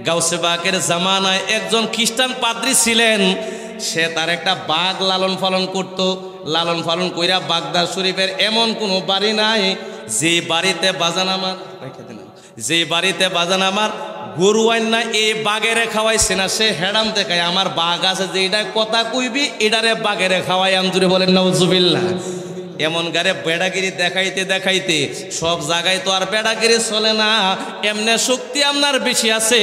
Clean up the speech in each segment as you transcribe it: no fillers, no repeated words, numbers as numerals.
গাউসে বাকের জামানায় একজন খ্রিস্টান পাদ্রী ছিলেন। সে তার একটা বাঘ লালন পালন করত। লালন পালন কইরা বাগদাদ শরীফের এমন কোনো বাড়ি নাই যে বাড়িতে বাজান আমার গরু আইন না এই বাঘেরে খাওয়াইছে না। সে হেডাম দেখায় আমার বাঘ আছে যে এটা কথা কইবি এটারে বাঘেরে খাওয়াই আমজুরে বলেন নাউজুবিল্লাহ। এমন গারে বেড়াগিরি দেখাইতে দেখাইতে সব জায়গায় তো আর বেড়াগিরি চলে না। এমনি শক্তি আপনার বেশি আছে।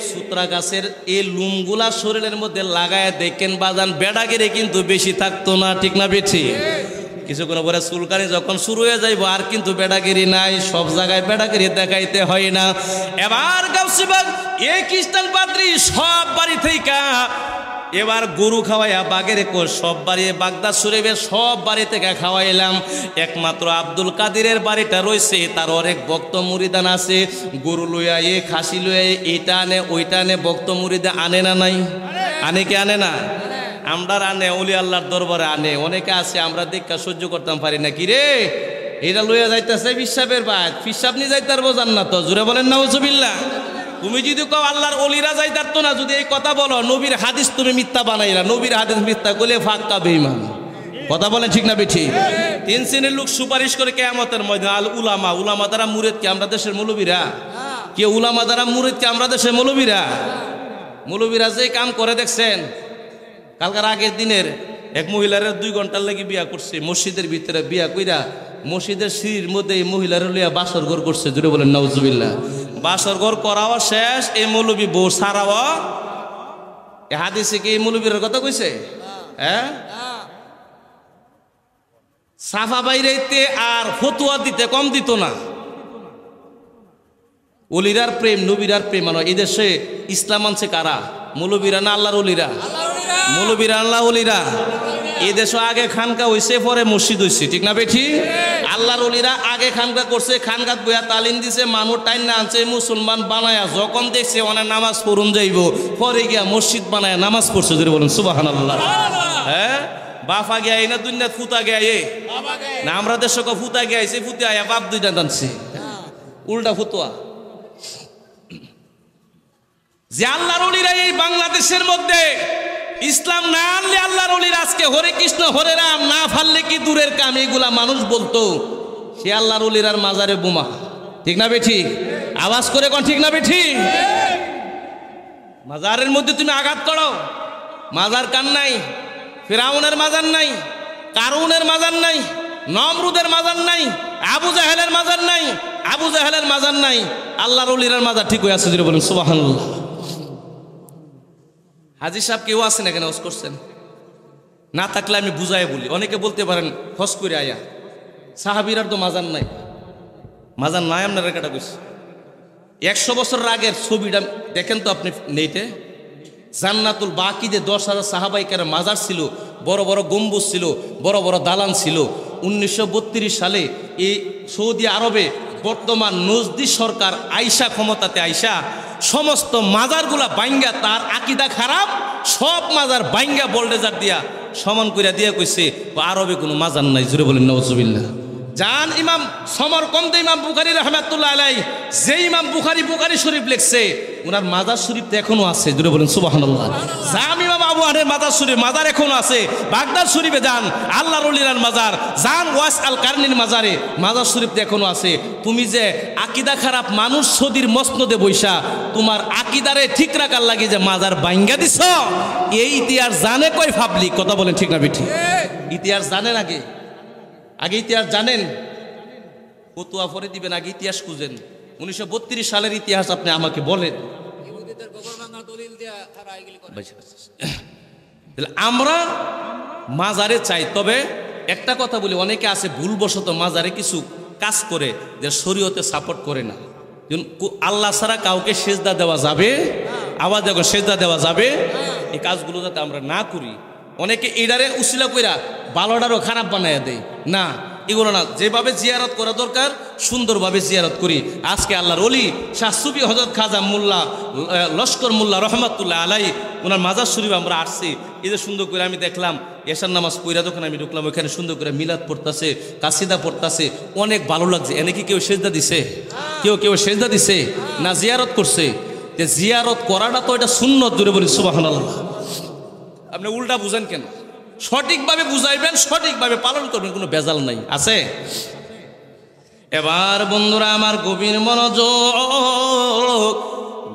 সুতরা গাছের এই লুমগুলা শরীরের মধ্যে লাগায় দেখেন বাজান বেড়াগিরি কিন্তু বেশি থাকতো না, ঠিক না বেঠি? কিছুক্ষণ পরে চুলকানি যখন শুরু হয়ে যাইব আর কিন্তু বেড়াগিরি নাই, সব জায়গায় বেড়াগিরি দেখাইতে হয় না। এবার গাউসে বাগ এই খ্রিস্টান পাদ্রী সব বাড়ি থেকে এবার গরু খাওয়াইয়া বাঘের সব বাড়ি বাগদাদ শরীফের সব বাড়ি থেকে খাওয়াইলাম। একমাত্র আব্দুল কাদিরের বাড়িটা রয়েছে, তার অনেক ভক্ত মুরিদান আছে। গরু লইয়া খাসি লইয়া এইটা আনে ওইটা আনে, ভক্ত মুরিদা আনে না নাই? আনে কি আনে না? আমরা আনে, ওলি আল্লাহর দরবারে আনে। অনেকে আছে আমরা দেখা সহ্য করতাম পারি না। কি রে এটা লইয়া যাইতেছে পিসাবের বাদ, পিসাব নিয়ে যাইতে পারবো জান্নাত, জুড়ে বলেন নাউজুবিল্লাহ। তুমি যদি কও আল্লাহর অলিরা যাইতার তো না, যদি এই কথা বলো নবীর হাদিস তুমি মিথ্যা বানাইলা, নবীর হাদিস মিথ্যা করলে ফাক্কা বেঈমান। কথা বলেন ঠিক না বেঠি? তিন শ্রেণীর লোক সুপারিশ করে কিয়ামতের ময়দানে। আল উলামা, উলামা দ্বারা মুরিদ কি আমরা দেশের মৌলবীরা? কে উলামা দ্বারা মুরিদ কি আমরা দেশের মৌলবীরা? মৌলবীরা যে কাম করে দেখছেন। কালকার আগের দিনের এক মহিলার 2 ঘন্টার লাগি বিয়া করছে, মসজিদের ভিতরে বিয়া কইরা মসজিদের সিঁড়ির মধ্যে এই মহিলার লইয়া বাসর ঘর করছে, জুড়ে বলেন নাউজুবিল্লাহ। বাসর ঘর করাও শেষ, এই মৌলবী বউ সারাও। এ হাদিসে কি এই মৌলবীর কথা কইছে? হ্যাঁ, সাফা বাইরেতে আর ফতুয়া দিতে কম দিত না। অলিরার প্রেম নবীরার প্রেম মানে এই দেশে ইসলাম আনছে কারা? মৌলবীরা না আল্লাহর অলিরা? মৌলবীরা আল্লাহ অলিরা। এই দেশে আগে খানকা হইছে পরে মসজিদ হইছে, ঠিক না বেঠি? আল্লাহর অলিরা আগে খানকা করছে, খানকাত বইয়া তালিম দিছে, মানুষ টাইন না আনছে, মুসলমান বানায়া যখন দেখছে অনেক নামাজ পড়ুন যাইব পরে গিয়া মসজিদ বানায়া নামাজ পড়ছে, যদি বলেন সুবহানাল্লাহ। হ্যাঁ, বাফা গিয়া এই না দুনিয়া ফুতা গিয়া এ না, আমরা দেশ ফুতা গিয়াছে, ফুতে আয়া বাপ দুইটা টানছে, উল্টা ফুতুয়া। যে আল্লাহর অলিরা এই বাংলাদেশের মধ্যে ইসলাম না আনলে আল্লাহর অলির আজকে হরে কৃষ্ণ হরে রাম না ফাললে কি দূরের কাম, এগুলা মানুষ বলতো। সে আল্লাহর অলির আর মাজারে বোমা, ঠিক না বেঠি? আওয়াজ করে কোন ঠিক না বেঠি? মাজারের মধ্যে তুমি আঘাত করো, মাজার কান নাই, ফিরাউনের মাজার নাই, কারুনের মাজার নাই, নমরুদের মাজার নাই, আবু জাহেলের মাজার নাই, আবু জাহেলের মাজার নাই, আল্লাহর অলির মাজার ঠিক হয়ে আছে, যদি বলেন সুবহানাল্লাহ। হাজী সাহেব কেউ আছেন এখানে হজ করছেন? না থাকলে আমি বুঝাই বলি। অনেকে বলতে পারেন হজ করে আয়া সাহাবীরার তো মাজার নাই। মাজার নাই আপনার রেখাটা কইছে। 100 বছর আগের ছবিটা দেখেন তো আপনি নেইতে। জান্নাতুল বাকিতে 10,000 সাহাবাইকার মাজার ছিল, বড় বড় গম্বুজ ছিল, বড় বড় দালান ছিল। 1932 সালে এই সৌদি আরবে বর্তমান নজদি সরকার আইসা ক্ষমতাতে আইসা সমস্ত মাজারগুলা বাইঙ্গা, তার আকীদা খারাপ, সব মাজার বাইঙ্গা বোল্ডেজার দিয়া সমান কইরা দিয়া কইছে আরবে কোনো মাজার নাই, জুড়ে বলেন নাউজুবিল্লাহ। জান ইমাম সমরকন্দে ইমাম বুখারী রাহমাতুল্লাহ আলাইহি, যে ইমাম বুখারী শরীফ লিখছে ওনার মাজার শরীফ তো এখনো আছে, জুড়ে বলেন সুবহানাল্লাহ। জাম ইমাম আবু হানিফার মাজার শরীফ মাজার এখনো আছে। বাগদাদ শরীফে যান, আল্লাহর ওলির মাজার, যান ওয়াস আল কারনির মাজারে, মাজার শরীফ তো এখনো আছে। তুমি যে আকীদা খারাপ মানুষ সৌদির মসনদে বইসা তোমার আকীদারে ঠিক রাখার লাগি যে মাজার বাইঙ্গা দিছ, এই ইতিহাস জানে কই পাবলিক? কথা বলেন ঠিক না বেঠি? ইতিহাস জানেন আগে? আগে ইতিহাস জানেন? ফতুয়া পরে দিবেন, আগে ইতিহাস খুঁজেন। 1932 সালের ইতিহাস আপনি আমাকে বলেন। আমরা মাজারে চাই, তবে একটা কথা বলি, অনেকে আছে ভুলবশত মাজারে কিছু কাজ করে যে শরীয়তে সাপোর্ট করে না। আল্লাহ ছাড়া কাউকে সেজদা দেওয়া যাবে, আওয়াজ দেখো সেজদা দেওয়া যাবে, এই কাজগুলো যাতে আমরা না করি। অনেকে এডারে উসিলা কইরা ভালোটারও খারাপ বানাইয়া দেয় না, এগুলো না। যেভাবে জিয়ারত করা দরকার সুন্দরভাবে জিয়ারত করি। আজকে আল্লাহর ওলি শাহ সুফি হযরত খাজা মোল্লা লস্কর মোল্লা রহমাতুল্লাহ আলাই, ওনার মাজার শরীফ আমরা আসছি। এই যে সুন্দর করে আমি দেখলাম এশার নামাজ পইরা যখন আমি ঢুকলাম, ওখানে সুন্দর করে মিলাদ পড়তেছে, কাসিদা পড়তেছে, অনেক ভালো লাগছে। এনে কি কেউ সেজদা দিছে? কেউ সেজদা দিছে না জিয়ারত করছে? যে জিয়ারত করাটা তো এটা সুন্নত, জুড়ে বলি সুবহানাল্লাহ। আপনি উল্টা বুঝেন কেন? সঠিকভাবে বুঝাইবেন, সঠিকভাবে পালন করবেন, কোনো বেজাল নাই আছে। এবার বন্ধুরা আমার গভীর মনোযোগ,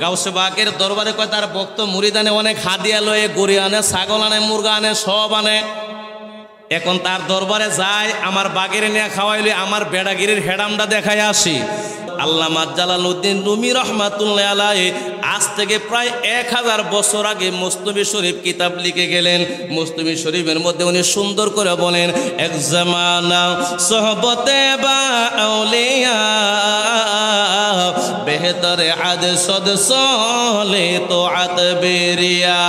গাউসে বাকের দরবারে কয় তার ভক্ত মুরিদানে অনেক হাদিয়া লয়ে, গরু আনে, ছাগল আনে, মুরগা আনে, সব আনে। এখন তার দরবারে যায়, আমার বাগের নিয়ে খাওয়াইলে আমার বেড়াগিরির হেডামটা দেখায় আসি। আল্লামা জালালউদ্দিন রুমি রহমাতুল্লাহ আলাইহি আজ থেকে প্রায় 1000 বছর আগে মুসনবী শরীফ কিতাব লিখে গেলেন। মুসনবী শরীফের মধ্যে উনি সুন্দর করে বলেন, এক জামানা সোহবতে বা আউলিয়া বেহতরে আদ সদ সলে তো আতবেরিয়া।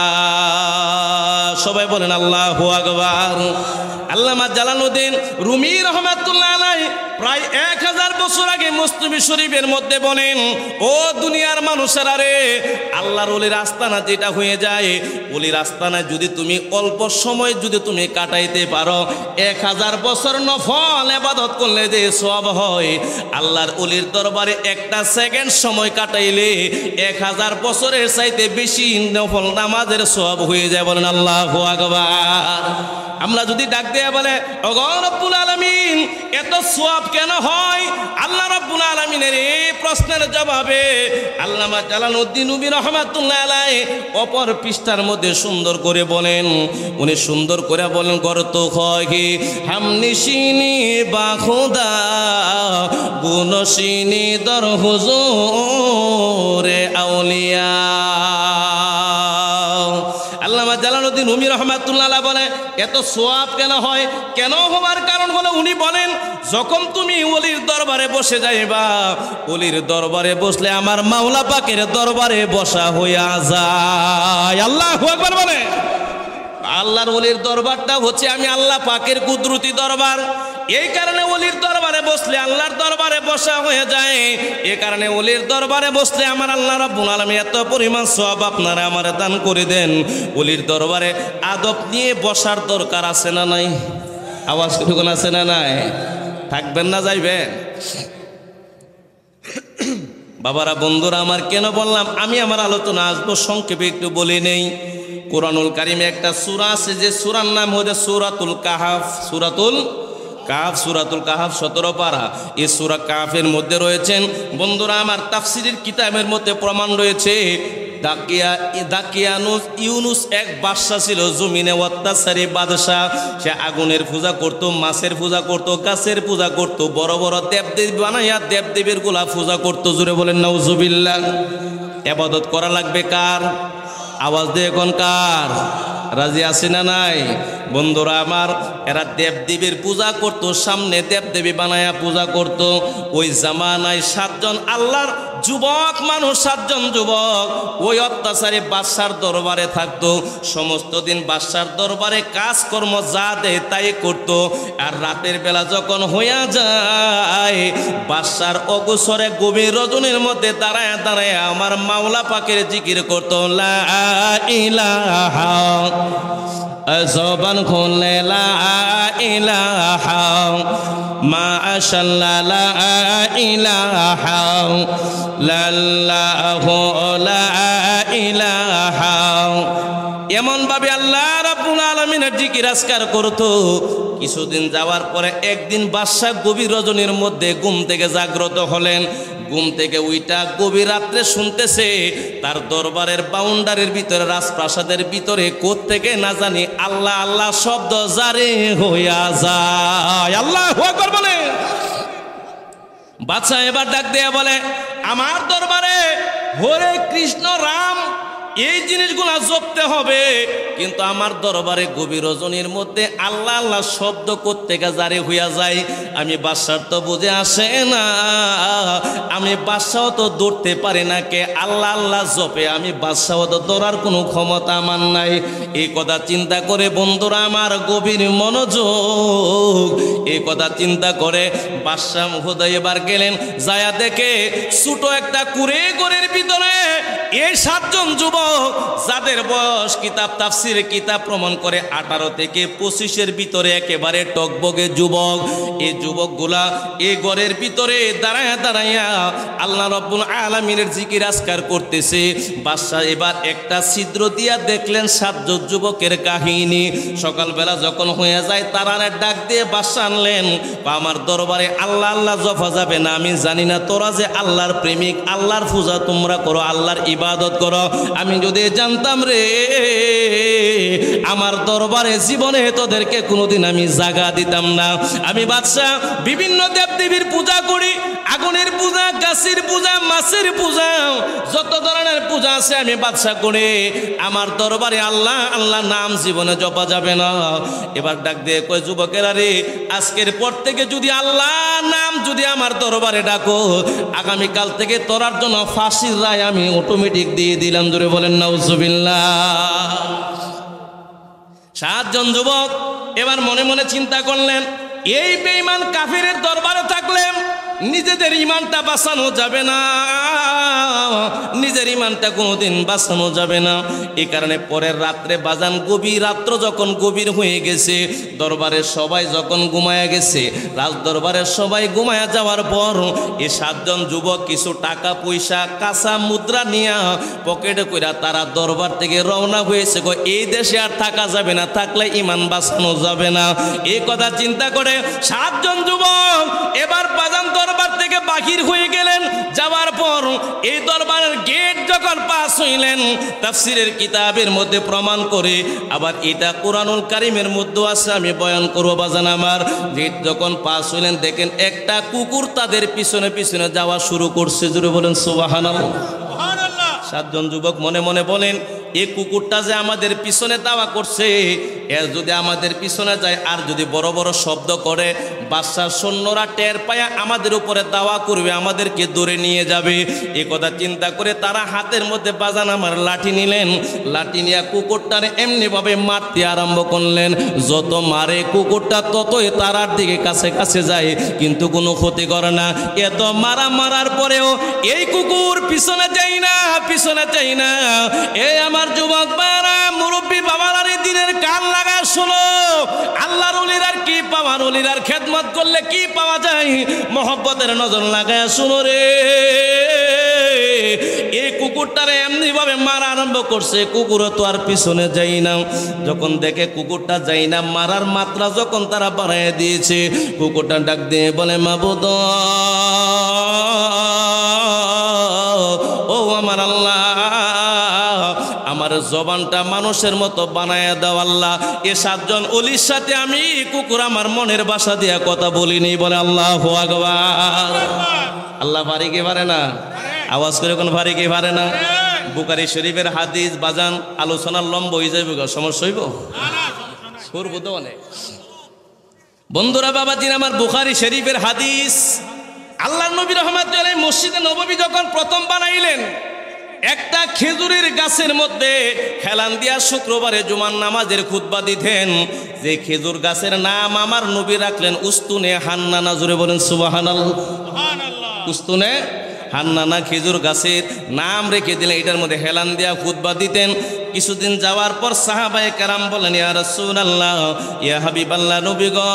সবাই বলেন আল্লাহু আকবার। আল্লামা জালালউদ্দিন রুমি রহমাতুল্লাহ আলাইহি প্রায় 1000 বছর আগে মুসনবী শরীফের মধ্যে বলেন, ও দুনিয়ার মানুষেরা রে, আল্লাহর ওলির আস্তানা যেটা হয়ে যায়, ওলির আস্তানা যদি তুমি অল্প সময় যদি তুমি কাটাইতে পারো, 1000 বছর নফল ইবাদত করলে যে সওয়াব হয়, আল্লাহর ওলির দরবারে একটা সেকেন্ড সময় কাটাইলে 1000 বছরের চাইতে বেশি নফল নামাজের সওয়াব হয়ে যায়। বলেন আল্লাহু আকবার। আমরা যদি ডাক দিয়ে বলে, ওগো রব্বুল আলামিন এত সওয়াব কেন হয়? আল্লাহ রব্বুল আলামিনের এই প্রশ্নের জবাবে আল্লামা জালালউদ্দিন রুমি রহমাতুল্লাহ আলাইহি অপর পৃষ্ঠার মধ্যে সুন্দর করে বলেন, উনি সুন্দর করে বলেন, গরত খহি হামনিশিনি বা খুদা গুনশিনি দর হুজুরে আউলিয়া। আল্লামা জালালউদ্দিন রুমি রহমাতুল্লাহ আলাইহি বলে, এত সওয়াব কেন হয়? কেন হওয়ার কারণ হলো, উনি বলেন, যখন তুমি ওলির দরবারে বসে যাইবা, ওলির দরবারে বসলে আমার মাওলা পাকের দরবারে বসা হইয়া যায়। আল্লাহু আকবার বলে। আল্লাহর ওলির দরবারটা হচ্ছে আমি আল্লাহ পাকের কুদরতি দরবার। এই কারণে ওলির দরবারে বসলে আল্লাহর দরবারে বসা হয়ে যায়। এই কারণে ওলির দরবারে বসলে আমার আল্লাহ রাব্বুল আলামিন এত পরিমাণ সওয়াব আপনারা আমারে দান করে দেন। ওলির দরবারে আদব নিয়ে বসার দরকার আছে না নাই? আওয়াজ কোন আছে না নাই? থাকবেন না যাইবেন? বাবারা বন্ধুরা আমার, কেন বললাম আমি আমার আলোচনা আসবো সংক্ষেপে একটু বলে নেই। কোরআনুল কারিমে একটা সূরা আছে, যে সূরার নাম হচ্ছে সূরাতুল কাহাফ। সূরাতুল কাহাফ, সূরাতুল কাহাফ 17 পারা। এই সূরা কাহাফের মধ্যে রয়েছেন বন্ধুরা আমার তাফসীরের কিতাবের মধ্যে প্রমাণ রয়েছে, দাকিয়ানুস ইউনুস এক বাদশা ছিল, জমিনে অত্যাচারী বাদশা। সে আগুনের পূজা করত, মাছের পূজা করত, গাছের পূজা করত, বড় বড় দেবদেবী বানাইয়া দেবদেবীর গুলা পূজা করত। জুড়ে বলেন নাউজুবিল্লাহ। ইবাদত করা লাগবে কার? আওয়াজ দিয়ে কোন কার? রাজি আছে না নাই? বন্ধুরা আমার, এরা দেবদেবীর পূজা করত, সামনে দেবদেবী বানায়া পূজা করত। ওই জামানায় 7 জন আল্লাহর যুবক মানুষ, 7 জন যুবক ওই অত্যাচারী বাদশার দরবারে থাকতো। সমস্ত দিন বাদশার দরবারে কাজকর্ম যা দেয় তাই করত। আর রাতের বেলা যখন হইয়া যায়, বাদশার অগোচরে গভীর রজনীর মধ্যে দাঁড়ায় দাঁড়ায় আমার মাওলা পাকের জিকির করত, লা ইলাহা, জবান খুলে লা ইলাহা মাশাআল্লাহ, লা ইলাহা লাল্লাহু লা ইলাহা। এমন ভাবে আল্লাহ রাব্বুল আলামিনের জিকির আজকার করত। কিছুদিন যাওয়ার পরে একদিন বাদশা গভীর রজনীর মধ্যে ঘুম থেকে জাগ্রত হলেন। ঘুম থেকে উইটা গভীর রাত্রে শুনতেছে তার দরবারের বাউন্ডারির ভিতরে, রাজপ্রাসাদের ভিতরে কোত্থেকে না জানি আল্লাহ আল্লাহ শব্দ জারি হইয়া যায়। আল্লাহু আকবার বলে। বাদশা এবার ডাক দিয়ে বলে, আমার দরবারে হরে কৃষ্ণ রাম এই জিনিসগুলা জপতে হবে, কিন্তু আমার দরবারে গভীর রজনীর মধ্যে আল্লাহ আল্লাহ শব্দ কোত্থেকে জারি হইয়া যায়। আমি বাদশার তো বুঝে আসে না, আমি বাদশাও তো দৌড়তে পারি না, কে আল্লাহ আল্লাহ জপে, আমি বাদশাও তো দৌড়ার কোনো ক্ষমতা আমার নাই। এই কথা চিন্তা করে বন্ধুরা আমার গভীর মনোযোগ, এই কথা চিন্তা করে বাদশা মহোদয় এবার গেলেন, যায়া দেখে ছোট একটা কুড়ে ঘরের ভিতরে এই 7 জন যুবক যাদের বয়স কিতাব তাফসিরের কিতাব প্রমাণ করে 18 থেকে 25-এর ভিতরে একেবারে টকবগে যুবক, এই যুবকগুলা এই ঘরের ভিতরে দাঁড়ায়া দাঁড়াইয়া আল্লাহ রাব্বুল আলামিনের জিকির আজকার করতেছে। বাদশা এবার একটা ছিদ্র দিয়া দেখলেন 7 জন যুবকের কাহিনী। সকালবেলা যখন হয়ে যায় তারা ডাক দিয়ে বাদশা আনলেন, আমার দরবারে আল্লাহ আল্লাহ জফা যাবে না, আমি জানি না তোরা যে আল্লাহর প্রেমিক, আল্লাহর পূজা তোমরা করো, আল্লাহর ইবাদত করো, আমি যদি জানতাম রে আমার দরবারে জীবনে তোদেরকে কোনোদিন আমি জাগা দিতাম না। আমি বাদশা বিভিন্ন দেবদেবীর পূজা করি, আগুনের পূজা, গাছের পূজা, মাছের পূজা, যত ধরনের পূজা আছে আমি বাদশা করে আমার দরবারে আল্লাহ আল্লাহ নাম জীবনে জপা যাবে না। এবার ডাক দিয়ে কয় যুবকেরা রে, আজকের পর থেকে যদি আল্লাহ নাম যদি আমার দরবারে ডাকো, আগামীকাল থেকে তোরার জন্য ফাঁসির রায় আমি অটোমেটিক দিয়ে দিলাম। জোরে বলেন নাউজুবিল্লাহ। 7 জন যুবক এবার মনে মনে চিন্তা করলেন, এই বেঈমান কাফিরের দরবারে থাকলে নিজেদের ইমানটা বাঁচানো যাবে না, নিজের ইমানটা কোনোদিন বাঁচানো যাবে না। এই কারণে পরের রাত্রে বাজান গভীর রাত্র যখন গভীর হয়ে গেছে, দরবারের সবাই যখন ঘুমায়া গেছে, রাজ দরবারের সবাই ঘুমায়া যাওয়ার পর এই 7 জন যুবক কিছু টাকা পয়সা কাঁচা মুদ্রা নিয়ে পকেটে কইরা তারা দরবার থেকে রওনা হয়েছে। এই দেশে আর থাকা যাবে না, থাকলে ইমান বাঁচানো যাবে না। এই কথা চিন্তা করে 7 জন যুবক এবার বাজান দরবার থেকে বাহির হয়ে গেলেন। যাওয়ার পর এই দরবারের গেট যখন পাস হইলেন, তাফসিরের কিতাবের মধ্যে প্রমাণ করে, আবার এটা কোরআনুল কারীমের মধ্যে আছে, আমি বয়ান করব বাজান আমার। গেট যখন পাস হইলেন দেখেন একটা কুকুর তাদের পিছনে পিছনে যাওয়া শুরু করছে। জোরে বলেন সুবহানাল্লাহ। 7 জন যুবক মনে মনে বলেন, এই কুকুরটা যে আমাদের পিছনে দাওয়া করছে, এর যদি আমাদের পিছনে যায় আর যদি বড় বড় শব্দ করে, বাদশার সৈন্যরা টের পায়া আমাদের উপরে দাওয়া করবে, আমাদেরকে ধরে নিয়ে যাবে। এই কথা চিন্তা করে তারা হাতের মধ্যে বাজান আমার লাঠি নিলেন। লাঠি নিয়ে কুকুরটার এমনিভাবে মারতে আরম্ভ করলেন। যত মারে কুকুরটা ততই তারার দিকে কাছে কাছে যায়, কিন্তু কোনো ক্ষতি করে না। এত মারার পরেও এই কুকুর পিছনে যায় না, পিছনে যায় না। এই আমার যুবক ভাইরা, মুরব্বী বাবারা, দিনের কান লাগা শোনো, আল্লাহর ওলির আর কি পাওয়ার, ওলির আর খেদমত করলে কি পাওয়া যায়, মহব্বতের নজর লাগায় শোনো রে। এই কুকুরটারে এমনি ভাবে মারা আরম্ভ করছে, কুকুরও তো আর পিছনে যাই না। যখন দেখে কুকুরটা যাই না, মারার মাত্রা যখন তারা বাড়ায় দিয়েছে, কুকুরটা ডাক দিয়ে বলে, মাবুদ ও আমার আল্লাহ, আমার জবানটা মানুষের মতো বানায় দাও আল্লাহ। এ 7 জন ওলির সাথে আমি কুকুর আমার মনের ভাষা দিয়া কথা বলিনি। বলে আল্লাহু আকবার। আল্লাহ পারে কি পারে না? আওয়াজ করে কোন পারে কি পারে না? বুখারী শরীফের হাদিস বাজান আলোচনার লম্ব হয়ে যাবে, সমস্যা হইব করবো তো অনেক। বন্ধুরা বাবাজির আমার, বুখারী শরীফের হাদিস, আল্লাহর নবী রাহমাতুল্লাহ আলাইহি মসজিদে নববী যখন প্রথম বানাইলেন, একটা খেজুরের গাছের মধ্যে হেলান দিয়া শুক্রবারে জুমার নামাজের খুতবা দিতেন। যে খেজুর গাছের নাম আমার নবী রাখলেন উস্তুনে হান্নানা। জোরে বলেন সুবহানাল্লাহ। উস্তুনে হান্নানা, খেজুর গাছের নাম রেখে দিলেন। এটার মধ্যে হেলান দিয়া খুতবা দিতেন। কিছুদিন যাওয়ার পর সাহাবায়ে কেরাম বলেন, ইয়া রাসূলুল্লাহ, ইয়া হাবিবাল্লাহ, নবী গো,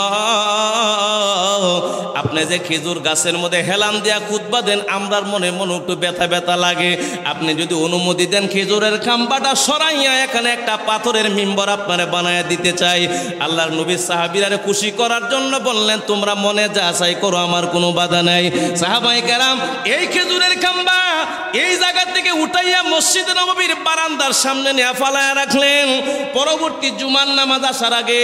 আপনি যে খেজুর গাছের মধ্যে হেলান দিয়া খুতবা দেন, আমরার মনে মনে একটু ব্যথা ব্যথা লাগে। আপনি যদি অনুমতি দেন, খেজুরের খাম্বাটা সরাইয়া এখানে একটা পাথরের মিম্বর আপনারা বানায় দিতে চাই। আল্লাহর নবী সাহাবীরা খুশি করার জন্য বললেন, তোমরা মনে যা চাই করো, আমার কোনো বাধা নাই। সাহাবায়ে কেরাম এই খেজুরের খাম্বা এই জায়গা থেকে উঠাইয়া মসজিদে নববীর বারান্দার সামনে নিয়ে ফালায়া রাখলেন। পরবর্তী জুমার নামাজ আসার আগে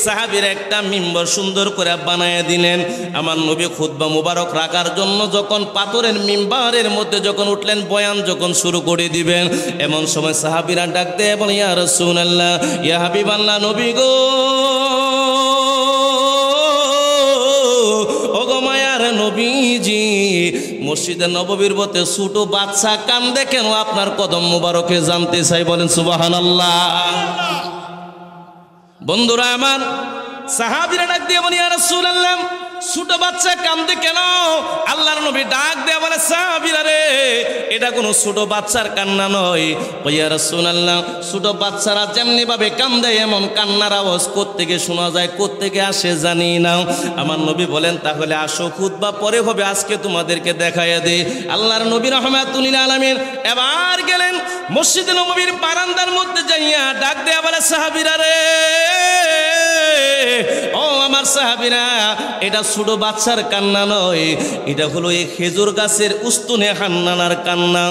সাহাবীরা একটা মিম্বর সুন্দর করে বানায় দিলেন। আমার নবী খুতবা মুবারক রাখার জন্য যখন পাথরের মিম্বরের মধ্যে যখন উঠলেন, বয়ান যখন শুরু করে দিবেন, এমন সময় সাহাবীরা ডাক দিয়ে বলে, ইয়া রাসূলুল্লাহ, ইয়া হাবিবাল্লাহ, নবী গো, ওগো মায়ার নবীজি, মসজিদে নববীর মধ্যে ছোট বাচ্চা কান্দে কেন? আপনার কদম মুবারকে জানতে চাই। বলেন সুবহানাল্লাহ। বন্ধুরা আমার, সাহাবীরা ডাক দিয়ে বলে, ইয়া রাসূলুল্লাহ, ছোট বাচ্চা কান্দে কেন? আল্লাহর নবী ডাক দেয়া বলে সাহাবীরা রে, এটা কোনো ছোট বাচ্চার কান্না নয়। ইয়া রাসূলুল্লাহ, ছোট বাচ্চারা যেমনি ভাবে কান্দে এমন কান্নার আওয়াজ কোত্থেকে শোনা যায়, কোত্থেকে আসে জানি না। আমার নবী বলেন তাহলে আসো খুতবা পরে হবে, আজকে তোমাদেরকে দেখাইয়া দে। আল্লাহর নবী রাহমাতুল লিল আলামিন এবার গেলেন মসজিদে নববীর বারান্দার মধ্যে যাইয়া ডাক দেয়া বলে সাহাবীরা রে, ও আমার সাহাবীরা, এটা ছোট বাচ্চার কান্না নয়, এটা হলো এই খেজুর গাছের উস্তুনে হান্নানার কান্না।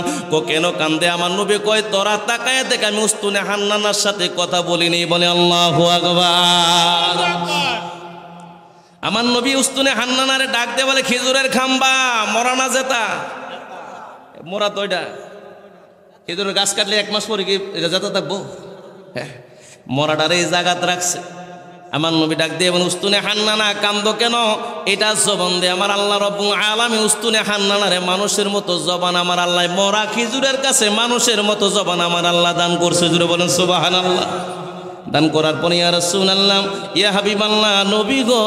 কেন কান্দে? আমার নবী কয় তোরা তাকায় দেখ, আমি উস্তুনে হান্নানার সাথে কথা বলিনি। বলে আল্লাহু আকবার। আমার নবী উস্তুনে হান্নানারে ডাক দিয়ে বলে খেজুরের খাম্বা মরা না যেতা মরা তো এটা খেজুরের গাছ কাটলে 1 মাস পরে কি এটা যেতে থাকবো? হ্যাঁ, মরাটারে এই জায়গাত রাখছে। আমার নবী ডাক দিয়ে বলে উস্তুনে হান্নানা কান্দো কেন? এটা জবান দিয়ে আমার আল্লাহ রব্বুল আলামিন উস্তুনে হান্নানারে মানুষের মতো জবান আমার আল্লাহ, মরা খেজুরের কাছে মানুষের মতো জবান আমার আল্লাহ দান করছে। জুড়ে বলেন সুবহানাল্লাহ। দান করার পরে ইয়া রাসূলুল্লাহ, ইয়া হাবিবাল্লাহ, নবী গো,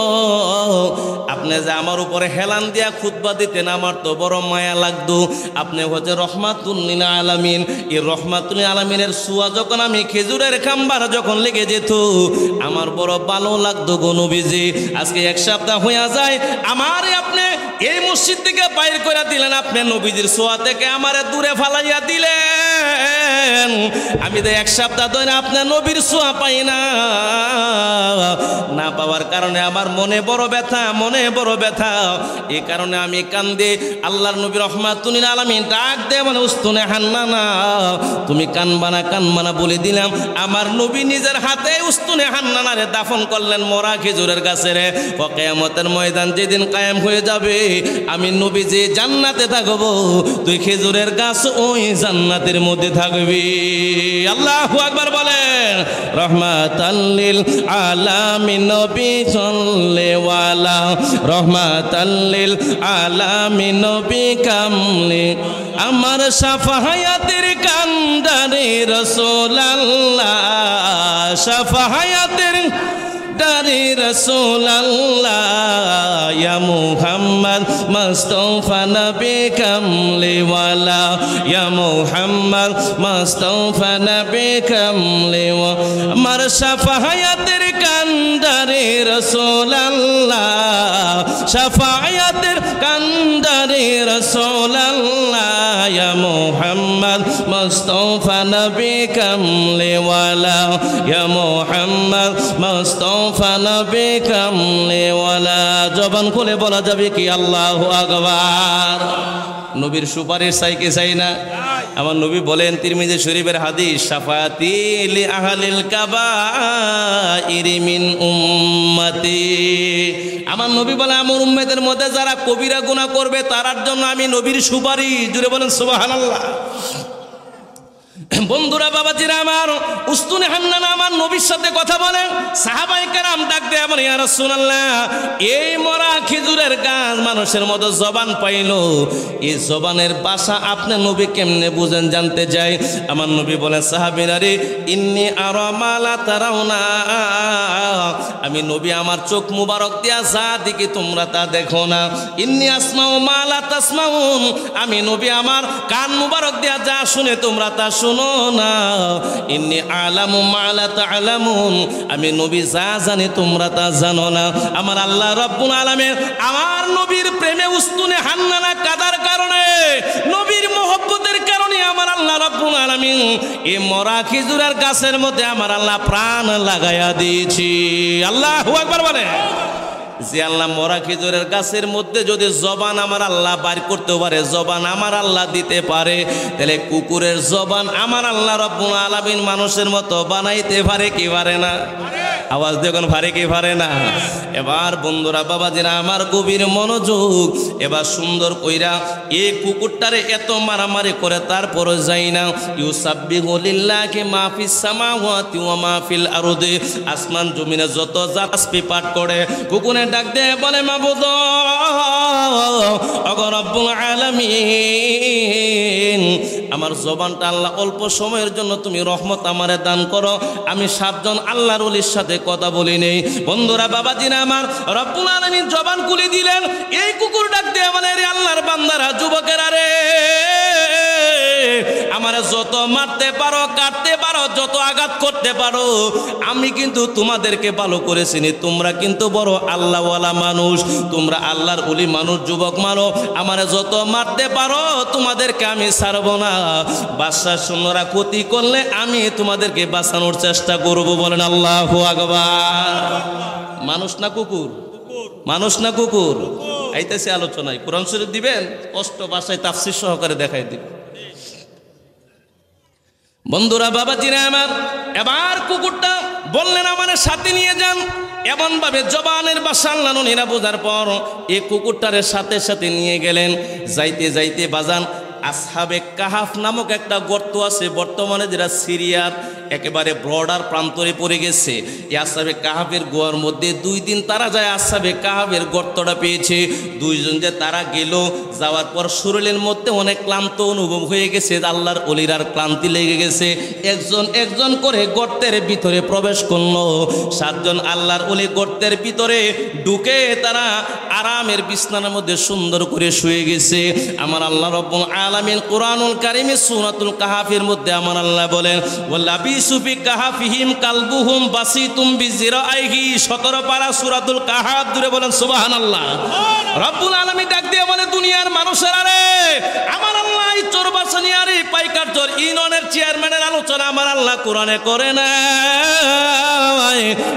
আপনি যে আমার উপরে হেলান দিয়া খুতবা দিতেন আমার তো বড় মায়া লাগতো। আপনি হচ্ছে রহমাতুল লিল আলামিন, এই রহমাতুল লিল আলামিনের সুয়া যখন আমি খেজুরের খাম্বার যখন লেগে যেত আমার বড় ভালো লাগতো গো নবীজি। আজকে 1 সপ্তাহ হইয়া যায় আমার আপনি এই মসজিদ থেকে বাইর করে দিলেন, আপনি নবীজির সোয়া থেকে আমারে দূরে ফালাইয়া দিলেন। আমি তো 1 সপ্তাহ ধরে আপনার নবীর সোয়া পাই না পাওয়ার কারণে আমার মনে বড় ব্যথা, মনে বড় ব্যথা। এই কারণে আমি কান্দে। আল্লাহর নবী রহমাতুল লিল আলামিন ডাক দে মানে উস্তুনে হান্নানা, তুমি কানবানা কানবানা বলে দিলাম। আমার নবী নিজের হাতে উস্তুনে হান্নানারে দাফন করলেন মরা খেজুরের গাছে রে। কিয়ামতের ময়দান যেদিন কায়েম হয়ে যাবে, আমি নবী যে জান্নাতে থাকবো, তুই খেজুরের গাছ ওই জান্নাতের মধ্যে থাকবি। আল্লাহু আকবার বলেন। রহমাতাল লিল আলামিন নবী চল্লেওয়ালা, রহমাতাল লিল আলামিন নবী কামলি, আমার শাফায়াতের কান্দারে রাসূলুল্লাহ, শাফায়াতের দারে রাসূলুল্লাহ, ইয়া মুহাম্মদ মুস্তাফা নবী কামলিওয়ালা, ইয়া মুহাম্মদ মুস্তাফা নবী কামলিওয়ালা, আমার শাফায়াতের কান্দারে রাসূলুল্লাহ, শাফায়াতের কান্দারে রাসূলুল্লাহ, ইয়া মুহাম্মদ মুস্তাফা নবী কামলিওয়ালা, ইয়া মুহাম্মদ মুস্তাফা নবী কামলিওয়ালা। জবান খুলে বলা যাবে কি আল্লাহু আকবার। নবীর সুপারিশ চাই কি চাই না? আমার নবী বলেন তিরমিজি শরীফের হাদিস, শাফায়াতি লি আহলিল কাবাইরি মিন উম্মতি। আমার নবী বলে আমার উম্মতের মধ্যে যারা কবিরা গুনাহ করবে তার জন্য আমি নবীর সুপারিশ। জুড়ে বলেন সুবহানাল্লাহ। বন্ধুরা, বাবাজিরা আমার, উস্তুনে হান্নানা আমার নবীর সাথে কথা বলেন। সাহাবায়ে কেরাম ডাক দেয় বলে ইয়া রাসূলুল্লাহ, এই মরা খেজুরের গাছ মানুষের মতো জবান পাইল, এই জবানের ভাষা আপনি নবী কেমনে বুঝেন জানতে চাই। আমার নবী বলেন সাহাবীরা রে, ইন্নী আরা মা লা তারাউনা, আমি নবী আমার চোখ মুবারক দিয়া যা দেখি তোমরা তা দেখো না। ইন্নী আসমাউ মা লা তাসমাউন, আমি নবী আমার কান মুবারক দিয়া যা শুনে তোমরা তা শুনো না। ইন্নী আলামু মা লা তা'লামুন, আমি নবী যা জানি তোমরা তা জানো না। আমার আল্লাহ রাব্বুল আলামিন আমার নবীর প্রেমে উস্তুনে হান্নানা কাদার কারণে, নবীর মহব্বতের কারণে আমার আল্লাহ রাব্বুল আলামিন এই মরা খেজুরের গাছের মধ্যে আমার আল্লাহ প্রাণ লাগাইয়া দিয়েছি। আল্লাহু আকবার বলে। যে আল্লাহ মরা খেজুরের গাছের মধ্যে যদি জবান আমার আল্লাহ বাইর করতে পারে, জবান আমার আল্লাহ দিতে পারে, তাহলে কুকুরের জবান আমার আল্লাহ রাব্বুল আলামিন মানুষের মতো বানাইতে পারে কি পারে না? আওয়াজ দেখুন, পারে কি পারে না? এবার বন্ধুরা, বাবাজিরা আমার গভীর মনোযোগ, এবার সুন্দর কইরা এই কুকুরটারে এত মারামারি করে তারপরে যাই না। ইউসাব্বিহু লিল্লাহি মা ফিস সামাওয়াতি ওয়া মা ফিল আরদি, আসমান জমিনে যত যা তাসবিহ পাঠ করে কুকুরে ডাক দেয় বলে মাবুদ ওগো রব্বুল আলামিন, আমার জবানটা আল্লাহ অল্প সময়ের জন্য তুমি রহমত আমারে দান করো। আমি 7 জন আল্লাহর ওলির সাথে কথা বলি নেই। বন্ধুরা বাবাজিরা আমার, রব্বুল আলামিন জবান খুলে দিলেন। এই কুকুর ডাক দিয়ে বলে, রে আল্লাহর বান্দারা, যুবকেরা রে, আমারে যত মারতে পারো, কাটতে পারো, যত আঘাত করতে পারো, আমি কিন্তু তোমাদেরকে ভালো করে চিনি। তোমরা কিন্তু বড় আল্লাহওয়ালা মানুষ, তোমরা আল্লাহর ওলি মানুষ, যুবক মানো, আমারে যত মারতে পারো, তোমাদেরকে আমি ছাড়বো না। বাদশার সৈন্যরা ক্ষতি করলে আমি তোমাদেরকে বাঁচানোর চেষ্টা করব। বলেন আল্লাহু আকবার। মানুষ না কুকুর? মানুষ না কুকুর? আইতেছে আলোচনায়। কোরআন শরীফ দিবেন, স্পষ্ট ভাষায় তাফসীর সহকারে দেখাই দিব। বন্ধুরা বাবাজিরা আমার, এবার কুকুরটা বললেন আমার সাথে নিয়ে যান। এমন ভাবে জবানের ভাষা আল্লাহ নবীরা বোঝার পর এই কুকুরটারে সাথে সাথে নিয়ে গেলেন। যাইতে যাইতে বাজান আসহাবে কাহাফ নামক একটা গর্ত আছে, বর্তমানে যেটা সিরিয়ার একেবারে বর্ডার প্রান্তরে পড়ে গেছে। এই আসহাবে কাহাফের গুহার মধ্যে 2 দিন তারা যায়। আসহাবে কাহাফের গর্তটা পেয়েছে। 2 জন যে তারা গেল, যাওয়ার পর শরীরের মধ্যে অনেক ক্লান্ত অনুভব হয়ে গেছে। আল্লাহর ওলিরার ক্লান্তি লেগে গেছে। একজন একজন করে গর্তের ভিতরে প্রবেশ করলো। 7 জন আল্লাহর ওলি গর্তের ভিতরে ঢুকে তারা আরামের বিছানার মধ্যে সুন্দর করে শুয়ে গেছে। আমার আল্লাহ রব্বুল আলামিন কোরআনুল কারীমে সূরাতুল কাহাফের মধ্যে আমার আল্লাহ বলেন, ওয়ালাবিসু ফি কাহাফিহিম কালবুহুম বাসিতুম বিজিরাইহি। 17 পারা সূরাতুল কাহাফ। জুড়ে বলেন সুবহানাল্লাহ। রব্বুল আলামিন ডাক দিয়ে বলে, দুনিয়ার মানুষেরা রে, আমার আল্লাহ এই চোরবাসানি আর এই পাইকার চোর ইউনিয়নের চেয়ারম্যানের আলোচনা আমার আল্লাহ কোরআনে করে না।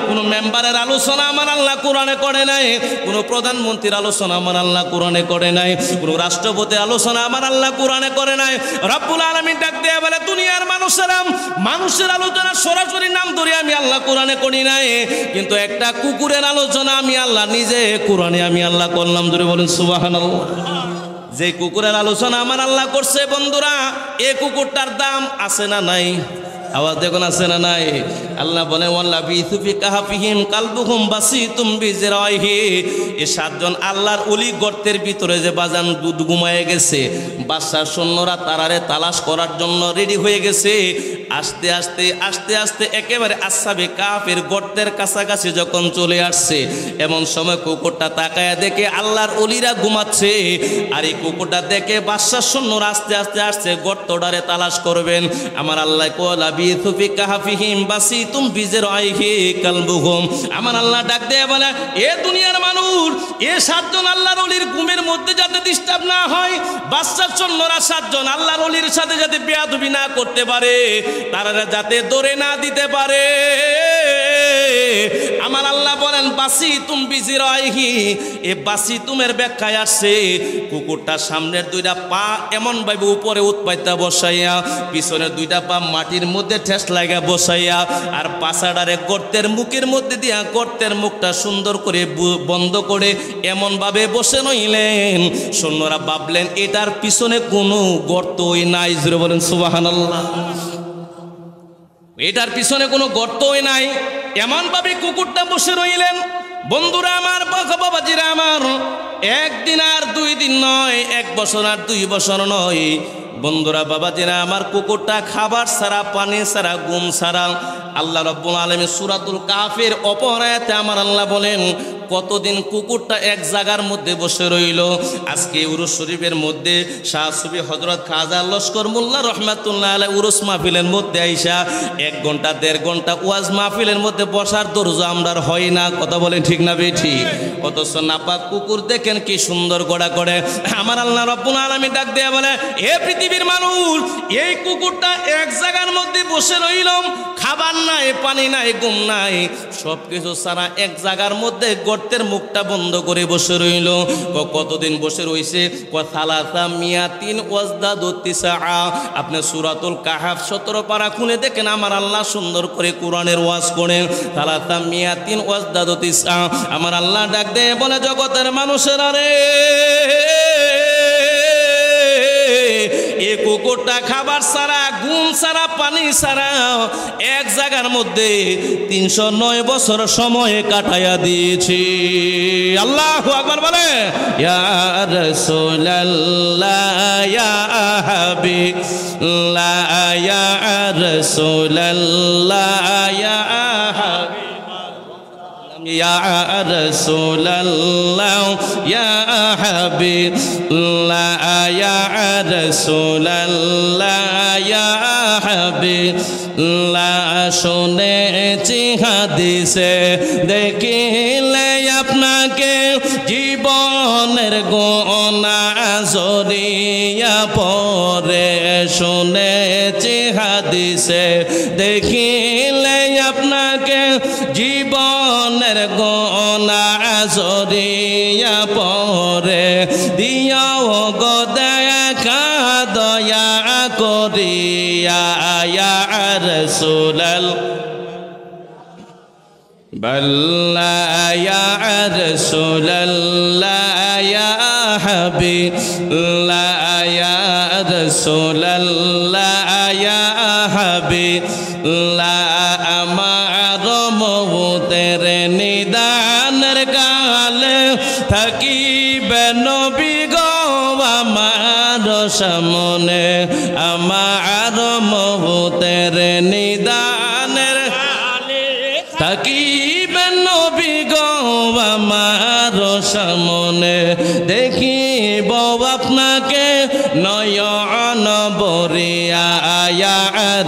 কোন মেম্বারের আলোচনা আমার আল্লাহ কোরআনে করে নাই। কোন প্রধানমন্ত্রীর আলোচনা আমার আল্লাহ কোরআনে করে নাই। কোন রাষ্ট্রপতির আলোচনা আমার আল্লাহ কোরআনে করে নাই। রব্বুল আলামিন ডাক দিয়ে বলে, দুনিয়ার মানুষেরা, মানুষের আলোচনা সরাসরি নাম ধরে আমি আল্লাহ কোরআনে করি নাই, কিন্তু একটা কুকুরের আলোচনা আমি আল্লাহ নিজে কোরআনে আমি আল্লাহ করলাম। ধরে বলেন সুবহানাল্লাহ। যে কুকুরের আলোচনা আমার আল্লাহ করছে, বন্ধুরা, এই কুকুরটার দাম আছে না নাই? আওয়াজ দেখুন, আছে না নাই? আল্লাহ বলে, ওয়াল্লাবিসু ফি কাহাফিহিম কালবুহুম বাসিতুম বিজিরাইহি। এই 7 জন আল্লাহর ওলি গর্তের ভিতরে যে বাজান ঘুমায়ে গেছে। বাদশার সৈন্যরা তারারে তালাশ করার জন্য রেডি হয়ে গেছে। আস্তে আস্তে আস্তে আস্তে একেবারে আসহাবে কাহাফের গর্তের কাছাকাছি যখন চলে আসছে, এমন সময় কুকুরটা তাকায়া দেখে আল্লাহর ওলিরা ঘুমাচ্ছে। আর এই কুকুরটা দেখে বাদশার সৈন্যরা আস্তে আস্তে আসছে গর্তটারে তালাশ করবেন। আমার আল্লাহ কোলা ফি কাহাফিহিম বাসিতুম বিজিরাইহি কালবুহুম। আমার আল্লাহ ডাক দেয়া বলে, এ দুনিয়ার মানুষ, এ 7 জন আল্লাহর ওলির ঘুমের মধ্যে যাতে ডিস্টার্ব না হয়, বাদশার সৈন্যরা 7 জন আল্লাহর ওলির সাথে যাতে বেয়াদবি না করতে পারে, তারা যাতে দৌড়ে না দিতে পারে। আমার আল্লাহ বলেন, বাসিতুম বিজিরাইহি। এই বাসিতুমের ব্যাখ্যায় আসছে, কুকুরটার সামনের 2টা পা এমন ভাবে উপরে উৎপাইতা বসাইয়া, পিছনের 2টা পা মাটির মধ্যে ঠেস লাগা বসাইয়া, আর পাছাটারে গর্তের মুখের মধ্যে দিয়া গর্তের মুখটা সুন্দর করে বন্ধ করে এমন ভাবে বসে রইলেন। সৈন্যরা ভাবলেন এটার পিছনে কোনো গর্তই নাই। জোরে বলেন সুবহানাল্লাহ। এটার পিছনে কোনো গর্তই নাই, এমন ভাবে কুকুরটা বসে রইলেন। বন্ধুরা আমার, বাবাজিরা আমার, 1 দিন আর 2 দিন নয়, 1 বছর আর 2 বছর নয়। বন্ধুরা বাবাজিরা আমার, কুকুরটা খাবার ছাড়া, পানি ছাড়া, ঘুম ছাড়া, আল্লাহ রাব্বুল আলামিন সূরাতুল কাফের অপর আয়াতে আমার আল্লাহ বলেন, কতদিন কুকুরটা এক জায়গার মধ্যে বসে রইল। আজকে উরুস শরীফের মধ্যে শাহ সুফি হযরত খাজা লস্কর মোল্লা রহমাতুল্লাহ আলাইহি উরুস মাহফিলের মধ্যে আইসা 1 ঘন্টা 1.5 ঘন্টা ওয়াজ মাহফিলের মধ্যে বসার দরজা আমরা হয় না। কথা বলেন ঠিক না বেঠি? অথচ নাপাক কুকুর দেখেন কি সুন্দর গোড়া করে। আমার আল্লাহ রাব্বুল আলামিন ডাক দেয়া বলে, হে পৃথিবীর মানুষ, এই কুকুরটা এক জায়গার মধ্যে বসে রইল, খাবার নাই, পানি নাই, ঘুম নাই, সবকিছু ছাড়া এক জায়গার মধ্যে গর্তের মুখটা বন্ধ করে বসে রইল। কতদিন বসে রইছে? সালাসা মিয়াতিন ওয়াজদাদু তিসআ। আপনি সূরাতুল কাহাফ 17 পারা খুলে দেখেন, আমার আল্লাহ সুন্দর করে কোরআনের ওয়াজ করেন। সালাসা মিয়াতিন ওয়াজদাদু তিসআ। আমার আল্লাহ ডাক দেয় বলে, জগতের মানুষেরা রে, এই কুকুরটা খাবার ছাড়া, ঘুম ছাড়া, পানি ছাড়া এক জায়গার মধ্যে 309 বছর সময় কাটাইয়া দিয়েছি। আল্লাহু আকবার বলে, ইয়া রাসূলুল্লাহ ইয়া হাবিবাল্লাহ ইয়া রাসূলুল্লাহ ইয়া ইয়া রাসূলুল্লাহ ইয়া হাবিবাল্লাহ ইয়া রাসূলুল্লাহ ইয়া হাবিবাল্লাহ শুনেছি হাদিসে দেখিলে আপনাকে জীবনের গুনাহ ঝরিয়া পড়ে। শুনেছি হাদিসে দেখিলে আপনাকে জীবনের গুনাহ ঝরিয়া পড়ে। দিয়াও গো দেখা দয়া করিয়া ইয়া রাসূলুল্লাহ বাল্লা ইয়া রাসূলুল্লাহ ইয়া হাবিবাল্লাহ ইয়া রাসূলুল্লাহ ইয়া হাবিবাল্লাহ আমার মওতের নিদানের কালে থাকিবে নবী গো আমার সামনে। আমার মওতের নিদানের থাকিবেন নবী গো আমার সামনে। দেখিব আপনাকে নয়ন ভরিয়া ইয়া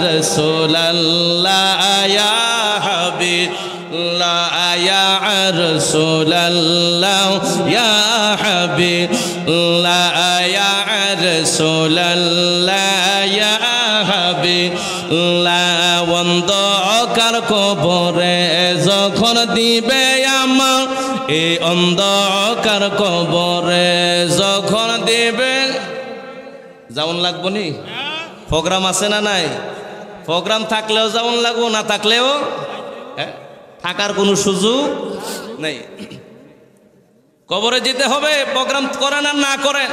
রাসূলুল্লাহ ইয়া হাবিবাল্লাহ ইয়া রাসূলুল্লাহ ইয়া হাবিবাল্লাহ ইয়া রাসূলুল্লাহ ইয়া হাবিবাল্লাহ অন্ধকার কবরে যখন দিবে আমার, এই অন্ধকার কবরে যখন দিবে, যেমন লাগবো নি? প্রোগ্রাম আছে না নাই? প্রোগ্রাম থাকলেও যেমন লাগবো, না থাকলেও থাকার কোনো সুযোগ নেই। কবরে যেতে হবে, প্রোগ্রাম করেন আর না করেন।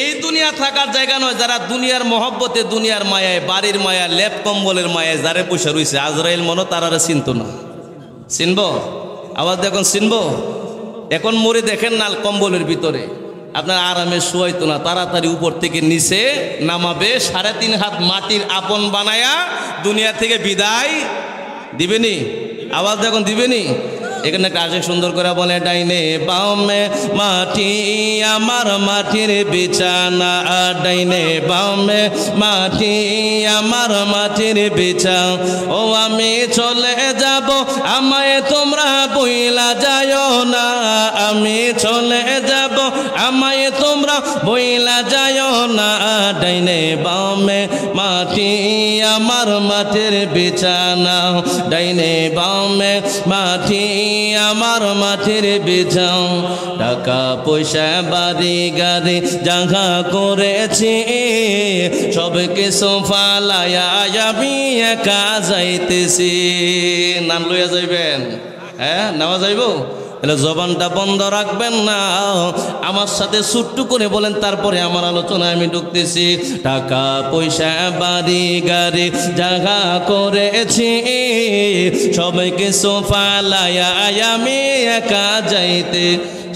এই দুনিয়া থাকার জায়গা নয়। যারা দুনিয়ার মহব্বতে, দুনিয়ার মায়ায়, বাড়ির মায়া, লেপ কম্বলের মায়ায় যারে বসে রয়েছে, আজরাইল মনো তারারে চিনত না। চিনব? আওয়াজ দেখুন, চিনব? এখন মরে দেখেন না কম্বলের ভিতরে, আপনার আরামে শোয়াইতো না, তাড়াতাড়ি উপর থেকে নিচে নামাবে, 3.5 হাত মাটির আপন বানায়া দুনিয়া থেকে বিদায় দিবেনি। আওয়াজ দেখুন, দিবেনি। এখানে কাজে সুন্দর করে বলে, ডাইনে বামে মাটি আমার মাটির বিছানা, ডাইনে বামে মাটি আমার মাটির বিছানা। ও আমি চলে যাব, আমায় তোমরা বইলা যাও না। আমি চলে যাব, আমায় তোমরা বইলা যাও না। ডাইনে বামে মাটি আমার মাটির বিছানা, ডাইনে বামে মাটি আমার মাটির বিছাও। টাকা পয়সা বাড়ি গাড়ি জাগা করেছি, সব কিছু ফালাইয়া আমি একা যাইতেছি। নাম লইয়া যাইবেন? হ্যাঁ, নেওয়া যাইব? তাহলে জবানটা বন্ধ রাখবেন না, আমার সাথে ছুট্টু করে বলেন, তারপরে আমার আলোচনায় আমি ঢুকতেছি। টাকা পয়সা বাড়ি গাড়ি জাগা করেছি, সবাইকে সোফালায়া আমি একা যাইতে।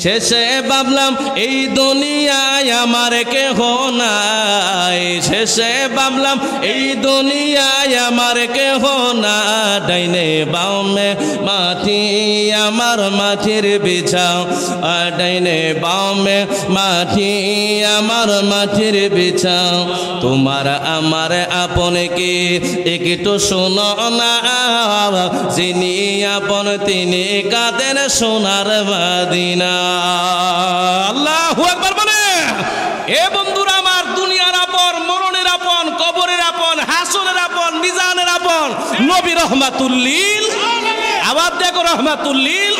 শেষে ভাবলাম এই দুনিয়ায় আমার কেহ নাই, শেষে ভাবলাম এই দুনিয়ায় আমার কেহ না। ডাইনে বামে মাটি আমার মাটির বিছাও, ডাইনে বামে মাটি আমার মাটির বিছাও। তোমার আমার আপন কি একটু শোনো না, যিনি আপন তিনি কাঁদেন সোনার বাদিনা। আল্লাহু আকবার বলে। এ বন্ধুরা আমার, দুনিয়ার আপন, মরণের আপন, কবরের আপন, হাসরের আপন, মিজানের আপন নবী রহমাতুল্লিল। আবার দেখো, রহমাতুল্লিল।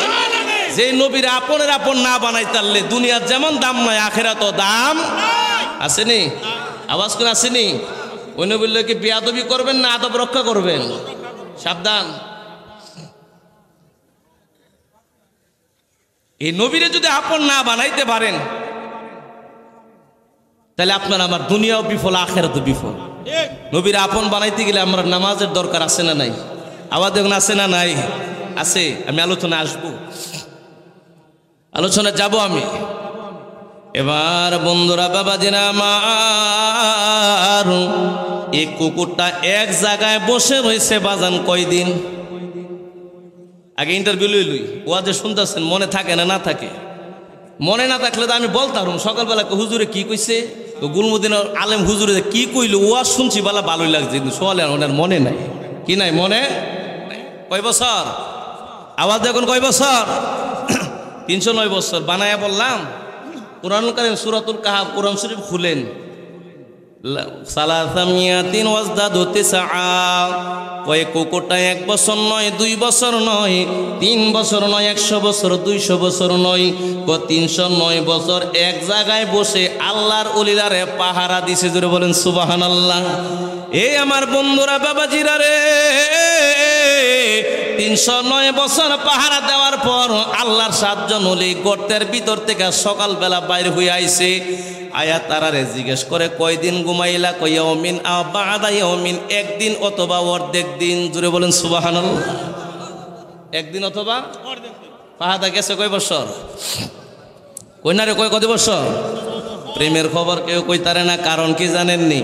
যে নবীর আপনের আপন না বানাইতারলে দুনিয়ার যেমন দাম নয়, আখেরাতও দাম আসেনি। আওয়াজ করে আসেনি? ওই নবীর লোকে বেয়াদবি করবেন না আদব রক্ষা করবেন? সাবধান। এই নবীরে যদি আপন না বানাইতে পারেন, তাহলে আপনার আমার দুনিয়াও বিফল, আখেরাতও বিফল। নবীর আপন বানাইতে গেলে আমরা নামাজের দরকার আছে না নাই? আওয়াজ দেখুন, আছে না নাই? আছে। আমি আলোচনা আসবো, আলোচনা যাব আমি। এবার বন্ধুরা, বাবাজিরা আমার, এই কুকুরটা এক জায়গায় বসে রয়েছে বাজান কয়দিন। আগে ইন্টারভিউ লইলুই, ওয়াজে শুনতেছেন, মনে থাকে না? না থাকে। মনে না থাকলে তো আমি বলতাম সকালবেলা হুজুরে কি কইছে, তো গুলমুদ্দিন আলেম হুজুরে কি কইলো, ওয়াজ শুনছি বলা ভালোই লাগছে, কিন্তু সোয়ালে ওনার মনে নাই। কি নাই মনে? কয় বছর? আওয়াজ দেখুন, কয় বছর? 309 বছর। বানায়া বললাম কুরআনুল কারীম সূরাতুল কাহফ, কুরআন শরীফ খুলেন, সালাসামিয়াতিন ওয়াজদাদু তিসআ। ওই কুকুরটা 1 বছর নয়, 2 বছর নয়, 3 বছর নয়, 100 বছর, 200 বছর নয়, 309 বছর এক জায়গায় বসে আল্লাহর ওলিলারে পাহারা দিছে। জোরে বলেন সুবহানাল্লাহ। এই আমার বন্ধুরা, বাবাজিরা রে, 309 বছর পাহারা দেওয়ার পর আল্লাহর 7 জন ওলি গর্তের ভিতর থেকে সকালবেলা বাইর হয়ে আইছে। আয়া তারারে জিজ্ঞেস করে, কয়দিন ঘুমাইলা? কয়মিন আও বাদা ইয়াউমিন, একদিন অথবা অর্ধেক দিন। জুড়ে বলেন সুবহানাল্লাহ। একদিন অথবা অর্ধেক দিন। পাহাড়া গেছে কয় বছর? কই না রে, কয় কত বছর? প্রেমের খবর কেউ কইতারে না। কারণ কি জানেননি?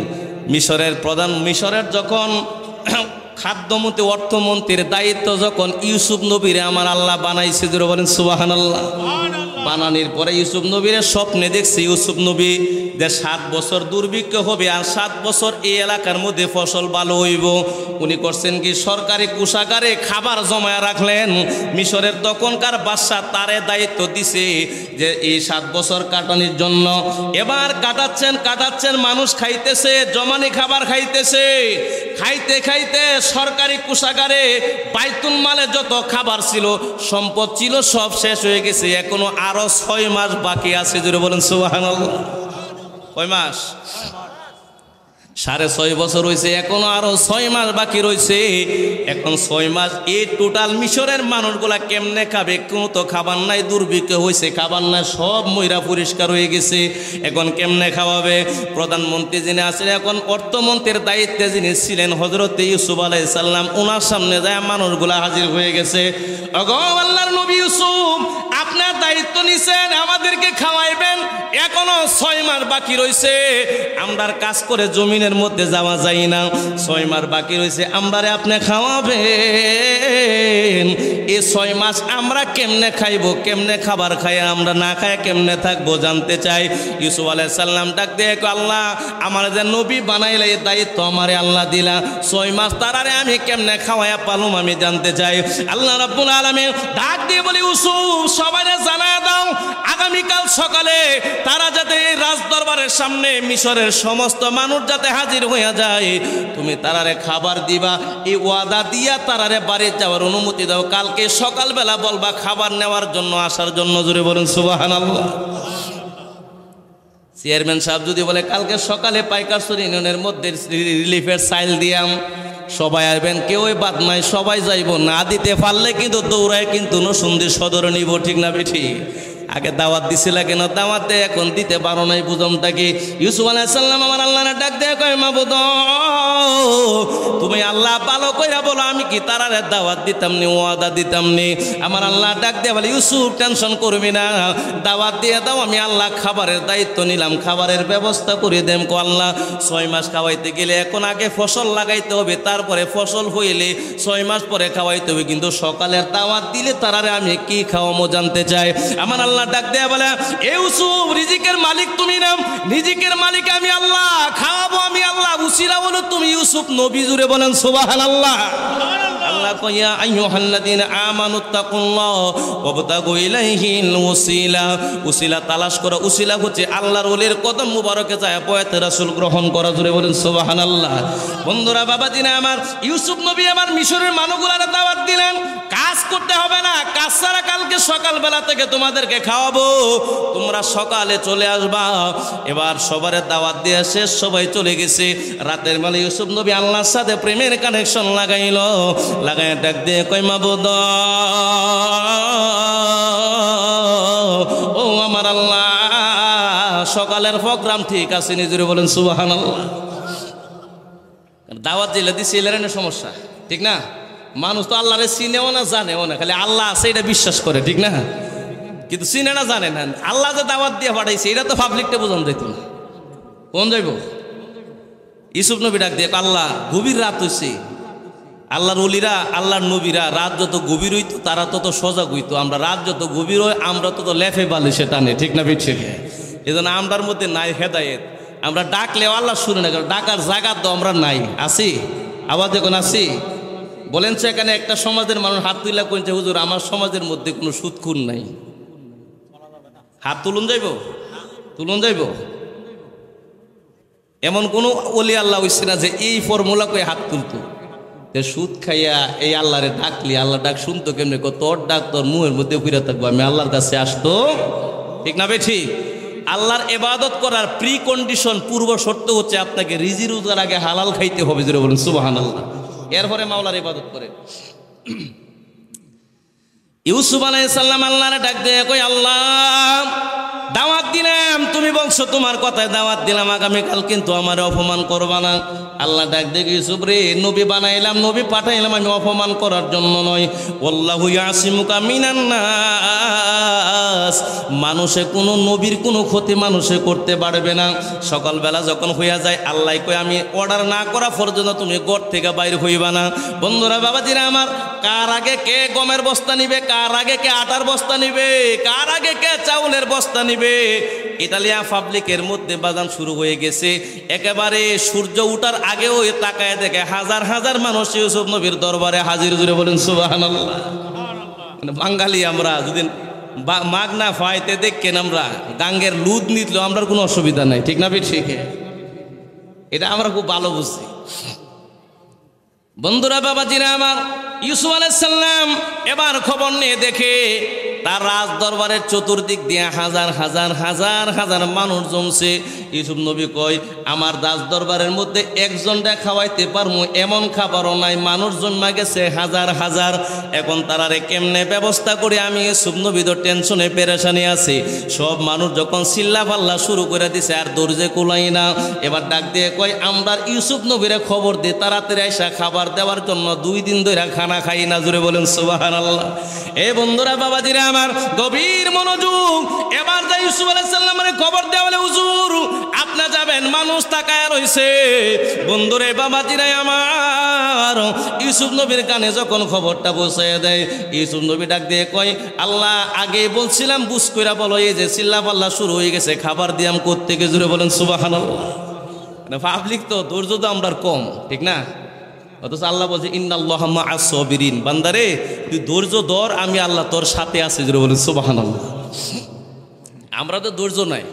মিশরের প্রধান, মিশরের যখন খাদ্যমন্ত্রী, অর্থমন্ত্রীর দায়িত্ব যখন ইউসুফ নবীরে আমার আল্লাহ বানাইছে। জুড়ে বলেন সুবহানাল্লাহ। বানানির পরে ইউসুফ নবীর স্বপ্নে দেখছে, ইউসুফ নবী যে 7 বছর দুর্ভিক্ষ হবে আর 7 বছর এই এলাকার মধ্যে ফসল ভালো হইব। উনি করছেন কি, সরকারি কোষাগারে খাবার জমায়া রাখলেন। মিশরের তখনকার বাদশাহ তারে দায়িত্ব দিছে যে এই 7 বছর কাটানোর জন্য। এবার কাটাচ্ছেন, মানুষ খাইতেছে, জমানি খাবার খাইতেছে। খাইতে খাইতে সরকারি কোষাগারে বাইতুল মালে যত খাবার ছিল, সম্পদ ছিল, সব শেষ হয়ে গেছে। এখনো আরো 6 মাস বাকি আছে। জুড়ে বলেন সুবহানাল্লাহ। কয় মাস? 6.5 বছর হয়েছে, এখনো আরো 6 মাস বাকি রয়েছে। এখন 6 মাস এই টোটাল মিশরের মানুষগুলা কেমনে খাবে? কোনো তো খাবার নাই, দুর্ভিক্ষ হয়েছে, খাবার নাই, সব ময়রা পরিষ্কার হয়ে গেছে। এখন কেমনে খাওয়াবে? প্রধানমন্ত্রী যিনি আছেন, এখন অর্থমন্ত্রীর দায়িত্বে যিনি ছিলেন হযরত ইউসুফ আলাইহিস সালাম, ওনার সামনে যায় মানুষগুলা হাজির হয়ে গেছে। ওগো আল্লাহর নবী ইউসুফ, আপনার দায়িত্ব নিছেন, আমাদেরকে খাওয়াইবেন। এখনো 6 মাস বাকি রয়েছে, আমরার কাজ করে জমিনের মধ্যে যাওয়া যায় না। 6 মাস বাকি রয়েছে, আমরারে আপনি খাওয়াবেন। এই 6 মাস আমরা কেমনে খাইবো? কেমনে খাবার খাই? আমরা না খাই কেমনে থাকবো? জানতে চাই। ইউসুফ আলাইহিস সালাম ডাক দিয়ে, আল্লাহ আমার যে নবী বানাইলে এই দায়িত্ব আমারে আল্লাহ দিলা, 6 মাস তারারে আমি কেমনে খাওয়াইয়া পালুম আমি জানতে চাই। আল্লাহ রাব্বুল আলামিন ডাক দিয়ে বলে, ইউসুফ সবাইরে জানায়া দাও, আগামীকাল সকালে তারা যাতে এই রাজদরবারের সামনে মিশরের সমস্ত মানুষ যাতে হাজির হয়ে যায়, তুমি তারারে খাবার দিবা। এই ওয়াদা দিয়া তারারে বাড়ি যাওয়ার অনুমতি দাও। কালকে সকালবেলা বলবা খাবার নেওয়ার জন্য, আসার জন্য। জোরে বলেন সুবহানাল্লাহ। চেয়ারম্যান সাহেব যদি বলে কালকে সকালে পাইকারছড়ি ইউনিয়নের মধ্যে রিলিফের সাইল দিয়াম, সবাই আসবেন, কেউই বাদ নাই, সবাই যাইব। না দিতে পারলে কিন্তু দৌড়ায় কিন্তু নসুন্দি সদর নিব। ঠিক না বেঠি? আগে দাওয়াত দিছিল কেন? দাওয়াত দেয়, এখন দিতে পারো নাই, বুঝমটা কি? ইউসুফ আলাইহিস সালাম আমার আল্লাহরে ডাক দেয়, কয় মাবুদ, তুমি আল্লাহ ভালো কইরা বলো, আমি কি তারারে দাওয়াত দিতাম নি, ওয়াদা দিতাম নি? আমার আল্লাহ ডাক দেয় বলে, ইউসুফ টেনশন করবি না, দাওয়াত দিয়ে দাও, আমি আল্লাহ খাবারের দায়িত্ব নিলাম, খাবারের ব্যবস্থা করে দেম। কো আল্লাহ 6 মাস খাওয়াইতে গেলে এখন আগে ফসল লাগাইতে হবে, তারপরে ফসল হইলে 6 মাস পরে খাওয়াইতে হবে, কিন্তু সকালের দাওয়াত দিলে তারারে আমি কি খাওয়ামো জানতে চাই। আমার আল্লাহ ডাক দেয়া বলে, ইউসুফ রিজিকের মালিক তুমি না, রিজিকের মালিক আমি আল্লাহ, খাওয়াবো আমি আল্লাহ, উসিলা বলো তুমি ইউসুফ নবী। জুড়ে বলেন সুবহানাল্লাহ। আল্লাহ কইয়া, আইয়ুহাল্লাযীনা আমানুত্তাকুল্লাহ ওয়াবতাগু ইলাইহিল উসিলা, উসিলা তালাশ করো। উসিলা হচ্ছে আল্লাহর ওলির কদম মুবারকে যায় বয়াতে রাসূল গ্রহণ করা। জুড়ে বলেন সুবহানাল্লাহ। বন্ধুরা, বাবাজিনা আমার, ইউসুফ নবী আমার মিশরের মানুষগুলার দাওয়াত দিলেন, কাজ করতে হবে না, কাজ ছাড়া কালকে সকালবেলা থেকে তোমাদেরকে খাওয়াবো, তোমরা সকালে চলে আসবা। এবার সবার দাওয়াত দিয়ে শেষ, সবাই চলে গেছে। রাতের বেলা ইউসুফ নবী আল্লাহর সাথে প্রেমের কানেকশন লাগাইল, লাগাই ডাক দিয়ে কয় মাবুদ, ও আমার আল্লাহ, সকালের প্রোগ্রাম ঠিক আছে নিজের বলেন সুবহানাল্লাহ। দাওয়াত দিলে দিছি এলেন সমস্যা, ঠিক না? মানুষ তো আল্লাহরে চিনেও না জানেও না, খালি আল্লাহ আছে এটা বিশ্বাস করে, ঠিক না? কিন্তু চিনে না জানে না। আল্লাহ যে দাওয়াত দিয়ে পাঠাইছে এটা তো পাবলিকটা বোঝান যাইত না। কোন যাইব? ইউসুফ নবী ডাক দিয়ে আল্লাহ গভীর রাত হইছে, আল্লাহর ওলিরা আল্লাহর নবীরা রাত যত গভীর হইতো তারা তত সজাগ হইতো, আমরা রাত যত গভীর হয় আমরা তত লেফে বালি সেটা নেই, ঠিক না? বিচ্ছে এই জন্য আমরার মধ্যে নাই হেদায়েত। আমরা ডাকলেও আল্লাহ শুনে না, কারণ ডাকার জায়গা তো আমরা নাই। আসি আবার দেখুন আসি বলেন সে এখানে একটা সমাজের মানুষ হাত তুলে কইছে হুজুর আমার সমাজের মধ্যে কোনো সুদখুর নাই, হাত তুলুন যাইব? তুলুন যাইব? এমন কোনো ওলি আল্লাহ হইছে না যে এই ফর্মুলা কই হাত তুলতো। সুদ খাইয়া এই আল্লাহরে ডাকলি আল্লাহ ডাক শুনতো কেমনে? তোর ডাক তোর মুহের মধ্যে ফিরে থাকবো, আমি আল্লাহর কাছে আসতো, ঠিক না? ঠিক। আল্লাহর ইবাদত করার প্রি কন্ডিশন পূর্ব শর্ত হচ্ছে আপনাকে রিজি রোজগার আগে হালাল খাইতে হবে, যেটা বলেন সুবহানাল্লাহ। এরপরে মাওলার ইবাদত করে। ইউসুফ আলাইহিস সালাম আল্লাহরে ডাক দিয়ে কই আল্লাহ দাওয়াত দিলাম, তুমি বলছো তোমার কথায় দাওয়াত দিলাম, আগামীকাল কিন্তু আমার অপমান করবা না। আল্লাহ ডাক দেখে ইউসুফ রে নবী বানাইলাম, নবী পাঠাইলাম আমি অপমান করার জন্য নয়। আল্লাহু ইয়াসিমুকা মিনান নাস, মানুষে কোনো নবীর কোনো ক্ষতি মানুষে করতে পারবে না। সকালবেলা যখন হইয়া যায় আল্লাহ কই আমি অর্ডার না করা পর্যন্ত তুমি ঘর থেকে বাইরে হইবা না। বন্ধুরা বাবাজিরা আমার, কার আগে কে গমের বস্তা নিবে, কার আগে কে আটার বস্তা নিবে, কার আগে কে চাউলের বস্তা নিবে, ইতালিয়া পাবলিকের মধ্যে বাজান শুরু হয়ে গেছে। একেবারে সূর্য উঠার আগেও তাকায় দেখে হাজার হাজার মানুষ ইউসুফ নবীর দরবারে হাজির, জুড়ে বলেন সুবহানাল্লাহ। বাঙালি আমরা যদি মাগ না ফাইতে দেখেন আমরা গাঙ্গের লুদ নিতলো আমরা কোনো অসুবিধা নাই, ঠিক না? ঠিক, এটা আমরা খুব ভালো বুঝছি। বন্ধুরা বাবাজিরা আমার, ইউসুফ আলাইহিস সালাম এবার খবর নিয়ে দেখে তার রাজ দরবারের চতুর্দিক দিয়ে হাজার হাজার হাজার হাজার মানুষ জমছে। ইউসুফ নবী কয় আমার রাজ দরবারের মধ্যে একজনটা খাওয়াইতে পারবো এমন খাবারও নাই, মানুষ জন্মা গেছে হাজার হাজার। এখন তারারে কেমনে ব্যবস্থা করে আমি ইউসুফ নবী তো টেনশনে পেরেশানি আছে। সব মানুষ যখন চিল্লা পাল্লা শুরু করে দিছে আর দরজে কুলাই না, এবার ডাক দিয়ে কয় আমরা ইউসুফ নবীরে খবর দে তাড়াতাড়ি আইসা খাবার দেওয়ার জন্য, 2 দিন ধরে খানা খাই না, জুড়ে বলেন সুবহানাল্লাহ। এ বন্ধুরা বাবাজিরা আমার গভীর মনোযোগ, এবার যা ইউসুফ আলাইহিস সালামের খবর দেওয়া হলে হুজুর আপনি যাবেন, মানুষ তাকায় রইছে। বন্ধুরে বাবাজিরা আমার, ইউসুফ নবীর কানে যখন খবরটা পৌঁছায় দেয় ইউসুফ নবী ডাক দিয়ে কয় আল্লাহ আগে বলছিলাম বুঝ কইরা বলো, এই যে চিল্লা পাল্লা শুরু হয়ে গেছে, খাবার দিয়াম কোত্থেকে, জুড়ে বলেন সুবহানাল্লাহ। পাবলিক তো ধৈর্য তো আমরা কম, ঠিক না? অথচ আল্লাহ বলছে ইন্নাল্লাহা মাআস সাবিরিন, বান্দারে তুই ধৈর্য ধর, আমি আল্লাহ তোর সাথে আছি, জুড়ে বলেন সুবহানাল্লাহ। আমরা তো ধৈর্য নাই।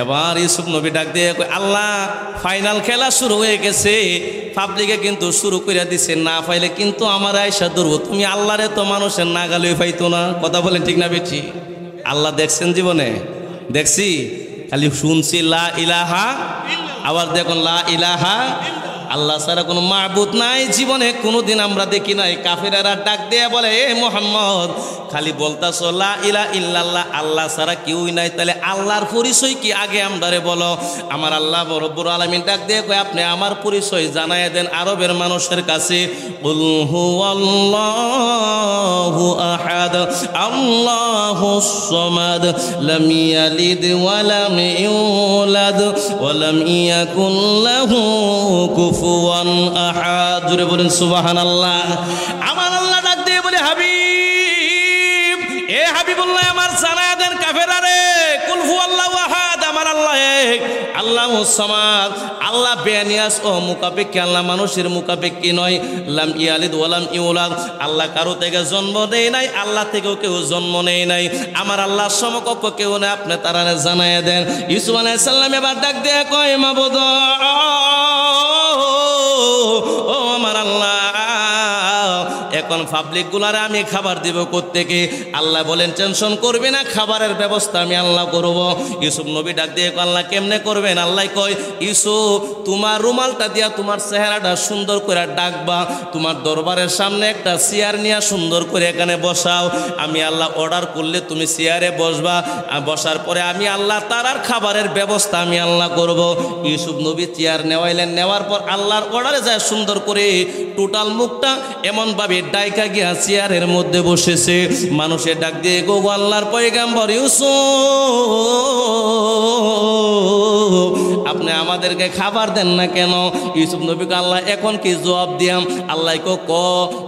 এবার ইউসুফ নবী ডাক দিয়ে আল্লাহ ফাইনাল খেলা শুরু হয়ে গেছে, পাবলিকে কিন্তু শুরু করে দিছে, না পাইলে কিন্তু আমার আয়সা ধরবো, তুমি আল্লাহরে তো মানুষের নাগালে পাইতো না। কথা বলেন ঠিক না বেঠি? আল্লাহ দেখছেন জীবনে? দেখছি, খালি শুনছি লা ইলাহা, আবার দেখুন লা ইলাহা, আল্লাহ ছাড়া কোনো মাবুদ নাই। জীবনে কোনোদিন আমরা দেখি নাই। কাফেরেরা ডাক দিয়ে বলে এ মুহাম্মদ খালি বলতাছো লা ইলাহা ইল্লাল্লাহ, আল্লাহ ছাড়া কেউই নাই, তাহলে আল্লাহর পরিচয় কি আগে আমরারে বলো। আমার আল্লাহ রব্বুল আলামিন ডাক দিয়ে কয় আপনি আমার পরিচয় জানায় দেন আরবের মানুষের কাছে। কুল হুয়াল্লাহু আহাদ আল্লাহুস সামাদ লাম ইয়ালিদ ওয়া লাম ইউলাদ ওয়া লাম ইয়াকুল লাহু কুফুয়ান আহাদ, জোরে বলেন সুবহানাল্লাহ। আমার আল্লাহ ডাক দিয়ে বলে হাবিব, এ হাবিবুল্লাহ আমার জানায় দেন কাফেরারে, কুল হুয়াল্লাহু আহাদ, আমার আল্লাহ এক, আল্লাহুস সামাদ, আল্লাহ বেনিয়াস ও মুকাফিকি, আল্লাহ মানুষের মুকাফিকি নয়। লাম ইয়ালিদ ওয়া লাম ইউলাদ, আল্লাহ কারো থেকে জন্ম দেয় নাই, আল্লাহ থেকেও কেউ জন্ম নেয় নাই, আমার আল্লাহর সমকক্ষ কেউ নেই, আপনি তারা জানায় দেন। ইউসুফ আলাইহিস সালাম এবার ডাক দিয়ে কয় মাবুদ ও আমার আল্লাহ, এখন পাবলিক গুলারে আমি খাবার দিব কোত্থেকে? আল্লাহ বলেন টেনশন করবে না, খাবারের ব্যবস্থা আমি আল্লাহ করব। ইউসুফ নবী ডাক দিয়ে আল্লাহ কেমনে করবেন? আল্লাহ কয়, ইউসুফ তোমার রুমালটা দিয়া তোমার চেহারাটা সুন্দর করে ডাকবা, তোমার দরবারের সামনে একটা চেয়ার নিয়ে সুন্দর করে এখানে বসাও, আমি আল্লাহ অর্ডার করলে তুমি চেয়ারে বসবা, বসার পরে আমি আল্লাহ তার খাবারের ব্যবস্থা আমি আল্লাহ করব। ইউসুফ নবী চেয়ার নেওয়াইলেন, নেওয়ার পর আল্লাহর অর্ডারে যায় সুন্দর করে টোটাল মুখটা এমনভাবে ডাইকা গিয়া চেয়ারের মধ্যে বসেছে। মানুষের ডাক দিয়ে গো আল্লাহর পয়গাম্বর ইউসুফ আপনি আমাদেরকে খাবার দেন না কেন? ইউসুফ নবীকে আল্লাহ এখন কি জবাব দিয়াম? আল্লাহ ক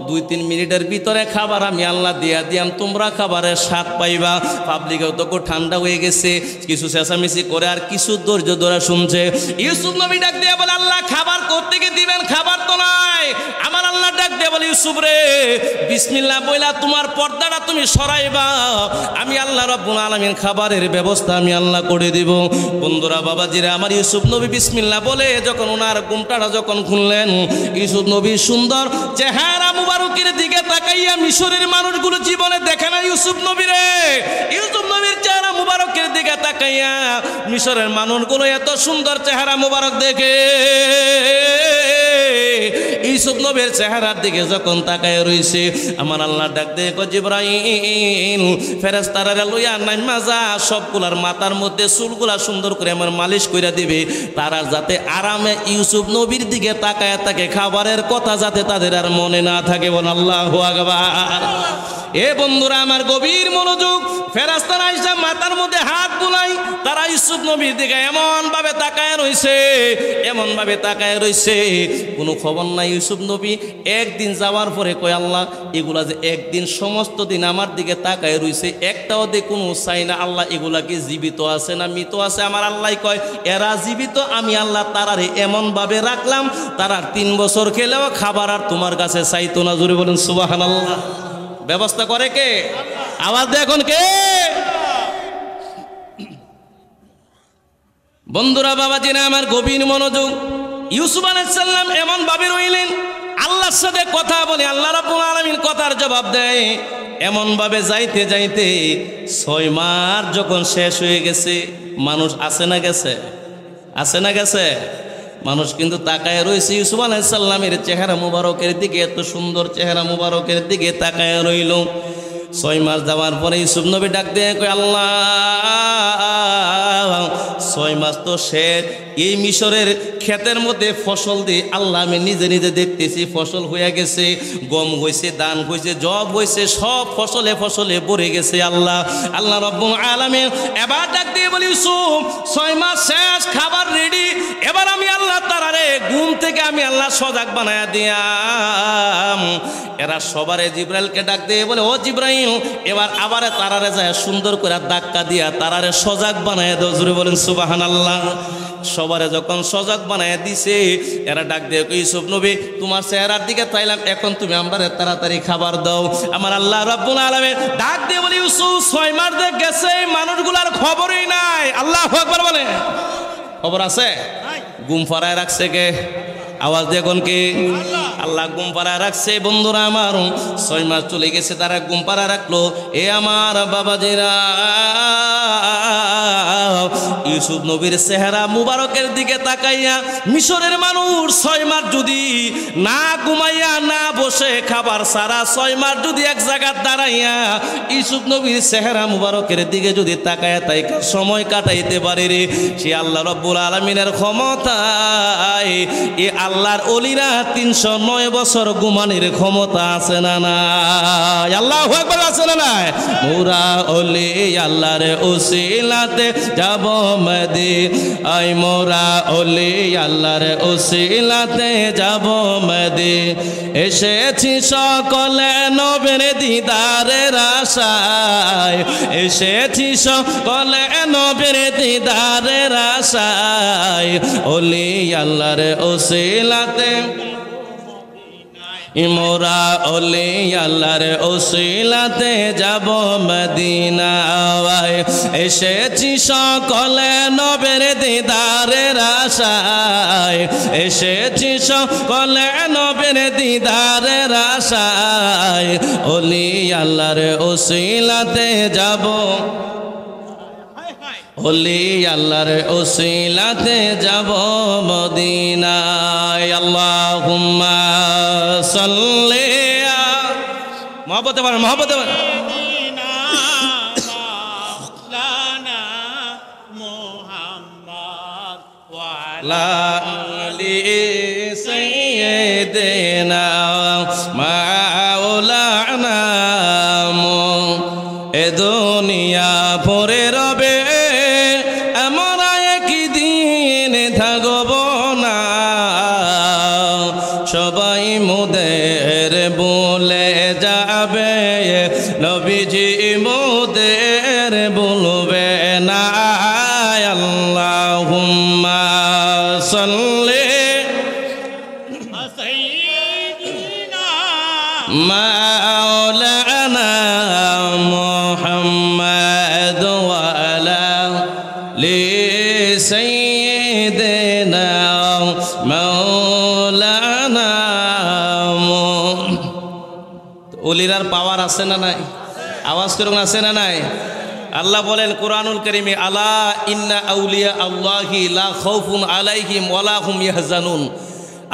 2-3 মিনিটের ভিতরে খাবার আমি আল্লাহ দিয়াম, তোমরা খাবারের স্বাদ পাইবা। পাবলিকেও তো ঠান্ডা হয়ে গেছে, কিছু চেঁচামেচি করে আর কিছু ধৈর্য ধরে শুনছে। ইউসুফ নবী ডাক দিয়ে বলে, আল্লাহ খাবার কোত্থেকে দিবেন? খাবার তো নাই। আমার আল্লাহ ডাক দিয়ে বলে, ইউসুফ রে বিসমিল্লাহ বইলা তোমার পর্দাটা তুমি সরাইবা, আমি আল্লাহ রাব্বুল আলামিন খাবারের ব্যবস্থা আমি আল্লাহ করে দিব। বন্ধুরা বাবাজিরা আমার, ইউসুফ নবী বিসমিল্লাহ বলে যখন ওনার ঘুমটাটা যখন খুললেন, ইউসুফ নবী সুন্দর চেহারা মুবারকের দিকে তাকাইয়া মিশরের মানুষগুলো জীবনে দেখে না ইউসুফ নবী রে। ইউসুফ নবীর চেহারা মুবারকের দিকে তাকাইয়া মিশরের মানুষগুলো এত সুন্দর চেহারা মুবারক দেখে। ইউসুফ নবীর চেহারার দিকে যখন তাকায় রইছে, আমার আল্লাহ ডাক দিয়ে কয়, জিবরাইল ফেরেশতারা লইয়া নাইমা যা, সবগুলার মাথার মধ্যে চুলগুলা সুন্দর করে আমার মালিশ কইরা দিবে, তারা যাতে আরামে ইউসুফ নবীর দিকে তাকায় থাকে, খাবারের কথা যাতে তাদের আর মনে না থাকে। বল আল্লাহু আকবার। এ বন্ধুরা আমার গভীর মনোযোগ, ফেরেশতারা আইসা মাথার মধ্যে হাত বুলাই, তারা ইউসুফ নবীর দিকে এমন ভাবে তাকায় রইছে, এমন ভাবে তাকায় রইছে, কোনো খবর নাই। ইউসুফ নবী একদিন যাওয়ার পরে কয়, আল্লাহ এগুলা যে একদিন সমস্ত দিন আমার দিকে তাকায় রইছে, একটাও দিয়ে কোনো চাই না, আল্লাহ এগুলা কি জীবিত আছে না মৃত আছে? আমার আল্লাহ কয়, এরা জীবিত, আমি আল্লাহ তারারে এমন ভাবে রাখলাম, তারা 3 বছর খেলেও খাবার আর তোমার কাছে চাইতো না। জোরে বলেন সুবহানাল্লাহ। ব্যবস্থা করে কে? আওয়াজ দেয় এখন কে? বন্ধুরা বাবাজিরা আমার গভীর মনোযোগ, ইউসুফ আলাইহিস সালাম এমন ভাবে রইলেন, আল্লাহর সাথে কথা বলে আল্লাহ রাব্বুল আলামিন কথার জবাব দেয়। এমন ভাবে যাইতে যাইতে 6 মাস যখন শেষ হয়ে গেছে, মানুষ আছে না গেছে? আছে না গেছে? মানুষ কিন্তু তাকায় রয়েছে ইউসুফ আলাইহিস সালামের চেহারা মুবারকের দিকে, এত সুন্দর চেহারা মুবারকের দিকে তাকায় রইল। 6 মাস যাওয়ার পরে ইউসুফ নবী ডাক দিয়ে কয়, আল্লাহ 6 মাস তো শেষ, এই মিশরের ক্ষেতের মধ্যে ফসল দিয়ে আল্লাহ আমি নিজে নিজে দেখতেছি ফসল হয়ে গেছে, গম হয়েছে, ধান হয়েছে, জব হয়েছে, সব ফসলে ফসলে ভরে গেছে। আল্লাহ আল্লাহ রাব্বুল আলামিন এবার ডাক দিয়ে বলি, ইউসুফ 6 মাস শেষ, খাবার রেডি, এবার আমি আল্লাহ তারারে ঘুম থেকে আমি আল্লাহ সজাগ বানায়া দিয়াম। এরা সবারে জিব্রাইলকে ডাক দিয়ে বলে, ও জিব্রাইল এবার আবার তারারে যায় সুন্দর করে ধাক্কা দিয়া তারারে সজাগ বানায়া দাও। জোরে বলেন সুবহানাল্লাহ। সবারে যখন সজাগ বানায় দিছে, এরা ডাক দিয়ে ইউসুফ নবী তোমার চেহারার দিকে তাইলাম, এখন তুমি আমারে তাড়াতাড়ি খাবার দাও। আমার আল্লাহ রাব্বুল আলামিন ডাক দিয়ে বলি, ইউসুফ 6 মাস ধরে গেছে, মানুষগুলার খবরই নাই। আল্লাহু আকবার বলে। খবর আছে? ঘুম ফারায় রাখছে কে? আওয়াজ দিয়ে কোন কে? আল্লাহ ঘুম পাড়া রাখছে। বন্ধুরা আমার 6 মাস চলে গেছে, তারা ঘুম পাড়া রাখলো। এ আমার বাবাজিরা, ইউসুফ নবীর চেহারা মুবারকের দিকে তাকাইয়া মিশরের মানুষ 6 মাস যদি না ঘুমাইয়া না বসে খাবার সারা 6 মাস যদি এক জায়গায় দাঁড়াইয়া ইউসুফ নবীর চেহারা মুবারকের দিকে যদি তাকাইয়া তাই সময় কাটাইতে পারে রে, সে আল্লাহ রাব্বুল আলামিনের ক্ষমতায় এ আল্লাহর ওলিরা 309 বছর ঘুমানোর ক্ষমতা আছে না নাই? আল্লাহু আকবার আছে না নাই? মোরা ওলি আল্লাহর ওসিলাতে যাব মদিনা, মোরা ওলি আল্লাহর ওসিলাতে যাব মদিনা, এসেছি সকলে নবীর দিদারের আশায়, এসেছি সকলে নবীর দিদারের আশায়, ওলি আল্লাহর ওসিলাতে মোরা ওলি আল্লাহর ওসিলাতে যাব মদিনায় এসেছি সকলে নবের দিদারের আশায় এসেছি সকলে নবের দিদারের আশায় ওলি আল্লাহর ওসিলাতে যাব ওলি আল্লাহর ওসিলাতে যাব মদিনায় আল্লাহুম্মা সাল্লি মহব্বতে বলেন মহব্বতে বলেন ওয়ালা আলি সাইয়্যিদিনা মাওলানা এ দুনিয়া পড়ে রবে আমরা একদিন থাকব না সবাই মোদের বলে যাবে নবীজি মোদের বলবে না আল্লাহুম্মা সাল্লি সাইয়্যিদিনা মাওলানা মুহাম্মদ ওয়া আলা লি সাইয়্যিদিনা মাওলানা ওলিরার পাওয়ার আছে না নাই আওয়াজ করুন আছে না নাই আল্লাহ বলেন কোরআনুল কারীমে আলা ইন্না আউলিয়া আল্লাহি লা খাউফুন আলাইহিম ওয়ালা হুম ইয়াহজানুন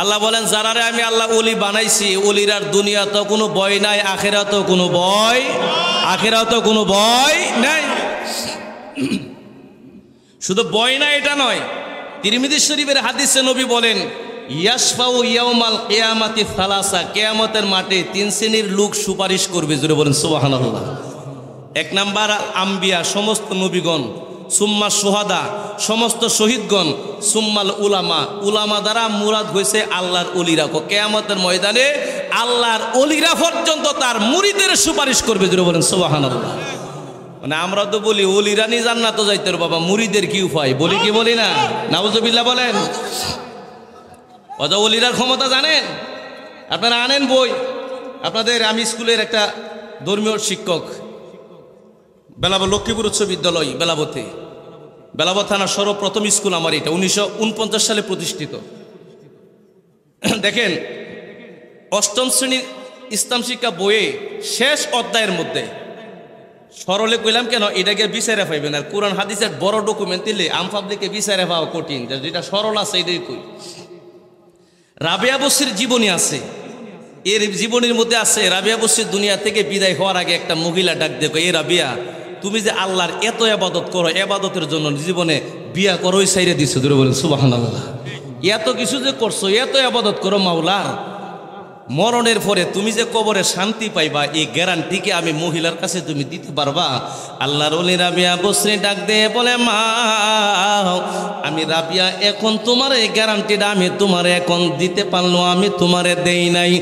আল্লাহ বলেন যারারে আমি আল্লাহ ওলি বানাইছি ওলিরার দুনিয়াতেও কোনো ভয় নাই আখিরাতেও কোনো ভয় আখিরাতেও কোনো ভয় নাই শুধু ভয় নাই এটা নয় তিরমিজি শরীফের হাদিসে নবী বলেন ইয়াশফাউ ইয়াউমাল কিয়ামাতি সালাসা কিয়ামতের মাঠে তিন শ্রেণীর লোক সুপারিশ করবে জোরে বলেন সুবহানাল্লাহ এক নাম্বার আম্বিয়া সমস্ত নবীগণ সুম্মা সুহাদা সমস্ত শহীদগণ সুম্মাল উলামা উলামা দ্বারা মুরাদ হয়েছে আল্লাহর ওলিরা কিয়ামতের ময়দানে আল্লাহর ওলিরা পর্যন্ত তার মুরিদের সুপারিশ করবে জোরে বলেন সুবহানাল্লাহ মানে আমরা তো বলি ওলিরা নি জান্নাতে যাইতে বাবা মুরিদের কি উপায় বলি কি বলি না নাউজুবিল্লাহ বলেন অত ওলিরার ক্ষমতা জানেন আপনারা আনেন বই আপনাদের আমি স্কুলের একটা ধর্মীয় শিক্ষক বেলাবর লক্ষ্মীপুর উচ্চ বিদ্যালয় বেলাবতে বেলাবর থানার সর্বপ্রথম স্কুল আমার এটা 1949 সালে প্রতিষ্ঠিত দেখেন অষ্টম শ্রেণীর ইসলাম শিক্ষা বইয়ে শেষ অধ্যায়ের মধ্যে সরলে কইলাম কেন এটাকে বিচারে পাইবেন আর কোরআন হাদিসের বড় ডকুমেন্ট দিলে আমফাবলিকে বিচারে পাওয়া কঠিন যেটা সরল আছে এটাই কই রাবেয়া বসির জীবনী আছে এর জীবনের মধ্যে আছে রাবেয়া বসির দুনিয়া থেকে বিদায় হওয়ার আগে একটা মহিলা ডাক দেখো এ রাবিয়া তুমি যে আল্লাহর এত ইবাদত করো ইবাদতের জন্য জীবনে বিয়া করোই সাইরে দিছো দূরে বলেন সুবহানাল্লাহ এত কিছু যে করছো এত ইবাদত করো মাওলার মরণের পরে তুমি যে কবরে শান্তি পাইবা এই গ্যারান্টি আমি মহিলার কাছে তুমি দিতে পারবা আল্লাহর ওলি রাবিয়া বসরি ডাক দিয়ে বলে মা আমি রাবিয়া এখন তোমার এই গ্যারান্টিটা আমি তোমার এখন দিতে পারলো আমি তোমারে দেই নাই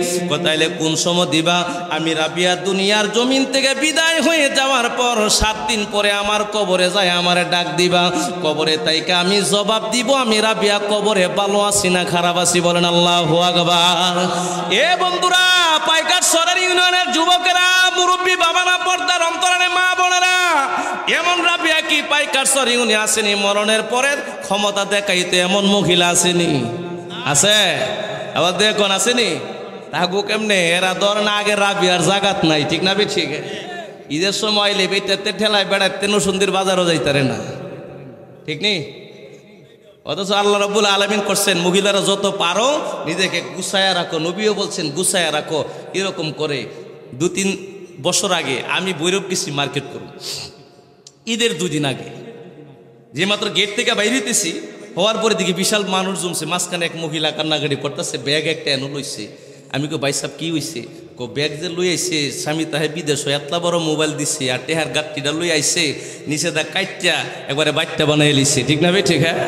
তাইলে কোন সময় দিবা আমি রাবিয়া দুনিয়ার জমিন থেকে বিদায় হয়ে যাওয়ার পর 7 দিন পরে আমার কবরে যায় আমারে ডাক দিবা কবরে তাইকে আমি জবাব দিব আমি রাবিয়া কবরে ভালো আছি না খারাপ আছি বলেন আল্লাহু আকবার এ বন্ধুরা পাইকার সরার ইউনিয়নের যুবকেরা মুরব্বী বাবারা পর্দার অন্তরালে মা বোনেরা এমন রাবিয়া কি পাইকার সর ইউনিয়নে আসেনি মরণের পরে ক্ষমতা দেখাইতে এমন মহিলা আসেনি আছে আবার দেখুন আসেনি তাহু কেমনে এরা ধর না আগে রাবিয়ার জাগাত নাই ঠিক না ঠিক ঈদের সময় এলে বেটাতে ঠেলায় বেড়াতে নসুন্দির বাজারও যাইতারে না ঠিক নেই অথচ আল্লাহ রাব্বুল আলামিন করছেন মহিলারা যত পারো নিজেকে গুছায়া রাখো নবীও বলছেন গুছায়া রাখো এরকম করে 2-3 বছর আগে আমি বৈরব গেছি মার্কেট করব ঈদের 2 দিন আগে যে মাত্র গেট থেকে বাইরে হইতেছি হওয়ার পরে দেখি বিশাল মানুষ জমছে মাঝখানে এক মহিলা কান্নাকাটি করতেছে ব্যাগ একটা এনে লইছে আমি কো ভাই সাহেব কি হইছে কো ব্যাগ যে লই আইছে স্বামী তাহে বিদেশ এতলা বড় মোবাইল দিছে আর টেহার গাট্টিটা লই আইছে নিচে দা কাইটটা একবারে বাচ্চা বানাই লিছে ঠিক না ভাই ঠিক হ্যাঁ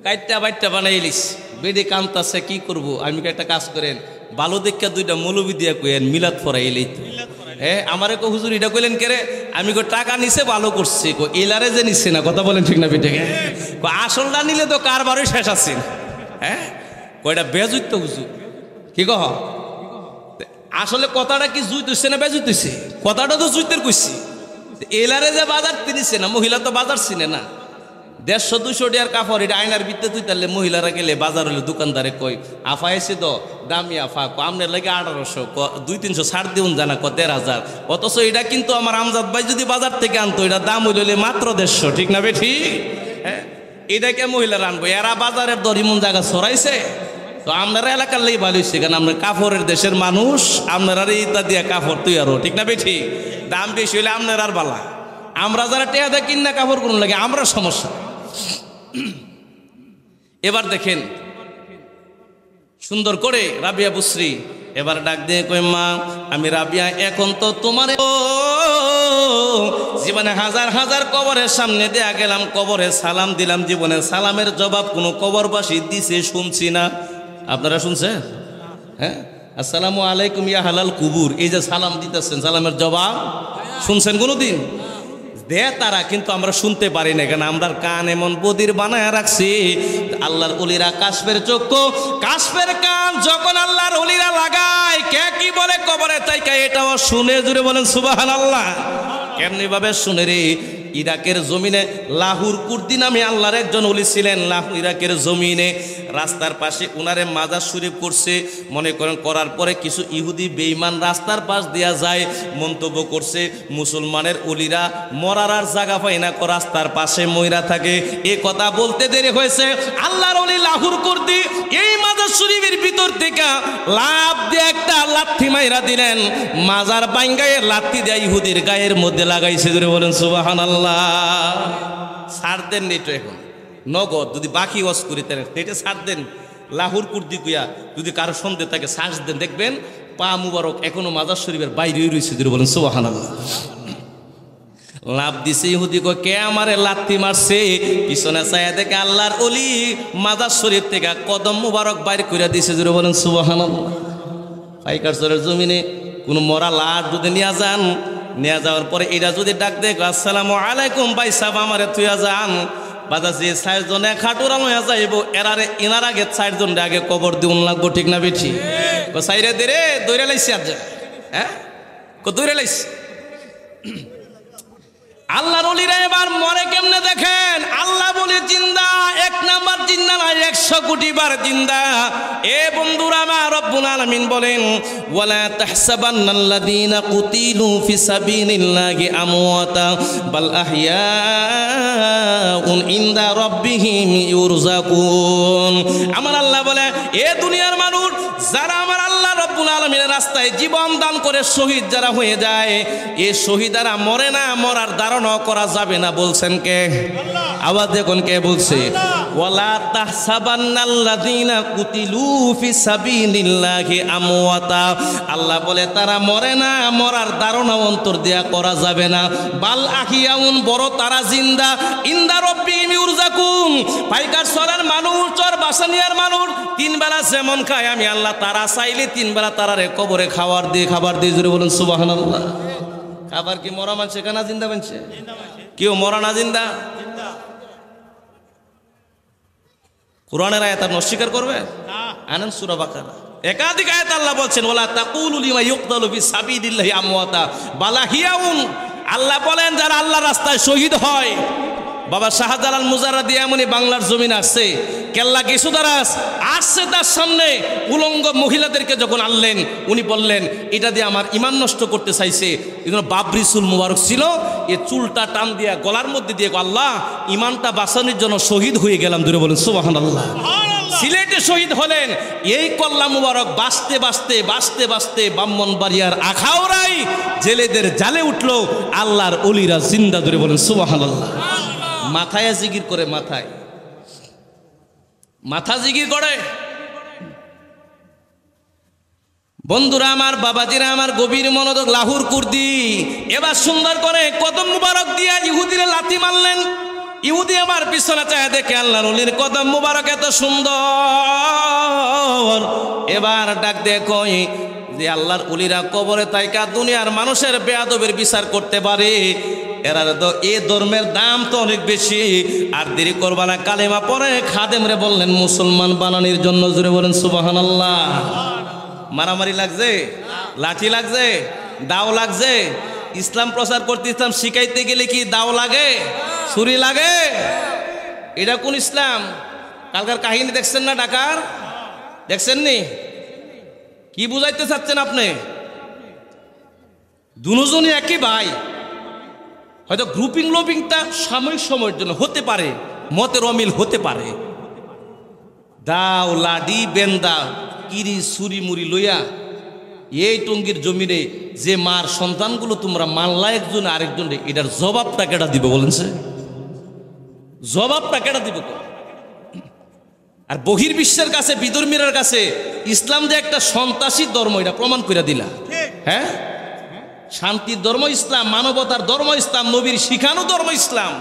কাইটটা বাচ্চা বানাই লিস বেডে কান্তাছে কি করব আমি একটা কাজ করেন ভালো দেখা 2টা মৌলবি দিয়া কইেন মিলাদ ফরাইলেই হ্যাঁ আমারে কো হুজুর এটা কইলেন কে রে আমি কো টাকা নিছে ভালো করছে কো এলারে যে নিছে না কথা বলেন ঠিক না বেটাকে কো আসলটা নিলে তো কারবারই শেষ আছে হ্যাঁ কয়টা বেজুত তো হুজুর কি কহ? আসলে কথাটা কি জুইতেছে না বেজুইতেছে? কথাটা তো জুইতের কইছি। এলারে যে বাজার তিনি চেনা, মহিলা তো বাজার চিনে না। 150-200 টাকার কাপড় এটা আয়নার ভিতরে তুই তাহলে মহিলারা গেলে বাজার হলে দোকানদারে কই আফা এসে তো দামি আফা আপনার লাগে 1800, 200-300 ছাড় দিউন জানা 13,000। অথচ এটা কিন্তু আমার আমজাদ ভাই যদি বাজার থেকে আনতো এটা দাম হইলে মাত্র 150, ঠিক না বে ঠিক? হ্যাঁ, এটাকে মহিলারা আনবো, এরা বাজারের দর এমন জায়গা ছড়াইছে। তো আপনারা এলাকার লেগে ভালো হয়েছে, কারণ আমরা কাপড়ের দেশের মানুষ, আপনারা ইত্যাদি দিয়ে কাপড় তুই আরো, ঠিক না বে ঠিক? দাম বেশি হইলে আপনার আর বালা, আমরা যারা টেয়া দেয় কিনা কাপড় কোন লাগে আমরা সমস্যা। এবার দেখেন সুন্দর করে রাবিয়া বুসরি এবার ডাক দিয়ে কই, মা আমি রাবিয়া, এখন তো তোমার জীবনে হাজার হাজার কবরের সামনে দেয়া গেলাম, কবরে সালাম দিলাম, জীবনে সালামের জবাব কোনো কবরবাসী দিছে শুনছি না। আপনারা শুনছেন? হ্যাঁ, আসসালামু আলাইকুম ইয়া হালাল কুবুর, এই যে সালাম দিতেছেন, সালামের জবাব শুনছেন কোনোদিন? দে তারা, কিন্তু আমরা শুনতে পারি না, কেন আমরা কান এমন বদির বানায় রাখছি। আল্লাহর ওলিরা কাশফের চক্ষু, কাশফের কান যখন আল্লাহর ওলিরা লাগায়, কে কি বলে কবরে তাইকা এটাও শুনে, জুড়ে বলেন সুবহানাল্লাহ। কেমনি ভাবে শুনে রে? ইরাকের জমিনে লাহুর কুর্দি নামে আল্লাহর একজন ওলি ছিলেন। ইরাকের জমিনে রাস্তার পাশে উনারে মাজার শরীফ করছে, মনে করেন করার পরে কিছু ইহুদি বেঈমান রাস্তার পাশ দেয়া যায়, মন্তব্য করছে মুসলমানের ওলিরা মরার আর জায়গা পায় না, রাস্তার পাশে ময়রা থাকে। এ কথা বলতে দেরি হয়েছে, আল্লাহর ওলি লাহুর কুর্দি এই মাজার শরীফের ভিতর থেকে লাভ দিয়ে একটা লাথি মাইরা দিলেন, মাজার বাইঙ্গায়ে লাথি দিয়ে ইহুদির গায়ের মধ্যে লাগাইছে, ধরে বলেন সুবহানাল্লাহ। ছাড় দেন নেট, এখন নগদ যদি বাকি ওয়াজ করি তাহলে নেটে ছাড় দেন। লাহুর কুর্দি কুয়া যদি কারো সন্দেহ থাকে শ্বাস দেন, দেখবেন পা মুবারক এখনো মাজার শরীফের বাইরে রয়েছে, ধরে বলেন সুবহানাল্লাহ। লাভ দিছে ইহুদি, কে আমারে লাথি মারছে? পিছনে চাইয়া দেখে আল্লাহর ওলি মাজার শরীফ থেকে কদম মুবারক বাইর করে দিছে, ধরে বলেন সুবহানাল্লাহ। পাইকার চরের জমিনে কোনো মরা লাশ যদি নিয়ে যান, নিয়ে যাওয়ার পরে এটা যদি ডাক দেখ, আসসালামু আলাইকুম ভাই সাহেব আমারে থুয়া যান, বাজার যে 4 জনে খাটুরা লইয়া যাইব, এনার আগে 4 জন আগে কবর দিউন লাগবো, ঠিক না বেঠি? সাইরে দে রে, দৌড়ে লাইছি আজ, হ্যাঁ দৌড়ে লাইছি। আল্লাহর ওলিরা এবার মরে কেমনে দেখেন? আল্লাহ বলে জিন্দা, 1 নাম্বার জিন্দা নয়, 100 কোটি বার জিন্দা। এ বন্ধুরা আমার, রব্বুল আলামিন বলেন, ওয়ালা তাহসাবান্নাল্লাযীনা কুতিলু ফি সাবিলিল্লাহি আমওয়াতা বাল আহইয়াউন ইনদা রাব্বিহিম ইউরযাকুন। আমার আল্লাহ বলে, এ দুনিয়ার মানুষ যারা আমার আল্লাহ রব্বুল আলামিনের রাস্তায় জীবন দান করে শহীদ যারা হয়ে যায়, এ শহীদারা মরে না, মরার ধারণা করা যাবে না। বলছেন কে? আওয়াজ দেখুন, কে বলছে? ওয়ালা তাহসাবান্নাল্লাযীনা কুতিলু ফি সাবিলিল্লাহি আমওয়াতা। আল্লাহ বলে তারা মরে না, মরার ধারণা অন্তর দেয়া করা যাবে না। বাল আহইয়াউন, বড় তারা জিন্দা, ইনদা রাব্বিহিম ইউরযাকুন। পাইকার চরের মানুষ, চর বাসানিয়ার মানুষ 3 বেলা যেমন খায়, আমি আল্লাহ তারা চাইলে 3 বেলা তারারে কবরে খাবার দিয়ে, জুড়ে বলেন সুবহানাল্লাহ। খাবার কি মরা মানছে কানা জিন্দা মানছে? কেউ মরা না জিন্দা? কোরআনের আয়াত আর অস্বীকার করবে? আনেন সূরা বাকারা, একাধিক আয়াত আল্লাহ বলছেন, ওয়ালা তাকুলু লিমা ইউকতালু ফি সাবিলিল্লাহি আমওয়াতা বাল আহইয়াউন। আল্লাহ বলেন যারা আল্লাহর রাস্তায় শহীদ হয়, বাবা শাহজালাল মুজাররাদি এমনই বাংলার জমিন আসছে, কেল্লা গিসুদারাস আসছে, তার সামনে উলঙ্গ মহিলাদেরকে যখন আনলেন, উনি বললেন এটা দিয়ে আমার ইমান নষ্ট করতে চাইছে। এগুলো বাবরি চুল মুবারক ছিল, এ চুলটা টান দিয়া গলার মধ্যে দিয়ে, আল্লাহ ইমানটা বাঁচানোর জন্য শহীদ হয়ে গেলাম, দূরে বলেন সুবহানাল্লাহ। সিলেটে শহীদ হলেন, এই কল্লা মুবারক বাঁচতে বাঁচতে বাঁচতে বাঁচতে ব্রাহ্মণবাড়িয়ার আখাউড়াই জেলেদের জালে উঠলো, আল্লাহর ওলিরা জিন্দা, দূরে বলেন সুবহানাল্লাহ। মাথায় জিকির করে, মাথা জিকির করে। বন্ধুরা আমার, বাবাজিরা আমার, গভীর মনোযোগ। লাহুর কুর্দি এবার সুন্দর করে কদম মুবারক দিয়া ইহুদিরে লাথি মারলেন। ইহুদি আমার পিছনে চায় দেখে আল্লাহর ওলির কদম মুবারক এত সুন্দর। এবার ডাক দেখো যে আল্লাহর ওলিরা কবরে তাইকা দুনিয়ার মানুষের বেয়াদবের বিচার করতে পারে, এরা তো এ ধর্মের দাম তো অনেক বেশি। আর দেরি করবা না, কালেমা পরে খাদেমরে বললেন মুসলমান বানানোর জন্য, জুড়ে বলেন সুবহানাল্লাহ। মারামারি লাগছে, লাঠি লাগছে, দাও লাগছে। ইসলাম প্রচার করতে, ইসলাম শিখাইতে গেলে কি দাও লাগে, ছুরি লাগে? এটা কোন ইসলাম? কালকার কাহিনী দেখছেন না, ঢাকার দেখছেন নি? কি বুঝাইতে চাচ্ছেন আপনি? দুজনই একই ভাই, হয়তো গ্রুপিং লোপিংটা সাময়িক সময়ের জন্য হতে পারে, মতের অমিল হতে পারে। দাও লাডি বেন্দা কিরি ছুরি মুড়ি লইয়া এই টঙ্গির জমিনে যে মার সন্তানগুলো তোমরা মানলা একজন আরেকজন, এটার জবাবটা কেটা দিব বলেন? সে জবাবটা কেটা দিব? আর বহির্বিশ্বের কাছে, বিধর্মীর কাছে ইসলাম যে একটা সন্ত্রাসী ধর্ম, এটা প্রমাণ করে দিলা। হ্যাঁ, শান্তির ধর্ম ইসলাম, মানবতার ধর্ম ইসলাম, নবীর শিখানো ধর্ম ইসলাম।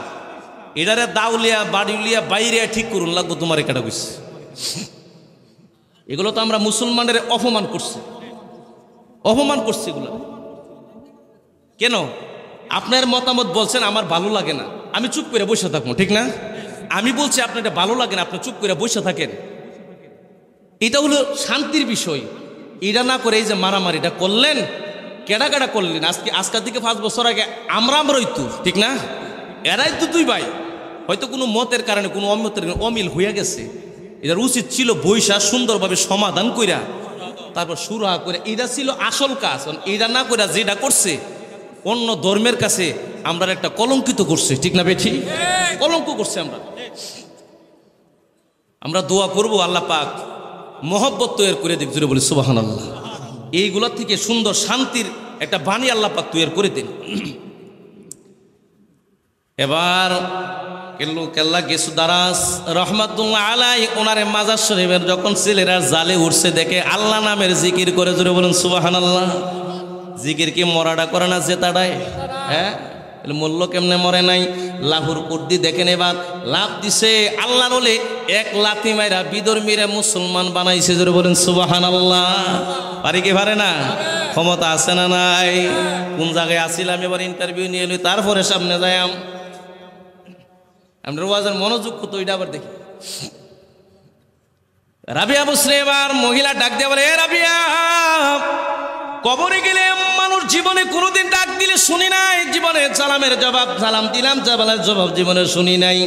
এটারে দাউলিয়া বাড়িউলিয়া বাইরে ঠিক করুন লাগবো তোমার এটা কইছে। এগুলো তো আমরা মুসলমানের অপমান করছি, অপমান করছি এগুলো। কেন? আপনার মতামত বলছেন আমার ভালো লাগে না, আমি চুপ করে বসে থাকবো, ঠিক না? আমি বলছি আপনার এটা ভালো লাগে না, আপনি চুপ করে বসে থাকেন। এটা হলো শান্তির বিষয়। এটা না করে এই যে মারামারিটা করলেন, কেডা কেডা করলেন? আজকের থেকে 5 বছর আগে আমরাই তো, ঠিক না? এরাই তো দুই ভাই, হয়তো কোনো মতের কারণে, কোনো অমতের অমিল হয়ে গেছে। এটার উচিত ছিল বৈশা সুন্দরভাবে সমাধান কইরা তারপর সুরাহা করে, এটা ছিল আসল কাজ। এটা না কইরা যেটা করছে অন্য ধর্মের কাছে আমরা একটা কলঙ্কিত করছে, ঠিক না বেঠি? কলঙ্ক করছে। আমরা দোয়া করব আল্লাহ পাক মহব্বত তৈরি করে দিক, জুড়ে বলি সুবহানাল্লাহ। এইগুলোর থেকে সুন্দর শান্তির একটা বাণী আল্লাহ পাক তৈরি করে দিন। এবার কেল্লা গেছু দারাস রহমাতুল্লাহ আলাই ওনারে মাজার শরীফের যখন ছেলেরা জালে উঠছে দেখে আল্লাহ নামের জিকির করে, জুড়ে বলেন সুবহানাল্লাহ। জিকির কি মরাটা করে না জেতাটায়? হ্যাঁ, মূল্য কেমনে মরে নাই? লাহুর কুর্দি দেখেন, এবার লাভ দিছে আল্লাহ বলে এক লাথি মাইরা বিধর্মীরা মুসলমান বানাইছে, জোরে বলেন সুবহানাল্লাহ। পারি কি পারে না? ক্ষমতা আছে না নাই? কোন জায়গায় আসিলাম, এবার ইন্টারভিউ নিয়ে এলি, তারপরে সামনে যাই আমরা ওয়াজের মনোযোগ কত, এটা আবার দেখি। রাবিয়া বসরে এবার মহিলা ডাক দিয়ে বলে, এ রাবিয়া, কবরে গেলে মানুষ জীবনে কোনোদিন ডাক দিলে শুনি নাই, জীবনে সালামের জবাব সালাম দিলাম, জবাবের জবাব জীবনে শুনি নাই।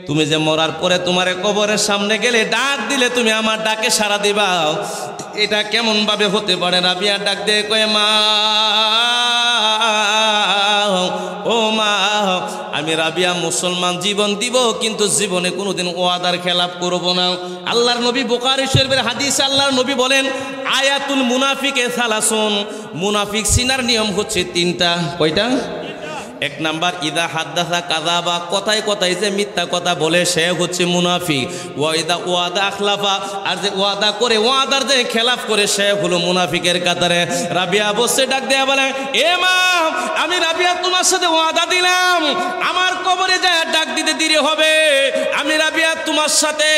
তুমি যে মরার পরে তোমারে কবরের সামনে গেলে ডাক দিলে তুমি আমার ডাকে সাড়া দিবা, এটা কেমন ভাবে হতে পারে? রাবিয়া ডাক দিয়ে কয়, মা, ও মা, আমি রাবিয়া মুসলমান জীবন দিব, কিন্তু জীবনে কোনোদিন ওয়াদার খেলাপ করব না। আল্লাহর নবী বুখারী শরীফের হাদিসে আল্লাহর নবী বলেন, আয়াতুল মুনাফিকে সালাসুন, মুনাফিক চিনার নিয়ম হচ্ছে 3টা। কয়টা? 1 নাম্বার, ইদা হাদ্দাসা কাযাবা, কথায় কথায় যে মিথ্যা কথা বলে সে হচ্ছে মুনাফিক। ওয়াইদা ওয়াদা আখলাফা, আর যে ওয়াদা করে ওয়াদার যে খেলাফ করে সে হলো মুনাফিকের কাতারে। রাবিয়া বসে ডাক দেয়া বলে, এ মা, আমি রাবিয়া তোমার সাথে ওয়াদা দিলাম, আমার কবরে যায় ডাক দিতে দেরি হবে। আমি রাবিয়া তোমার সাথে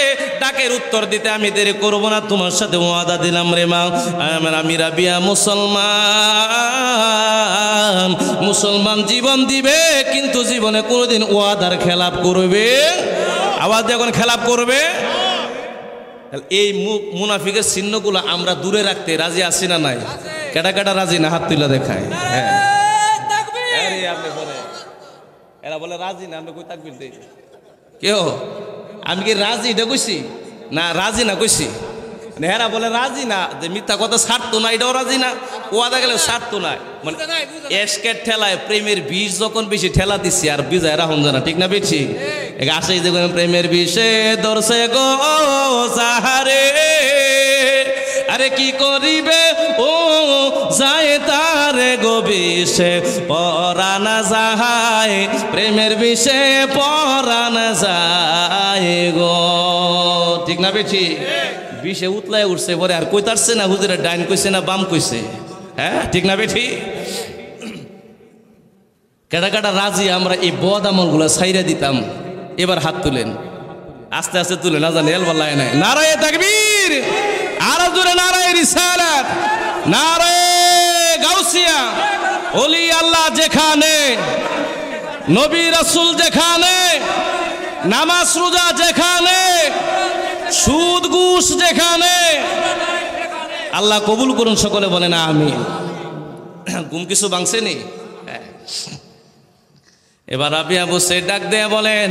ডাকের উত্তর দিতে আমি দেরি করব না, তোমার সাথে ওয়াদা দিলাম রে মা। আমি রাবিয়া মুসলমান, মুসলমান জীবন দিবে, কিন্তু জীবনে কোনোদিন ওয়াদার খেলাপ করবে। আওয়াজ দিয়ে এখন খেলাপ করবে। এই মুনাফিকের চিহ্নগুলো আমরা দূরে রাখতে রাজি আছি না নাই? কেটা কেটা রাজি না? হাত তুলে দেখায়। হ্যাঁ, এরা বলে রাজি না, আমরা কই তাকবীর দেই? কেউ আমি কি রাজি এটা কইছি না? রাজি না কইছি। এরা বলে রাজি না, যে মিথ্যা কথা ছাড়তো না, এটাও রাজি না, ওয়াদা গেলে ছাড়তো না। মানে এসকের ঠেলায় প্রেমের বিষ যখন বেশি ঠেলা দিচ্ছি আর বিজয় রাহুন জানা, ঠিক না? বেশি আসে যে প্রেমের বিষে দর্শে গো সাহারে, আরে কি করিবে ও যায় তারে গো বিষে পরানা যায়, প্রেমের বিষে পরানা যায় গো, ঠিক না? বেশি বিষে উতলায় উঠছে পরে আর কই তারছে না, হুজুরের ডাইন কইছে না বাম কইছে? হ্যাঁ, ঠিক না বেঠি? কেটা কেটা রাজি আমরা এই বদ আমলগুলো ছাইরা দিতাম? এবার হাত তুলেন, আস্তে আস্তে তুলে, না জানি এলবাল্লাহ নাই। নারায়ে তাকবীর, আরো জোরে নারায়ে রিসালাত, নারায়ে গাউসিয়া। ওলি আল্লাহ যেখানে, নবী রাসূল যেখানে, নামাজ রোজা যেখানে, সুদ ঘুষ যেখানে, আল্লাহ কবুল করুন, সকলে বলেন আমিন। ঘুম কিছু ভাঙছে নি? এবার রাবিয়া বসে ডাক দেয়া বলেন,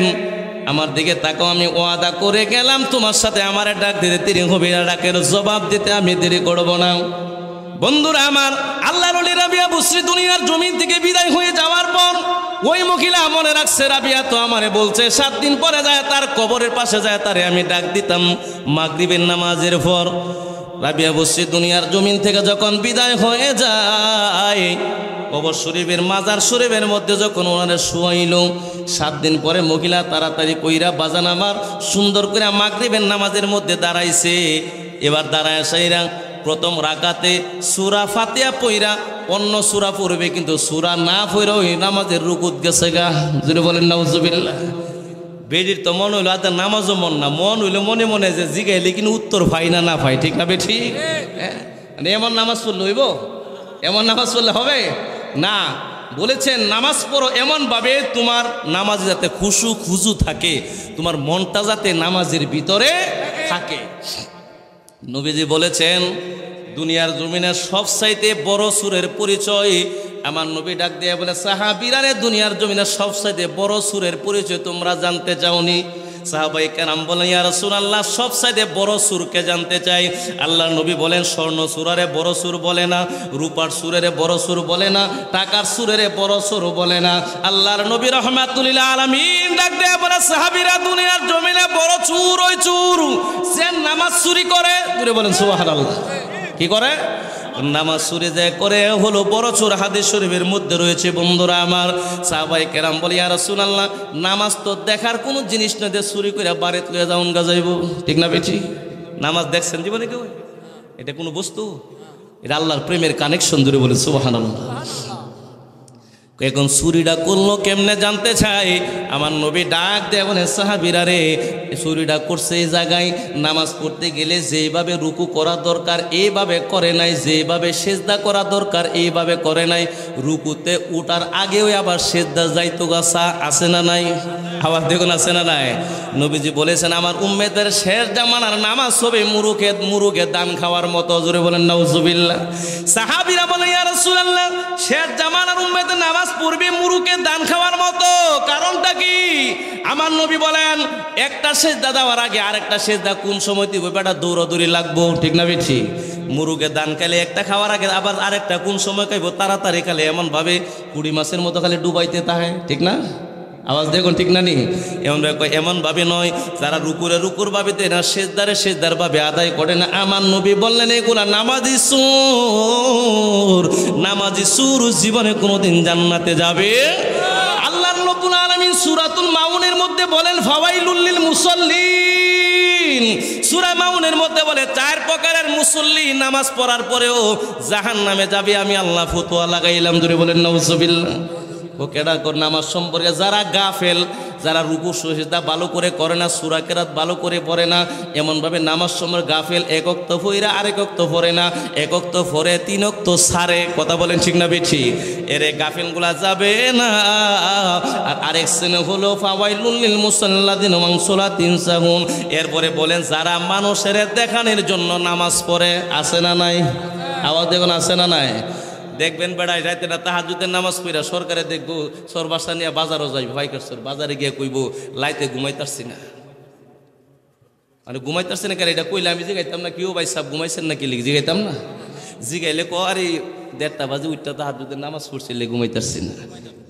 আমার দিকে তাকাও, আমি ওয়াদা করে গেলাম তোমার সাথে আমার ডাক দিতে দেরি হবে না, ডাকের জবাব দিতে আমি দেরি করব না। বন্ধুরা আমার, আল্লাহর ওলি রাবিয়া বসরি দুনিয়ার জমিন থেকে বিদায় হয়ে যাওয়ার পর ওই মহিলা মনে রাখছে, রাবিয়া তো আমারে বলছে 7 দিন পরে যায় তার কবরের পাশে যায় তারে আমি ডাক দিতাম মাগরিবের নামাজের পর। রাবিয়া বসরি দুনিয়ার জমিন থেকে যখন বিদায় হয়ে যায়, কবর শরীফের মাজার শরীফের মধ্যে যখন ওনারে শুয়াইল, 7 দিন পরে মহিলা তাড়াতাড়ি কইরা বাজান আমার সুন্দর করে মাগরিবের নামাজের মধ্যে দাঁড়াইছে। এবার দাঁড়ায় সাইরা প্রথম রাকাতে সূরা ফাতিহা পইরা অন্য সূরা পড়বে, কিন্তু সূরা না পইরা ওই নামাজের রুকুত গেছে গা। যদি বলেন নাউজুবিল্লাহ। বেডির তো মন হইলো আর নামাজও মন না, মন হইলো মনে মনে যে জিগাইলে কিন্তু উত্তর পাই না, না পাই, ঠিক না বেঠি? এমন নামাজ পড়লে হইব? এমন নামাজ পড়লে হবে না। বলেছেন নামাজ পড়ো এমনভাবে তোমার নামাজে যাতে খুশু খুজু থাকে, তোমার মনটা যাতে নামাজের ভিতরে থাকে। নবীজি বলেছেন দুনিয়ার জমিনের সবচাইতে বড় সুরের পরিচয়, আমার নবী ডাক দিয়ে বলে সাহাবীরা রে, দুনিয়ার জমিনের সবচাইতে বড় সুরের পরিচয় তোমরা জানতে চাওনি? সাহাবায়ে কেরাম বলেন ইয়া রাসূলুল্লাহ সবচাইতে বড় সুরকে জানতে চাই। আল্লাহর নবী বলেন স্বর্ণ সুরারে বড় সুর বলে না, রূপার সুরের বড় সুর বলে না, টাকার সুরের বড় সুর বলে না। আল্লাহর নবী রাহমাতুল লিল আলামিন ডাক দিয়ে বলে সাহাবীরা দুনিয়ার জমিনে বড় চুর ওই চুর যে নামাজ চুরি করে। জোরে বলেন সুবহানাল্লাহ। কি করে? নামাজ চুরি যে করে হলো বড় চোর। হাদিস শরীফের মধ্যে রয়েছে। বন্ধুরা আমার, সাহাবায়ে কেরাম বলে ইয়া রাসূলুল্লাহ নামাজ তো দেখার কোনো জিনিস না, যে চুরি করে বাড়িতে লয়ে যাউন গা যাইব, ঠিক না বেঠি? নামাজ দেখছেন জীবনে কেউ? এটা কোনো বস্তু? এটা আল্লাহর প্রেমের কানেকশন। জুড়ে বলে সুবহানাল্লাহ। এখন চুরিটা করলো কেমনে জানতে চাই। আমার নবী ডাক দেয় বলে সাহাবীরা রে, চুরিটা করছে এই জায়গায় নামাজ পড়তে গেলে যেভাবে রুকু করা দরকার এইভাবে করে নাই, যেভাবে সেজদা করা দরকার এইভাবে করে নাই, রুকুতে উঠার আগেও আবার সেজদা যাইতো গাছা। আছে না নাই? আবার দেখুন আছে না নাই? নবীজি বলেছেন আমার উম্মতের শেষ জামানার নামাজ হবে মুরুগে দান খাওয়ার মতো। জোরে বলেন নাউজুবিল্লাহ। সাহাবীরা বলে ইয়া রাসূলুল্লাহ শেষ জামানার উম্মতের নামাজ পড়বে মুরুগে দান খাওয়ার মতো, কারণটা কি? আমার নবী বলেন একটা সেজদা দেওয়ার আগে আরেকটা সেজদা কোন সময় দিব, বেটা দৌড়াদৌড়ি লাগবো, ঠিক না বেঠি? মুরুগে দান খাইলে একটা খাওয়ার আগে আবার আরেকটা কোন সময় খাইবো, তাড়াতাড়ি খালে এমন ভাবে 20 মাসের মতো খালি ডুবাইতে তাহে, ঠিক না? আওয়াজ দেখুন ঠিক না নি? এমন ভাবে নয় যারা রুকুর ভাবে না, সেজদার ভাবে আদায় করে না। আমার নবী বললেন এগুলা নামাজি সুর জীবনে কোনোদিন জান্নাতে যাবে। আল্লাহ রাব্বুল আলামিন সূরাতুল মাউনের মধ্যে বলেন ফাওয়াইলুল লিল মুসাল্লিন। সূরা মাউনের মধ্যে বলে 4 প্রকারের মুসল্লি নামাজ পড়ার পরেও জাহান্নামে যাবে। আমি আল্লাহ ফতোয়া লাগাইলাম। ধরে বলেন নাউজুবিল্লাহ। কেডা কর নামাজ সম্পর্কে যারা গাফেল, যারা রুকু সিজদা ভালো করে করে না, সূরা কেরাত ভালো করে পড়ে না, এমনভাবে নামাজ সময় গাফেল, এক ওয়াক্ত পড়া আরেক ওয়াক্ত পড়ে না, এক ওয়াক্ত পড়ে 3 ওয়াক্ত ছাড়ে। কথা বলেন ঠিক না বেঠি? এরে গাফেলগুলা যাবে না। আর আরেক শ্রেণী হলো ফাওয়াইলুল লিল মুসাল্লিন ওয়া সালাতিন সাহুন। এরপরে বলেন যারা মানুষের দেখানোর জন্য নামাজ পড়ে। আছে না নাই? আওয়াজ দেখুন আছে না নাই? দেখবেন বেড়ায় রাইতে না তাহাজ্জুদের নামাজ পড়া সরকারে দেখবো সরবাসা নিয়ে বাজারও যাইব, ভাইকার সর বাজারে গিয়ে কইব লাইতে ঘুমাইতারছি না, মানে ঘুমাইতারছি না কেন এটা কইলে আমি জিগাইতাম না কেউ ভাই সাহেব ঘুমাইছেন না কি লিখে জিগাইতাম না? জিগাইলে ক আরে 1:30 বাজে উঠটা তাহাজ্জুদের নামাজ পড়ছিলে ঘুমাইতারছি না।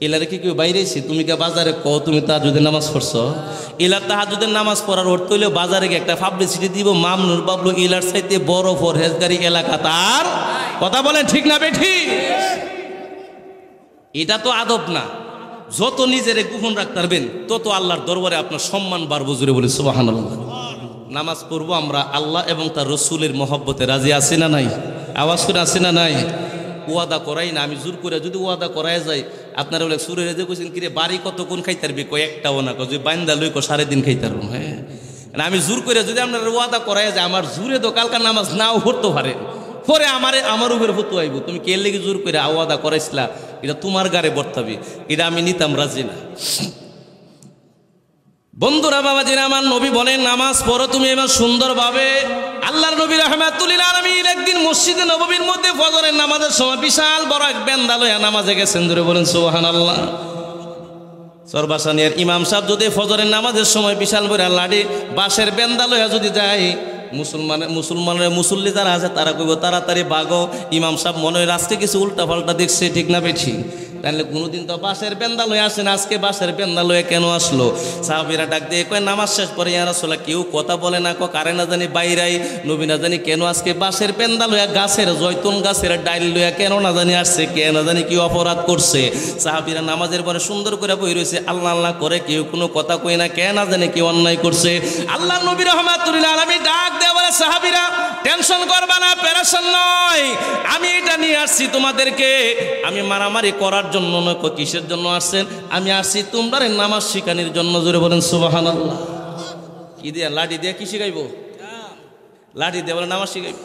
এলারে কি কেউ বাইরেছি তুমি কে বাজারে ক তুমি তাহাজ্জুদের নামাজ পড়ছো? এলার তাহাজ্জুদের নামাজ পড়ার অর্থ হইলে বাজারে গিয়ে একটা পাবলিসিটি দিব, মামনুর বাবলু এলার চাইতে বড় পরহেজগারি এলাকা তার। কথা বলেন ঠিক না বেঠি? এটা তো আদব না। যত নিজেরে গোপন রাখতে পারবেন তত আল্লাহর দরবারে আপনার সম্মান বাড়বো। জুড়ে বলি সুবহানাল্লাহ। নামাজ পড়বো আমরা আল্লাহ এবং তার রসুলের মহব্বতে রাজি আছি না নাই? আওয়াজ করে আছি না নাই? ওয়াদা করাই না, আমি জোর করে যদি ওয়াদা করাই যায় আপনারা বলে সুরে রেজে কইছেন কিরে বাড়ি কতক্ষণ খাইতে পারবি? একটাও না, যদি বাইন্দা লই 7 দিন খাইতে পারবো। হ্যাঁ, আমি জোর করে যদি আপনারা ওয়াদা করাই যায় আমার জোরে তো কালকার নামাজ নাও পড়তে পারে, পরে আমার উপরে ফতু আইব তুমি কে লেগে জোর করে ওয়াদা করাইছিলা, এটা তোমার গাড়ে বর্তাবি, এটা আমি নিতাম রাজি না। বন্ধুরা বাবাজিরা আমার, নবী বলেন নামাজ পড়ো তুমি এবার সুন্দরভাবে। আল্লাহর নবী রাহমাতুল আলামিন একদিন মসজিদে নববীর মধ্যে ফজরের নামাজের সময় বিশাল বড় এক বেন্দা লইয়া নামাজে গেছেন। ধরে বলেন সুবহানাল্লাহ। সরবাসানিয়ার ইমাম সাহেব যদি ফজরের নামাজের সময় বিশাল বড় লাঠি বাঁশের বেন্দা লইয়া যদি যায়, মুসলমানের মুসল্লি যারা আছে তারা কইব তাড়াতাড়ি বাগো, ইমাম সাহেব মনে হয় রাস্তায় কিছু উল্টা পাল্টা দেখছে, ঠিক না বেঠি? তাহলে কোনোদিন তো বাঁশের বেন্দা লয়ে আসেন, আজকে বাঁশের বেন্দা লয়ে কেন আসলো? সাহাবীরা ডাক দিয়ে কয় নামাজ শেষ পরে ইয়া রাসূলুল্লাহ কেউ কথা বলে না, কারে না জানি বাইরাই, নবী না জানি কেন আজকে বাঁশের বেন্দা লইয়া গাছের জয়তুন গাছের ডাইল লইয়া কেন না জানি আসছে, কে না জানি কি অপরাধ করছে। সাহাবীরা নামাজের পরে সুন্দর করে বই রয়েছে, আল্লাহ আল্লাহ করে, কেউ কোনো কথা কই না, কে না জানি কি অন্যায় করছে। আল্লাহ নবী রাহমাতুল আলামিন ডাক দেয়া বলে সাহাবীরা টেনশন করবা না, পেরেশান নয়, আমি এটা নিয়ে আসছি তোমাদেরকে, আমি মারামারি করার জন্য নয়। কিসের জন্য আসছেন? আমি আসছি তোমরা নামাজ শিখানির জন্য। জোরে বলেন সুবহানাল্লাহ। কি দিয়া? লাঠি দিয়া কি শিখাইব? লাঠি দিয়ে বলে নামাজ শিখাইব।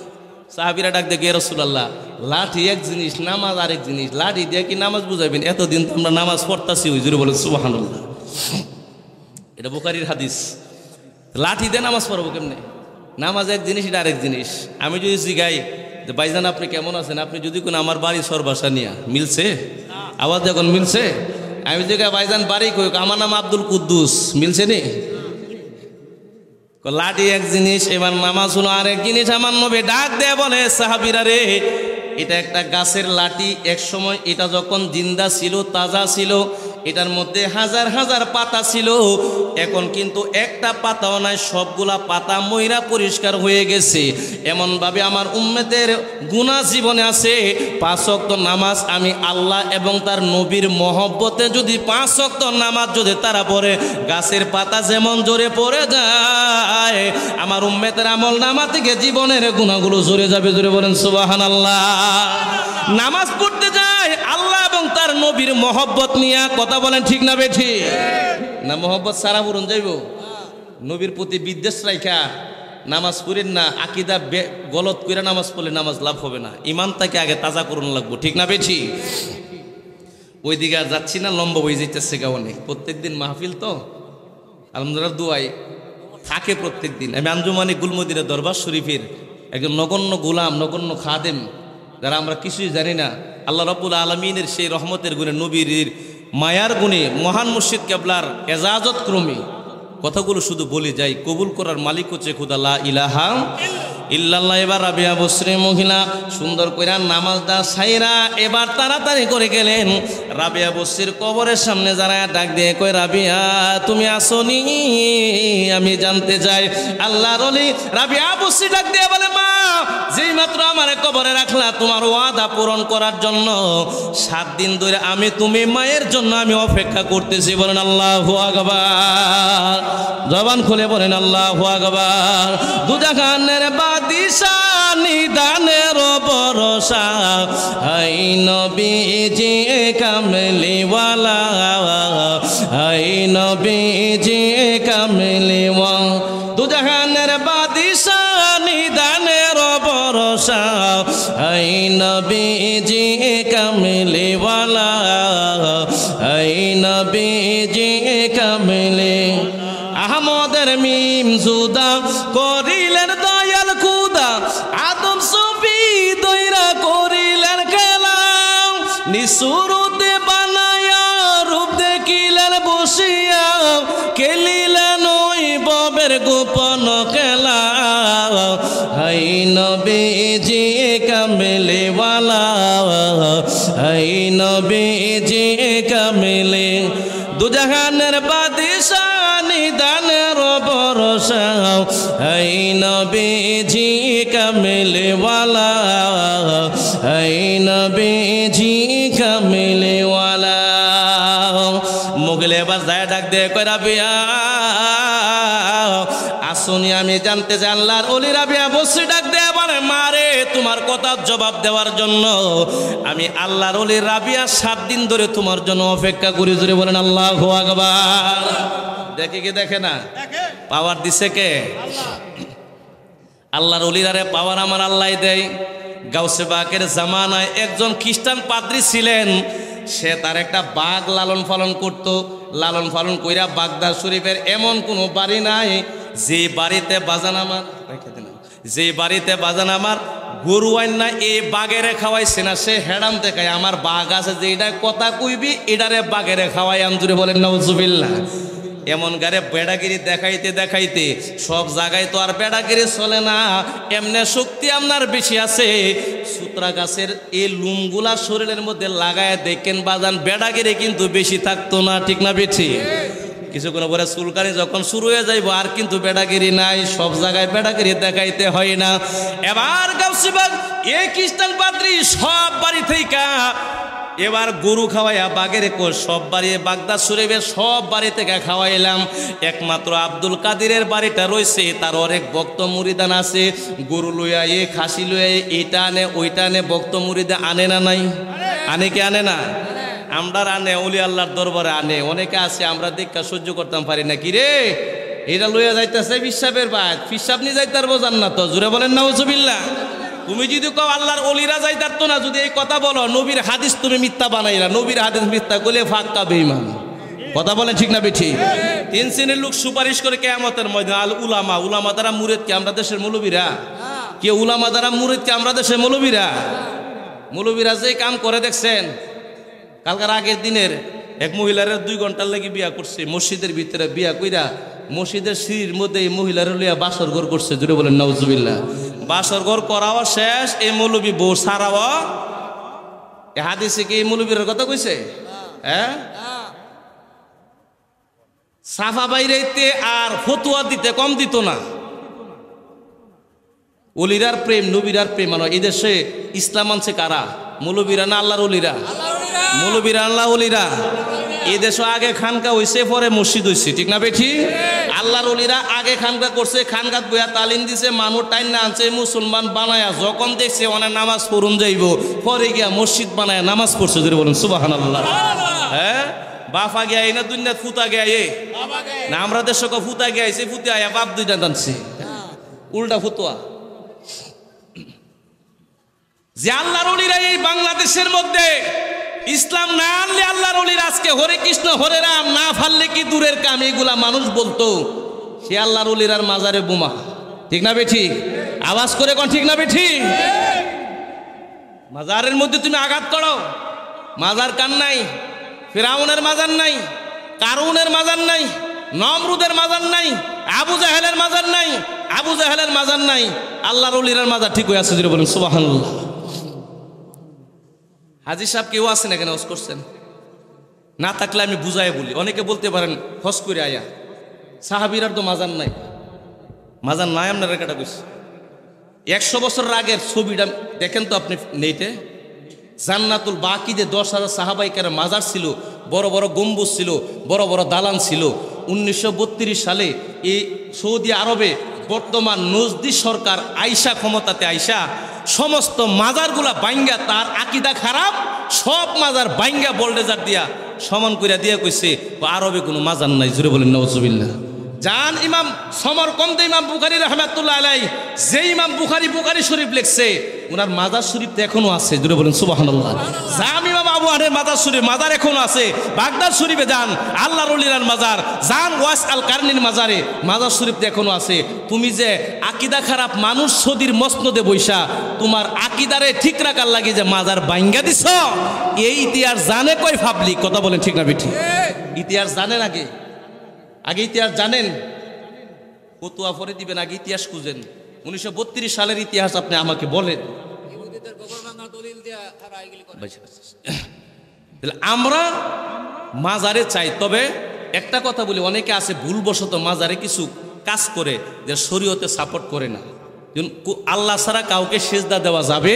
সাহাবীরা ডাক দিয়ে, ইয়া রাসূলুল্লাহ লাঠি এক জিনিস, নামাজ আরেক জিনিস, লাঠি দিয়ে কি নামাজ বুঝাইবেন? এতদিন তো আমরা নামাজ পড়তাছি। ওই জোরে বলেন সুবহানাল্লাহ। এটা বুখারীর হাদিস। লাঠি দিয়ে নামাজ পড়বো কেমনে? নামাজ এক জিনিস, এটা আরেক জিনিস। আমি যদি জিগাই যে ভাইজান আপনি কেমন আছেন, আপনি যদি কোনো আমার বাড়ি সরবাসানিয়া, মিলছে? আওয়াজ যখন মিলছে, আমি যদি ভাইজান বাড়ি কই, আমার নাম আব্দুল কুদ্দুস, মিলছে নি? লাঠি এক জিনিস, এবার নামাজ হলো আরেক জিনিস। আমার নবী ডাক দেয়া বলে সাহাবীরা রে, এটা একটা গাছের লাঠি, এক সময় এটা যখন জিন্দা ছিল, তাজা ছিল, এটার মধ্যে হাজার হাজার পাতা ছিল, এখন কিন্তু একটা পাতাও নাই, সবগুলা পাতা ময়রা পরিষ্কার হয়ে গেছে। এমনভাবে আমার উম্মতের গুনাহ জীবনে আছে। 5 ওয়াক্ত নামাজ আমি আল্লাহ এবং তার নবীর মহব্বতে যদি 5 ওয়াক্ত নামাজ যদি তারা পড়ে, গাছের পাতা যেমন জোরে পড়ে যায়, আমার উম্মতের আমল নামা থেকে জীবনের গুনাহগুলো জোরে যাবে। জোরে বলেন সুবহানাল্লাহ। নামাজ পড়তে যায় আল্লাহ এবং তার নবীর মহব্বত নিয়ে, কথা বলেন ঠিক না বেঠি? না মহব্বত সারা পূরণ যাইব? নবীর প্রতি বিদ্বেষ রাখা নামাজ পড়েন না, আকীদা গলত করে নামাজ পড়লে নামাজ লাভ হবে না। ইমানটাকে আগে তাজা করুন লাগবো, ঠিক না বেঠি? ওইদিকে আর যাচ্ছি না, লম্বা বই যেতেছে গাওয়ানে। প্রত্যেকদিন মাহফিল তো আলহামদুলিল্লাহ দুয়াই থাকে প্রত্যেক দিন। আমি আঞ্জুমানি গুলমদিনা দরবার শরীফের একজন নগণ্য গোলাম, নগণ্য খাদেম, যারা আমরা কিছুই জানি না, আল্লাহ রাব্বুল আলামিনের সেই রহমতের গুণে, নবীর মায়ার গুণে, মহান মুর্শিদ কেবলার এজাজত ক্রমে কথাগুলো শুধু বলে যাই। কবুল করার মালিক হচ্ছে খোদা, লা ইলাহা ইল্লাল্লাহ। এবার রাবিয়া বসরি মহিলা সুন্দর করে নামাজটা সাইরা এবার তাড়াতাড়ি করে গেলেন রাবিয়া বসরির কবরের সামনে। যারা ডাক দিয়ে কয়, রাবিয়া তুমি আসনি, আমি জানতে চাই। আল্লাহর ওলি রাবিয়া বসরি ডাক দিয়ে বলে, মা যেই মাত্র আমার কবরে রাখলা তোমার ওয়াদা পূরণ করার জন্য 7 দিন ধরে আমি তুমি মায়ের জন্য আমি অপেক্ষা করতেছি। বলেন আল্লাহু আকবার। জবান খুলে বলেন আল্লাহু আকবার। দুজাহানের বাদিশা নিদানের ভরসা, হাই নবীজি কামলিওয়ালা, হাই নবীজি কামলিওয়ালা। দুজাহানের বাদিশা নিদানের ভরসা, হাই নবীজি কামলিওয়ালা, হাই নবীজি কামলি। আহমদের মিম জুদা করিলেন দয়াল খুদা, আদম সুফি দইরা করিলেন খেলা, নিসুরতে বানায়া রূপ দেখিলেন বসিয়া, খেলিলেন ওই ববের গোপন খেলা। হাই নবীজি কামলিওয়ালা, হাই নবীজি কামলি। দুজাহানের বাদিশা নিদানের ভরসা, হাই নবীজি কামলিওয়ালা, হাই নবীজি কামলিওয়ালা। মুগলে এবার যায় ডাক দিয়ে কয়, রাবিয়া আসুনি, আমি জানতে চাই। আল্লাহর ওলি রাবিয়া বসরি ডাক দেয়া বলে, মারে তোমার কথার জবাব দেওয়ার জন্য আমি আল্লাহর ওলি রাবিয়া 7 দিন ধরে তোমার জন্য অপেক্ষা করি। জোরে বলেন আল্লাহু আকবার। দেখে কি দেখে না? পাওয়ার দিছে কে? আল্লাহর ওলিরারে পাওয়ার আমার আল্লাহ দেয়। গাউসে বাকের জামানায় একজন খ্রিস্টান পাদ্রী ছিলেন, সে তার একটা বাঘ লালন পালন করত। লালন পালন কইরা বাগদাদ শরীফের এমন কোনো বাড়ি নাই যে বাড়িতে বাজান আমার যে বাড়িতে বাজান আমার গরু আইনা এই বাগেরে খাওয়াইছে না সে হেডাম দেখায় আমার বাঘ আছে যে এটা কথা কইবি এটারে বাগেরে খাওয়াই আন্তরে বলেন নাউজুবিল্লাহ। এমন গারে বেড়াগিরি দেখাইতে দেখাইতে সব জায়গায় তো আর বেড়াগিরি চলে না, এমনি শক্তি আপনার বেশি আছে। সুতরা গাছের এই লুমগুলা শরীরের মধ্যে লাগায় দেখেন বাজান বেড়াগিরি কিন্তু বেশি থাকতো না, ঠিক না বেঠি? কিছুক্ষণ পরে চুলকানি যখন শুরু হয়ে যাইব আর কিন্তু বেড়াগিরি নাই, সব জায়গায় বেড়াগিরি দেখাইতে হয় না। এবার গাউসিবাগ এই খ্রিস্টান পাদ্রী সব বাড়ি থেকে এবার গরু খাওয়াইয়া বাগেরে কো সব বাড়ি বাগদাদ শরীফের সব বাড়ি থেকে খাওয়াইলাম। একমাত্র আব্দুল কাদিরের বাড়িটা রয়েছে, তার অনেক ভক্ত মুরিদান আছে। গরু লইয়া এ খাসি লইয়া এইটা আনে ওইটা আনে, ভক্ত মুরিদা আনে না নাই? আনে কি আনে না? আমরা আনে, ওলি আল্লাহর দরবারে আনে। অনেকে আছে আমরা দেখা সহ্য করতাম পারি না, কি রে এটা লইয়া যাইতেছে পিসাবের বাদ, পিসাব নিয়ে যাইতে পারবো জান্নাত, জোরে বলেন নাউজুবিল্লাহ। তুমি যদি কও আল্লাহর অলিরা যাইতার তো না, যদি এই কথা বলো নবীর হাদিস তুমি মিথ্যা বানাইলা, নবীর হাদিস মিথ্যা করলে ফাক্কা বেঈমান, কথা বলেন ঠিক না বেঠি? তিন শ্রেণীর লোক সুপারিশ করে কিয়ামতের ময়দানে, আল উলামা, উলামা দ্বারা মুরিদ কি আমরা দেশের মৌলবীরা? কে উলামা দ্বারা মুরিদ কি আমরা দেশের মৌলবীরা? মৌলবীরা যে কাম করে দেখছেন, কালকার আগের দিনের এক মহিলার 2 ঘন্টার লাগি বিয়া করছে, মসজিদের ভিতরে বিয়া কইরা মসজিদের সিঁড়ির মধ্যে এই মহিলার লইয়া বাসর ঘর করছে, জুড়ে বলেন নাউজুবিল্লাহ। বাসর ঘর করাও শেষ, এই মৌলবী বউ সারাও। এ হাদিসে কি এই মৌলবীর কথা কইছে? হ্যাঁ, সাফা বাইরেতে আর ফতুয়া দিতে কম দিত না। অলিরার প্রেম নবীরার প্রেম মানে এই দেশে ইসলাম আনছে কারা? মৌলবীরা না আল্লাহর অলিরা? মৌলবীরা আল্লাহ অলিরা। এই দেশে আগে খানকা হইছে পরে মসজিদ হইছে, ঠিক না বেঠি? আল্লাহর অলিরা আগে খানকা করছে, খানকাত বইয়া তালিম দিছে, মানুষ টাইন না আনছে, মুসলমান বানায়া যখন দেখছে অনেক নামাজ পড়ুন যাইব, পরে গিয়া মসজিদ বানায়া নামাজ পড়ছে, যদি বলুন সুবহানাল্লাহ। হ্যাঁ, বাফা গিয়া এই না দুনিয়া ফুতা গিয়া এ না, আমরা দেশে ফুতা গিয়া আইছে, ফুতে আয়া বাপ দুইটা টানছে, উল্টা ফুতুয়া। যে আল্লাহর অলিরা এই বাংলাদেশের মধ্যে ইসলাম না আনলে আল্লাহর অলিরা আজকে হরে কৃষ্ণ হরে রাম না ফাললে কি দূরের কাম, এগুলা মানুষ বলতো। সে আল্লাহর অলিরার মাজারে বোমা, ঠিক না বেঠি? আওয়াজ করে কোন ঠিক না বেঠি? মাজারের মধ্যে তুমি আঘাত করো, মাজার কান নাই, ফিরাউনের মাজার নাই, কারুনের মাজার নাই, নমরুদের মাজার নাই, আবু জাহেলের মাজার নাই, আবু জাহেলের মাজার নাই, আল্লাহর অলিরার মাজার ঠিক হয়ে আছে, যদি বলেন সুবহানাল্লাহ। হাজি সাহেব কেউ আছেন এখানে হজ করছেন? না থাকলে আমি বুঝাই বলি, অনেকে বলতে পারেন হজ করে আয়া সাহাবীরার তো মাজার নাই। মাজার নাই আপনার রেখাটা কইছে 100 বছর আগের ছবিটা দেখেন তো আপনি নেইতে। জান্নাতুল বাকিতে 10,000 সাহাবাইকার মাজার ছিল, বড় বড় গম্বুজ ছিল, বড় বড় দালান ছিল। 1932 সালে এই সৌদি আরবে বর্তমান নজদি সরকার আইসা ক্ষমতাতে আইসা সমস্ত মাজারগুলা বাইঙ্গা, তার আকীদা খারাপ, সব মাজার বাইঙ্গা বোল্ডেজার দিয়া সমান কইরা দিয়া কইছে আরবে কোনো মাজার নাই, জুড়ে বলেন নাউজুবিল্লাহ। জান ইমাম সমরকন্দে ইমাম বুখারী রাহমাতুল্লাহ আলাইহি, যে ইমাম বুখারী শরীফ লিখছে ওনার মাজার শরীফ তো এখনো আছে, জুড়ে বলেন সুবহানাল্লাহ। জাম ইমাম আবু হানিফার মাজার শরীফ মাজার এখনো আছে। বাগদাদ শরীফে যান, আল্লাহর ওলির মাজার, যান ওয়াস আল কারনির মাজারে, মাজার শরীফ তো এখনো আছে। তুমি যে আকীদা খারাপ মানুষ সৌদির মসনদে বইসা তোমার আকীদারে ঠিক রাখার লাগি যে মাজার বাইঙ্গা দিছ, এই ইতিহাস জানে কই পাবলিক, কথা বলেন ঠিক না বেঠি? ইতিহাস জানেন আগে? আগে ইতিহাস জানেন? ফতুয়া পরে দিবেন, আগে ইতিহাস খুঁজেন। 1932 সালের ইতিহাস আপনি আমাকে বলেন। আমরা মাজারে চাই, তবে একটা কথা বলি, অনেকে আছে ভুলবশত মাজারে কিছু কাজ করে যে শরীয়তে সাপোর্ট করে না। আল্লাহ ছাড়া কাউকে সেজদা দেওয়া যাবে,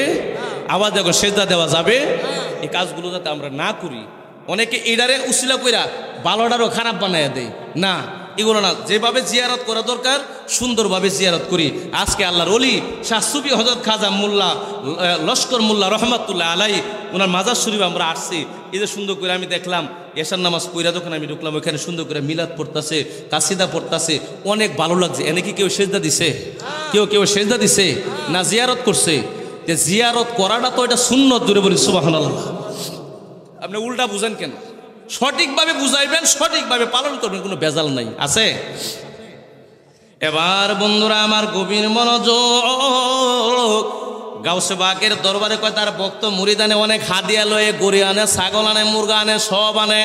আওয়াজ দেখো সেজদা দেওয়া যাবে, এই কাজগুলো যাতে আমরা না করি। অনেকে এডারে উসিলা কইরা বালোডারও খারাপ বানাইয়া দেয় না, এগুলো না। যেভাবে জিয়ারত করা দরকার সুন্দরভাবে জিয়ারত করি। আজকে আল্লাহর ওলি শাহ সুফি হযরত খাজা মোল্লা লস্কর মোল্লা রহমাতুল্লাহ আলাইহি ওনার মাজার শরীফ আমরা আসছি, এই যে সুন্দর করে আমি দেখলাম এশার নামাজ পড়া যখন আমি ঢুকলাম, ওখানে সুন্দর করে মিলাদ পড়তেছে, কাসিদা পড়তেছে, অনেক ভালো লাগছে। এনে কি কেউ সেজদা দিছে? কেউ সেজদা দিছে না জিয়ারত করছে? যে জিয়ারত করাটা তো এটা সুন্নত, জুড়ে বলি সুবহানাল্লাহ। আপনি উল্টা বুঝেন কেন? সঠিকভাবে বুঝাইবেন, সঠিকভাবে পালন করবেন, কোনো ভেজাল নাই। আছে? এবার বন্ধুরা আমার গভীর মনোযোগ, গাউসে বাকের দরবারে কয় তার ভক্ত মুরিদ আনে, অনেক হাদিয়া লয়ে, গরু আনে, ছাগল আনে, মুরগা আনে, সব আনে।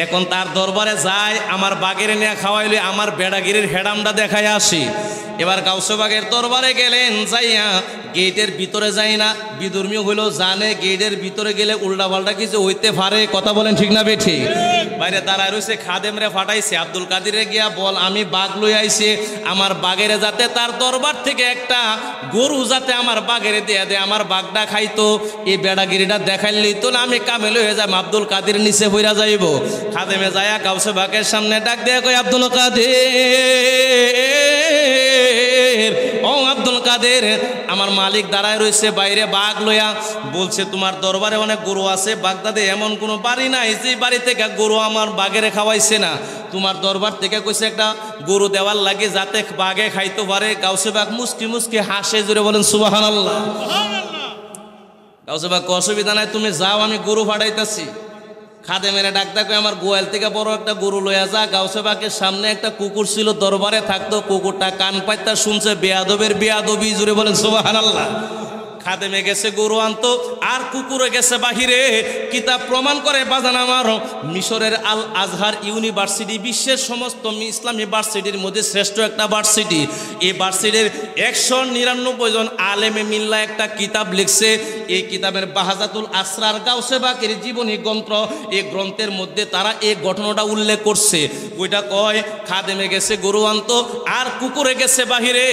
এখন তার দরবারে যায়, আমার বাগের নিয়ে খাওয়াইলে আমার বেড়াগিরির হেডামটা দেখায় আসি। এবার গাউসে বাগের দরবারে গেলেন, যাইয়া গেটের ভিতরে যাই না, বিধর্মী হইলেও জানে গেটের ভিতরে গেলে উল্টা পাল্টা কিছু হইতে পারে। কথা বলেন ঠিক না বেঠি? বাইরে দাঁড়ায় রয়েছে, খাদেমরে ফাটাইছে, আব্দুল কাদিরে গিয়া বল আমি বাঘ লই আইছি, আমার বাগেরে যাতে তার দরবার থেকে একটা গরু যাতে আমার বাগেরে দিয়ে দেয়, আমার বাঘটা খাইতো। এই বেড়াগিরিটা দেখাইলেই তো না আমি কামেল হয়ে যাই, আব্দুল কাদির নিচে বইরা যাইব। খাদেমে যায়া গাউসে বাগের সামনে ডাক দিয়ে কই, আব্দুল কাদের, ও আব্দুল কাদের, আমার মালিক দাঁড়ায় রয়েছে বাইরে বাঘ লইয়া, বলছে তোমার দরবারে অনেক গরু আছে, বাগদাদে এমন কোনো বাড়ি নাই যে বাড়ি থেকে গরু আমার বাঘেরে খাওয়াইছে না। তোমার দরবার থেকে কইছে একটা গরু দেওয়ার লাগে যাতে বাঘে খাইতে পারে। গাউসে বাগ মুস্কি মুস্কি হাসে, জোরে বলেন সুবহানাল্লাহ। গাউসে বাগ অসুবিধা নাই, তুমি যাও, আমি গরু ফাটাইতেছি। খাদেমের ডাক দেখো, আমার গোয়াল থেকে বড় একটা গরু লইয়া যা। গাউসে বাগের সামনে একটা কুকুর ছিল, দরবারে থাকতো, কুকুরটা কান পাইতা শুনছে বেয়াদবের বেয়াদবি, জুড়ে বলেন সুবহানাল্লাহ। খাদেমে গেছে গরু আনতো, আর কুকুরে গেছে বাহিরে। কিতাব প্রমাণ করে বাজান আমার, মিশরের আল আজহার ইউনিভার্সিটি বিশ্বের সমস্ত ইসলামী ভার্সিটির মধ্যে শ্রেষ্ঠ একটা ভার্সিটি। এই ভার্সিটির 199 জন আলেমে মিল্লা একটা কিতাব লিখছে। এই কিতাবের বাহাজাতুল আসরার গাউসে বাকের জীবনী গ্রন্থ, এই গ্রন্থের মধ্যে তারা এই ঘটনাটা উল্লেখ করছে। ওইটা কয়, খাদেমে গেছে গরু আনতো, আর কুকুরে গেছে বাহিরে,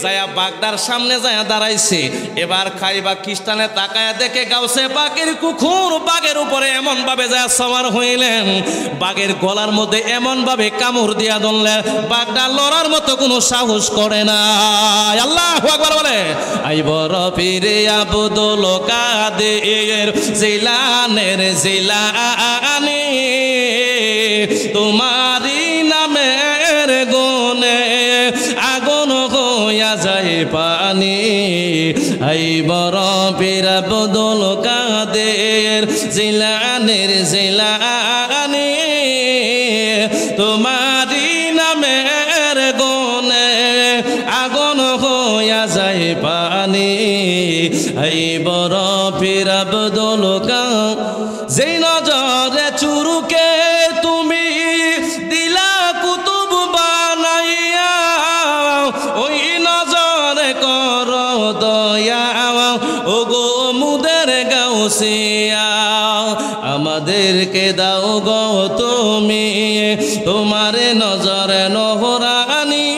যায়া বাগদার সামনে যায়া দাঁড়াইছে। এবার খাইবা খ্রিস্টানে তাকায় দেখে গাউসে বাকের কুকুর বাঘের উপরে এমন ভাবে যায় সওয়ার হইলেন, বাঘের গলার মধ্যে এমন ভাবে কামড় দিয়া ধরলেন, বাঘটা লড়ার মতো কোনো সাহস করে না। আল্লাহু আকবার বলে, আইবর পীরে আব্দুল কাদের জিলানের জিলানি, তোমারি নামের গুণে আগুন হইয়া যায় পানি। আইবর পীর আব্দুল কাদের জিলানের জিলানি, তোমারি নামের গুণে আগুন হইয়া যায় পানি। আইবর পীর আব্দুল কাদের, যেই নজরে চুরুকে তুমি দিলা কুতুব বানাইয়া, ওই নজরে কর দয়া ও গো মুদের গাউসিয়া। আমাদেরকে দাও গো তুমি তোমার নজরে নহরানি,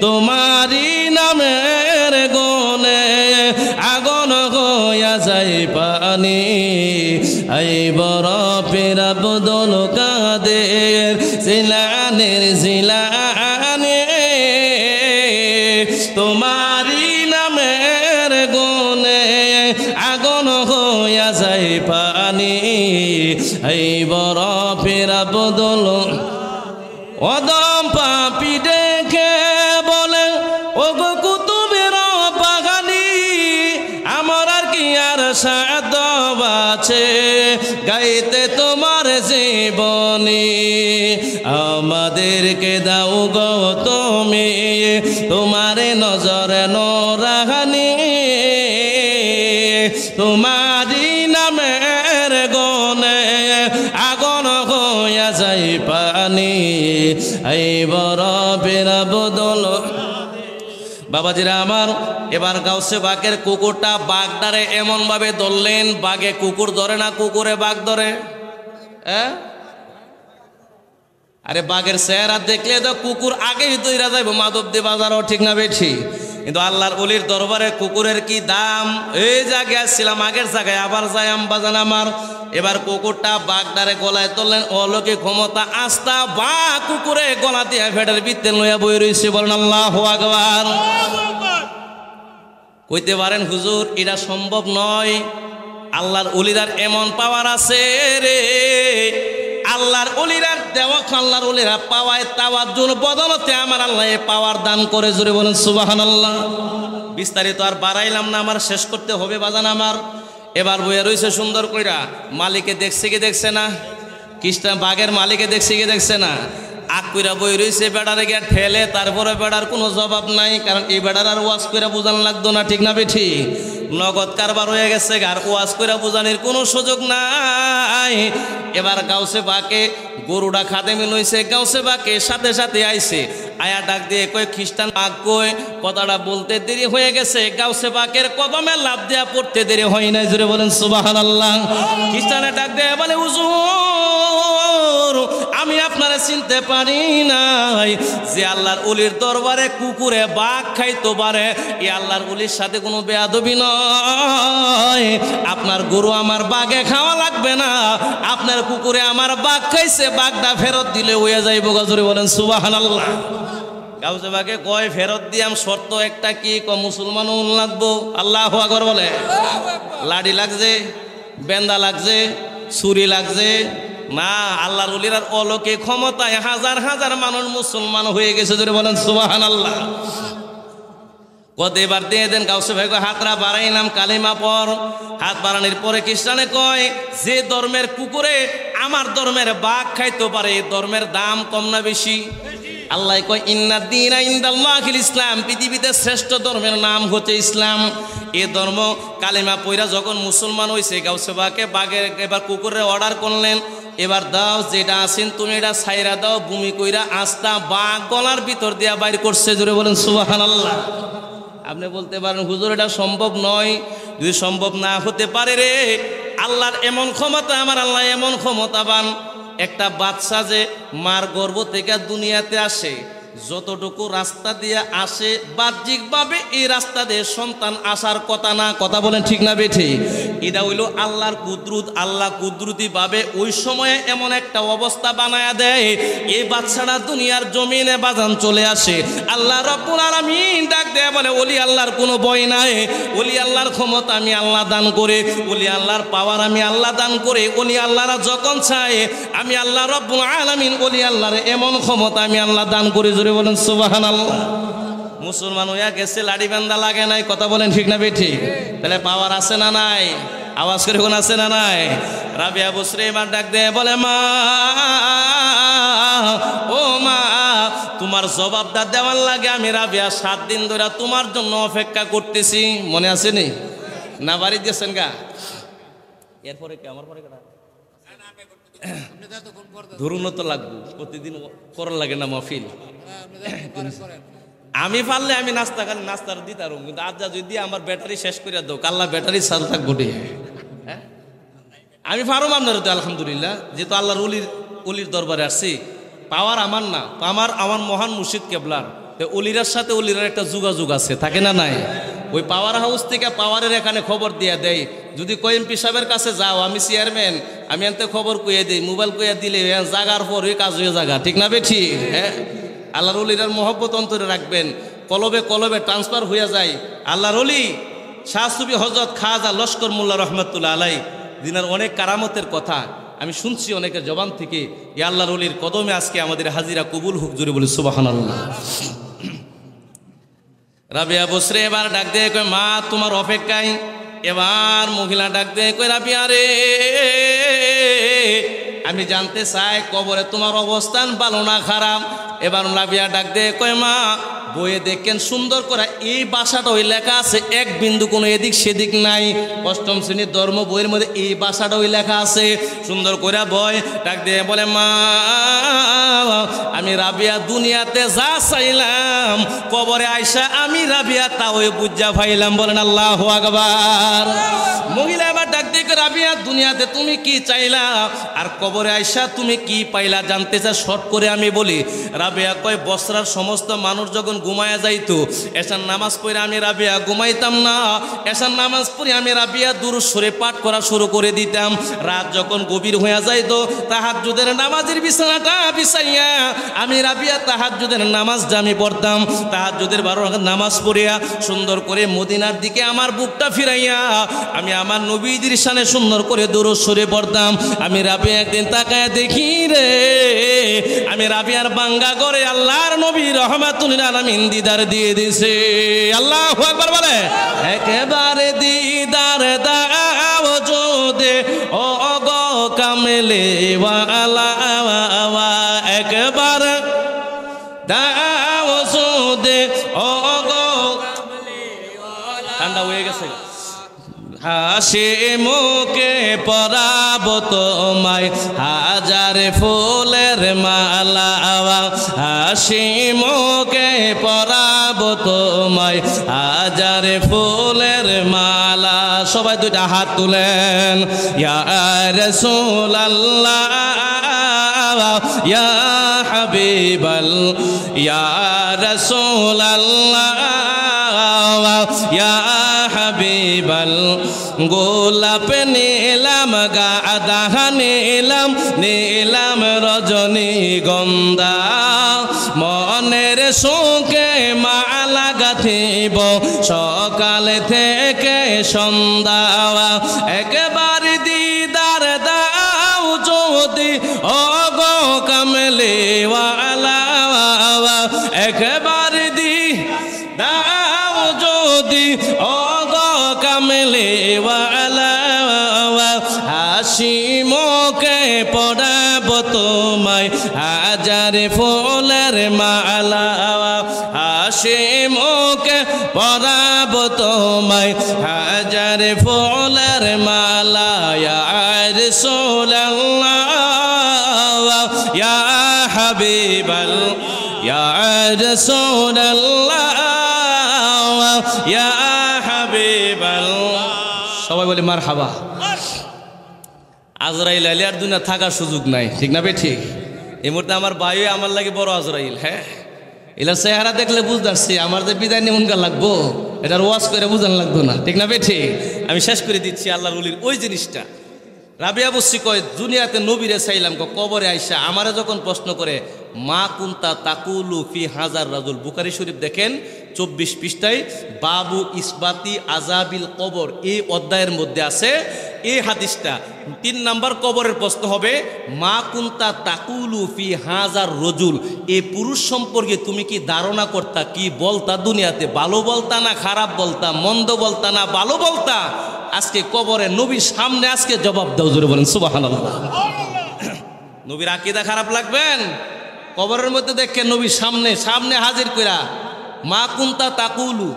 তোমারি নামের গুণে আগুন হইয়া যায় পানি। আইবর পীর আব্দুল কাদের জিলানের জিলানি, তোমারি নামের গুণে আগুন হইয়া যায় পানি। আইবর পীর আব্দুল, অদম পাপি দেখে বলে, ও গো কুতুবের বাগানি, আমার আর কি আর সাধ্য আছে গাইতে তোমার জীবনী। আমাদেরকে দাও গো তুমি তোমার নজরে নোরানি, তোমারি নামের গুণে আগুন হইয়া যায় পানি। আইবর পীর আব্দুল। বাবাজিরা আমার, এবার গাউসে বাকের কুকুরটা বাঘটারে এমন ভাবে ধরলেন, বাঘে কুকুর ধরে না, কুকুরে বাঘ ধরে। আরে বাঘের চেহারা দেখলে তো কুকুর আগেই দইরা যাইব মাধবদী বাজারও, ঠিক না বেঠি? কিন্তু আল্লাহর ওলির দরবারে কুকুরের কি দাম। এই জায়গায় আসছিলাম, আগের জায়গায় আবার যাই বাজান আমার। এবার কুকুরটা বাঘটারে গলায় তুললেন, অলৌকিক ক্ষমতা আস্থা, বা কুকুরে গলা দিয়ে ভেড়ের ভিতরে লইয়া বই রয়েছে। বলেন আল্লাহু আকবার। কইতে পারেন হুজুর এটা সম্ভব নয়। আল্লাহর ওলিরার এমন পাওয়ার আছে রে, আল্লাহর ওলিরার দেওয়া, আল্লাহর ওলিরা পাওয়ায় তাওয়াজ্জুর বদলতে আমার আল্লাহ পাওয়ার দান করে, জোরে বলেন সুবহানাল্লাহ। বিস্তারিত আর বাড়াইলাম না, আমার শেষ করতে হবে বাজান আমার। এবার বইয়া রয়েছে সুন্দর কইরা, মালিকে দেখছে কি দেখছে না, খ্রিস্টান বাঘের মালিকে দেখছে কি দেখছে না, আগ কইরা বই রয়েছে, বেড়ারে গিয়া ঠেলে, তারপরে বেড়ার কোনো জবাব নাই, কারণ এই বেড়ার আর ওয়াজ কইরা বুঝান লাগতো না, ঠিক না বেঠি? নগদ কারবার হয়ে গেছে, আর ওয়াজ কইরা বুঝানোর কোনো সুযোগ নাই। এবার গাউসে বাকে গরুটা খাদেমি লইছে, গাউসে বাকে সাথে সাথে আইছে, আয়া ডাক দিয়ে কই খ্রিস্টান বাঘ কই, কথাটা বলতে দেরি হয়ে গেছে, গাউসে বাকের কদমে লাভ দেয়া পড়তে দেরি হয় নাই, জোরে বলেন সুবহানাল্লাহ। খ্রিস্টানে ডাক দিয়ে বলে হুজুর আমি আপনারে চিনতে পারি নাই, যে আল্লাহর ওলির দরবারে কুকুরে বাঘ খাইতে পারে, এই আল্লাহর ওলির সাথে কোনো বেয়াদবি নয়, আপনার গরু আমার বাঘে খাওয়া লাগবে না, আপনার কুকুরে আমার বাঘ খাইছে, বাঘটা ফেরত দিলে হয়ে যাইব, জোরে বলেন সুবহানাল্লাহ। গাউসে বাঘে কয় ফেরত দিয়াম, শর্ত একটা কি, মুসলমান লাগবো, আল্লাহু আকবার বলে, লাড়ি লাগছে, বেন্দা লাগছে, ছুরি লাগছে না, আল্লাহর ওলির অলৌকিক ক্ষমতায় হাজার হাজার মানুষ মুসলমান হয়ে গেছে, জোরে বলেন সুবহানাল্লাহ। কত এবার দিয়ে দেন, গাউসে ভাই হাতরা বাড়াইলাম, কালিমা পর, হাত বাড়ানোর পরে খ্রিস্টানে কয় যে ধর্মের কুকুরে আমার ধর্মের বাঘ খাইতে পারে, এই ধর্মের দাম কম না বেশি? আল্লাহ কয় ইন্না দীনা ইনদাল্লাহিল ইসলাম, পৃথিবীতে শ্রেষ্ঠ ধর্মের নাম হচ্ছে ইসলাম। এই ধর্ম কালিমা পইরা যখন মুসলমান হয়েছে, গাউসে বাকে বাঘের এবার কুকুরে অর্ডার করলেন, এবার দাও যেটা আছেন তুমি এটা ছাইরা দাও, ভূমি কইরা আস্তা বাঘ গলার ভিতর দিয়া বাইর করছে, জোরে বলেন সুবহানাল্লাহ। আপনি বলতে পারেন হুজুর এটা সম্ভব নয়, যদি সম্ভব না হতে পারে রে, আল্লাহর এমন ক্ষমতা, আমার আল্লাহ এমন ক্ষমতাবান, একটা বাচ্চা যে মার গর্ভ থেকে দুনিয়াতে আসে, যতটুকু রাস্তা দিয়ে আসে বাহ্যিকভাবে এই রাস্তা দিয়ে সন্তান আসার কথা না, কথা বলেন ঠিক না বেঠি? এটা হইল আল্লাহর কুদরত, আল্লাহ কুদরতি ভাবে ওই সময়ে এমন একটা অবস্থা বানায়া দেয়, এই বাচ্চাটা দুনিয়ার জমিনে বাজান চলে আসে। আল্লাহ রাব্বুল আলামিন ডাক দেয়া বলে ওলি আল্লাহর কোনো ভয় নাই, ওলি আল্লাহর ক্ষমতা আমি আল্লাহ দান করে, ওলি আল্লাহর পাওয়ার আমি আল্লাহ দান করে, ওলি আল্লাহরা যখন চায় আমি আল্লাহ রাব্বুল আলামিন ওলি আল্লাহর এমন ক্ষমতা আমি আল্লাহ দান করে, জোরে বলেন সুবহানাল্লাহ। মুসলমান হইয়া গেছে, লাড়ি বান্দা লাগে নাই, কথা বলেন ঠিক না বেঠি? তাহলে পাওয়ার আছে না নাই? আওয়াজ করে কোন আছে না নাই? রাবিয়া বসরে এবার ডাক দেয় বলে মা, ও মা তোমার জবাবটা দেওয়ার লাগে আমি রাবিয়া 7 দিন ধরে তোমার জন্য অপেক্ষা করতেছি, মনে আছে নি? না বাড়ি দিয়েছেন গা? এরপরে কি আমার পরে কেটা ধরুন তো লাগবে, প্রতিদিন করার লাগে না মহফিল। আমি পারলে আমি নাস্তার দিতাম, কিন্তু আজ যদি আমার ব্যাটারি শেষ করে দাও, কাল্লা ব্যাটারি চাল থাকবো, আমি পারো আপনার তো আলহামদুলিল্লাহ, যেহেতু আল্লাহর অলির দরবারে আসছি, পাওয়ার আমার না, আমার মহান মুর্শিদ কেবলার, অলিরার সাথে অলিরার একটা যোগাযোগ আছে, থাকে না নাই? ওই পাওয়ার হাউস থেকে পাওয়ারের এখানে খবর দিয়ে দেয়, যদি এমপি সাহেবের কাছে যাও আমি চেয়ারম্যান, আমি এনতে খবর কইয়ে দিই, মোবাইল কইয়া দিলে জাগার পর ওই কাজ হয়ে জাগা, ঠিক না বেঠি? হ্যাঁ, আল্লাহর অলিরার মহব্বত অন্তরে রাখবেন, কলবে কলবে ট্রান্সফার হয়ে যায়। আল্লাহর অলি শাহ সুফি হযরত খাজা লস্কর মোল্লা রহমতুল্লাহ আলাই দিনার অনেক কারামতের কথা আমি শুনছি অনেকের জবান থেকে, এই আল্লাহর অলির কদমে আজকে আমাদের হাজিরা কবুল হোক, জোরে বলি সুবহানাল্লাহ। রাবিয়া বসরে এবার ডাক দিয়ে কয় মা তোমার অপেক্ষায়, এবার মহিলা ডাক দিয়ে কয় রাবিয়া রে, আমি জানতে চাই কবরে তোমার অবস্থান ভালো না খারাপ? এবার রাবিয়া ডাক দিয়ে কয় মা বইয়ে দেখেন সুন্দর করে এই ভাষাটা ওই লেখা আছে, এক বিন্দু কোনো এদিক সেদিক নাই, 8ম শ্রেণীর ধর্ম বইয়ের মধ্যে এই ভাষাটা ওই লেখা আছে, সুন্দর করে বই ডাক দিয়ে বলে মা আমি রাবিয়া দুনিয়াতে যা চাইলাম কবরে আইসা আমি রাবিয়া তা ওই বুঝা পাইলাম, বলেন আল্লাহু আকবার। মহিলা এবার ডাক দিয়ে রাবিয়া দুনিয়াতে তুমি কি চাইলা আর কবরে আইসা তুমি কি পাইলা জানতে চা? শর্ট করে আমি বলি, রাবিয়া কয় বসরার সমস্ত মানুষ যখন ঘুমায়া যাইতো, এসার নামাজ পড়ে আমি রাবিয়া ঘুমাইতাম না, এসার নামাজ পড়ে আমি রাবিয়া দুরূদ শরীফ পাঠ করা শুরু করে দিতাম। রাত যখন গভীর হয়ে যাইতো, তাহাজ্জুদের নামাজের বিছানাটা বিছাইয়া আমি রাবিয়া তাহাজ্জুদের নামাজটা আমি পড়তাম। তাহাজ্জুদের 12 রাকাত নামাজ পড়িয়া সুন্দর করে মদিনার দিকে আমার বুকটা ফিরাইয়া আমি আমার নবীজির শানে সুন্দর করে দুরূদ শরীফ পড়তাম। আমি রাবিয়া একদিন তাকায় দেখি রে, আমি রাবিয়ার বাঙ্গা করে আল্লাহর নবী রহমাতুল আলামিন দিদার দিয়ে দিছে। আল্লাহু আকবার বলে, একেবারে দিদার দাও কামলে ওয়ালা একবার দাও সুদে ও গো ঠান্ডা হয়ে গেছে হাসি মুখে পরাব তোমায় হাজার ফুলের মালা হাসি মুখে পরাব তোমায় হাজার ফুলের মালা সবাই দুইটা হাত তুলেন ইয়া রাসূলুল্লাহ ইয়া হাবিবাল ইয়া রাসূলুল্লাহ ইয়া হাবিবাল গোলাপ নীলাম গাঁদা নীলাম নীলাম রজনীগন্ধা মনের সুখে মালা গাঁথিব সকাল থেকে সন্ধ্যা একবার দিদার দাও যদি ও গো কামলে ওয়ালা একবার দি দাও যদি ও গো কামলে ওয়ালা হাসি মুখে পড়াব তোমায় হাজার ফুলের মালা হাসি মুখে পড়াব তোমায় হাজার ফুলের মালা ইয়া রাসূলুল্লাহ ইয়া হাবিবাল ইয়া রাসূলুল্লাহ ইয়া হাবিবাল সবাই বলি মারহাবা আজরাইল আলী আর দুনিয়া থাকার সুযোগ নাই ঠিক না বে ঠিক এই মুহূর্তে আমার ভাই আমার লাগে বড় আজরাইল হ্যাঁ এলার চেহারা দেখলে বুঝতে পারছি আমার যে বিদায় নিমনকা লাগবো এটার ওয়াজ করে বুঝান লাগতো না ঠিক না বে ঠিক আমি শেষ করে দিচ্ছি আল্লাহর ওলির ওই জিনিসটা রাবিয়া বসছি কয় দুনিয়াতে নবীরে চাইলাম কবরে আইসা আমারে যখন প্রশ্ন করে মা কুন্তা তাকুলু ফি হাজার রাজুল বুখারী শরীফ দেখেন 24 পৃষ্ঠায় বাবু ইসবাতি আজাবিল কবর এই অধ্যায়ের মধ্যে আছে এই হাদিসটা 3 নম্বর কবরের প্রশ্ন হবে মা কুন্তা তাকুলু ফি হাজার রজুল এই পুরুষ সম্পর্কে তুমি কি ধারণা করতা কি বলতা দুনিয়াতে ভালো বলতা না খারাপ বলতা মন্দ বলতা না ভালো বলতা আজকে কবরে নবীর সামনে আজকে জবাব দাও জোরে বলেন সুবহানাল্লাহ নবীর আকীদা খারাপ লাগবেন কবরের মধ্যে দেখেন নবীর সামনে সামনে হাজির কইরা মা কুন্তা তাকুলু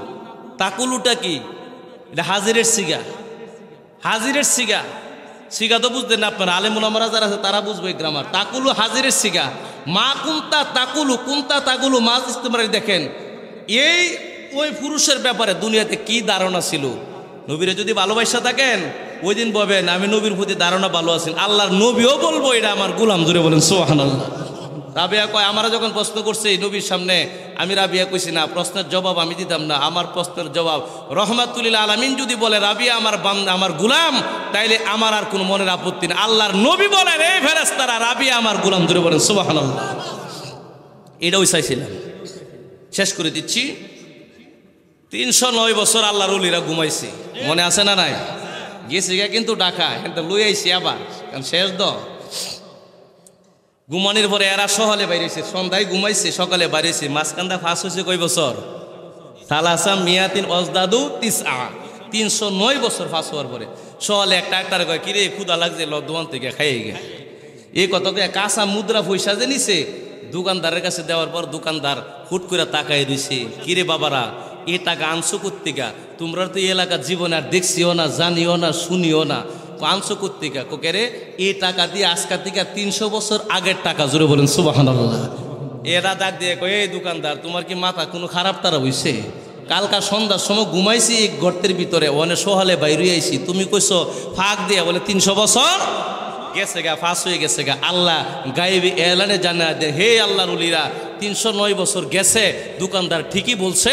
তাকুলুটা কি এটা হাজিরের সিগা হাজিরের সিগা সিগা তো বুঝতেন না আপনারা আলেম উলামারা যারা আছে তারা বুঝবে গ্রামার তাকুলু হাজিরের সিগা মা কুন্তা তাকুলু মাছ ইস্তেমারে দেখেন এই ওই পুরুষের ব্যাপারে দুনিয়াতে কি ধারণা ছিল নবীরে যদি ভালোবাসা থাকেন ওই দিন বলবেন আমি নবীর প্রতি ধারণা ভালো আছেন আল্লাহর নবীও বলবো এটা আমার গোলাম জুড়ে বলেন সুবহানাল্লাহ রাবিয়া কয় আমরা যখন প্রশ্ন করছি নবীর সামনে আমি রাবিয়া কইছি না প্রশ্নের জবাব আমি দিতাম না আমার প্রশ্নের জবাব রহমাতুল আলামিন যদি বলে রাবিয়া আমার বান্দা আমার গোলাম তাইলে আমার আর কোনো মনের আপত্তি নেই আল্লাহর নবী বলেন এই ফেরেশতারা রাবিয়া আমার গোলাম জুড়ে বলেন সুবহানাল্লাহ এটাও চাইছিলাম শেষ করে দিচ্ছি 309 বছর আল্লাহর ওলিরা ঘুমাইছে মনে আছে না নাই গেছে কিন্তু ঢাকা এটা লই আইছি আবার কারণ শেষ দ ঘুমানির পরে এরা সহলে বাইরেছে সন্ধ্যায় ঘুমাইছে সকালে বাইরেছে মাঝখানটা ফাঁস হয়েছে কয় বছর সালাসা মিয়াতিন অজদাদু 309 বছর ফাঁস হওয়ার পরে সহলে একটা কয় কিরে ক্ষুদা লাগছে দোকান থেকে খাইয়ে গে এই কত কাঁচা মুদ্রা পয়সা যে নিছে দোকানদারের কাছে দেওয়ার পর দোকানদার হুট করে তাকাই দিছে কিরে বাবারা এ টাকা আনছো কোত্তিকা তোমরা তো এই এলাকার জীবনে আর দেখছিও না জানিও না শুনিও না আনছো কোত্তিকা কোকেরে এই টাকা দিয়ে আজকাল থেকে 300 বছর আগের টাকা জুড়ে বলেন সুবহানাল্লাহ এরা ডাক দিয়ে কয় এই দোকানদার তোমার কি মাথা কোনো খারাপ তারা হইছে কালকা সন্ধ্যার সময় ঘুমাইছি এক গর্তের ভিতরে অনেক সহালে বাইরে আইছি তুমি কইছো ফাঁক দিয়া বলে 300 বছর গেছে গা ফাঁস হয়ে গেছে গা আল্লাহ গায়েবী এলানে জানা দেন হে আল্লাহর ওলিরা 309 বছর গেছে দোকানদার ঠিকই বলছে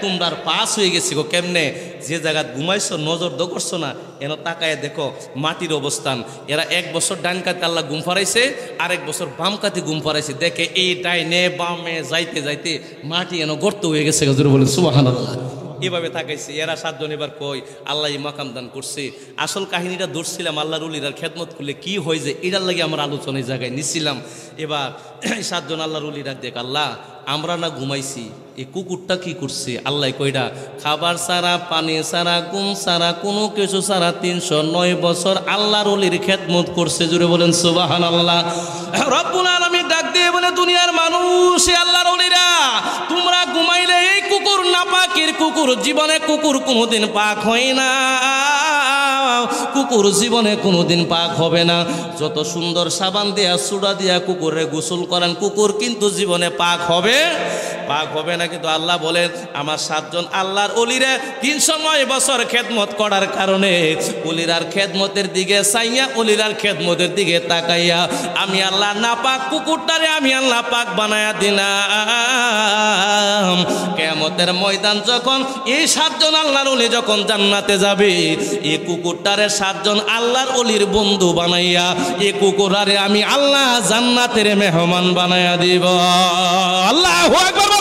তোমরা পাস হয়ে গেছে গো কেমনে যে জায়গা ঘুমাইছো নজর দ করছো না এন তাকায় দেখো মাটির অবস্থান এরা 1 বছর ডান কাতে আল্লাহ ঘুম ফারাইছে আর 1 বছর বাম কাতে ঘুম ফারাইছে দেখে এই ডাইনে বামে যাইতে যাইতে মাটি এন গর্ত হয়ে গেছে হুজুর বলেন সুবহানাল্লাহ এভাবে থাকাইছি। এরা 7 জন এবার কই আল্লাহ মাকাম দান করছে। আসল কাহিনীটা ধরছিলাম আল্লাহর ওলিরা খেদমত করলে কি হয় যে এটার লাগে আমরা আলোচনায় জায়গায় নিছিলাম। এবার 7 জন আল্লাহর ওলিরা দেখ আল্লাহ আমরা না ঘুমাইছি, এই কুকুরটা কি করছে? আল্লাহ কইরা খাবার ছাড়া, পানি ছাড়া, ঘুম ছাড়া, কোনো কিছু ছাড়া 309 বছর আল্লাহর ওলির খেদমত করছে। জুড়ে বলেন সুবহানাল্লাহ। রব্বুল আলামিন ডাক দিয়ে বলে দুনিয়ার মানুষ, আল্লাহর ওলিরা তোমরা ঘুমাইলে এই কুকুর নাপাকের কুকুর, জীবনে কুকুর কোনোদিন পাক হয় না, কুকুর জীবনে কোনোদিন পাক হবে না। যত সুন্দর সাবান দিয়া সুডা দিয়া কুকুরে গোসল করেন, কুকুর কিন্তু জীবনে পাক হবে না। কিন্তু আল্লাহ বলেন আমার 7 জন আল্লাহর ওলিরে 309 বছর খেদমত করার কারণে ওলিরার খেদমতের দিকে চাইয়া, ওলিরার খেদমতের দিকে তাকাইয়া আমি আল্লাহ নাপাক কুকুরটারে আমি আল্লাহ পাক বানায়া দিলাম। কিয়ামতের ময়দান যখন এই 7 জন আল্লাহর ওলি যখন জান্নাতে যাবে, এই কুকুরটারে 7 জন আল্লাহর ওলির বন্ধু বানাইয়া এই কুকুরারে আমি আল্লাহ জান্নাতের মেহমান বানায়া দিব। আল্লাহু আকবার।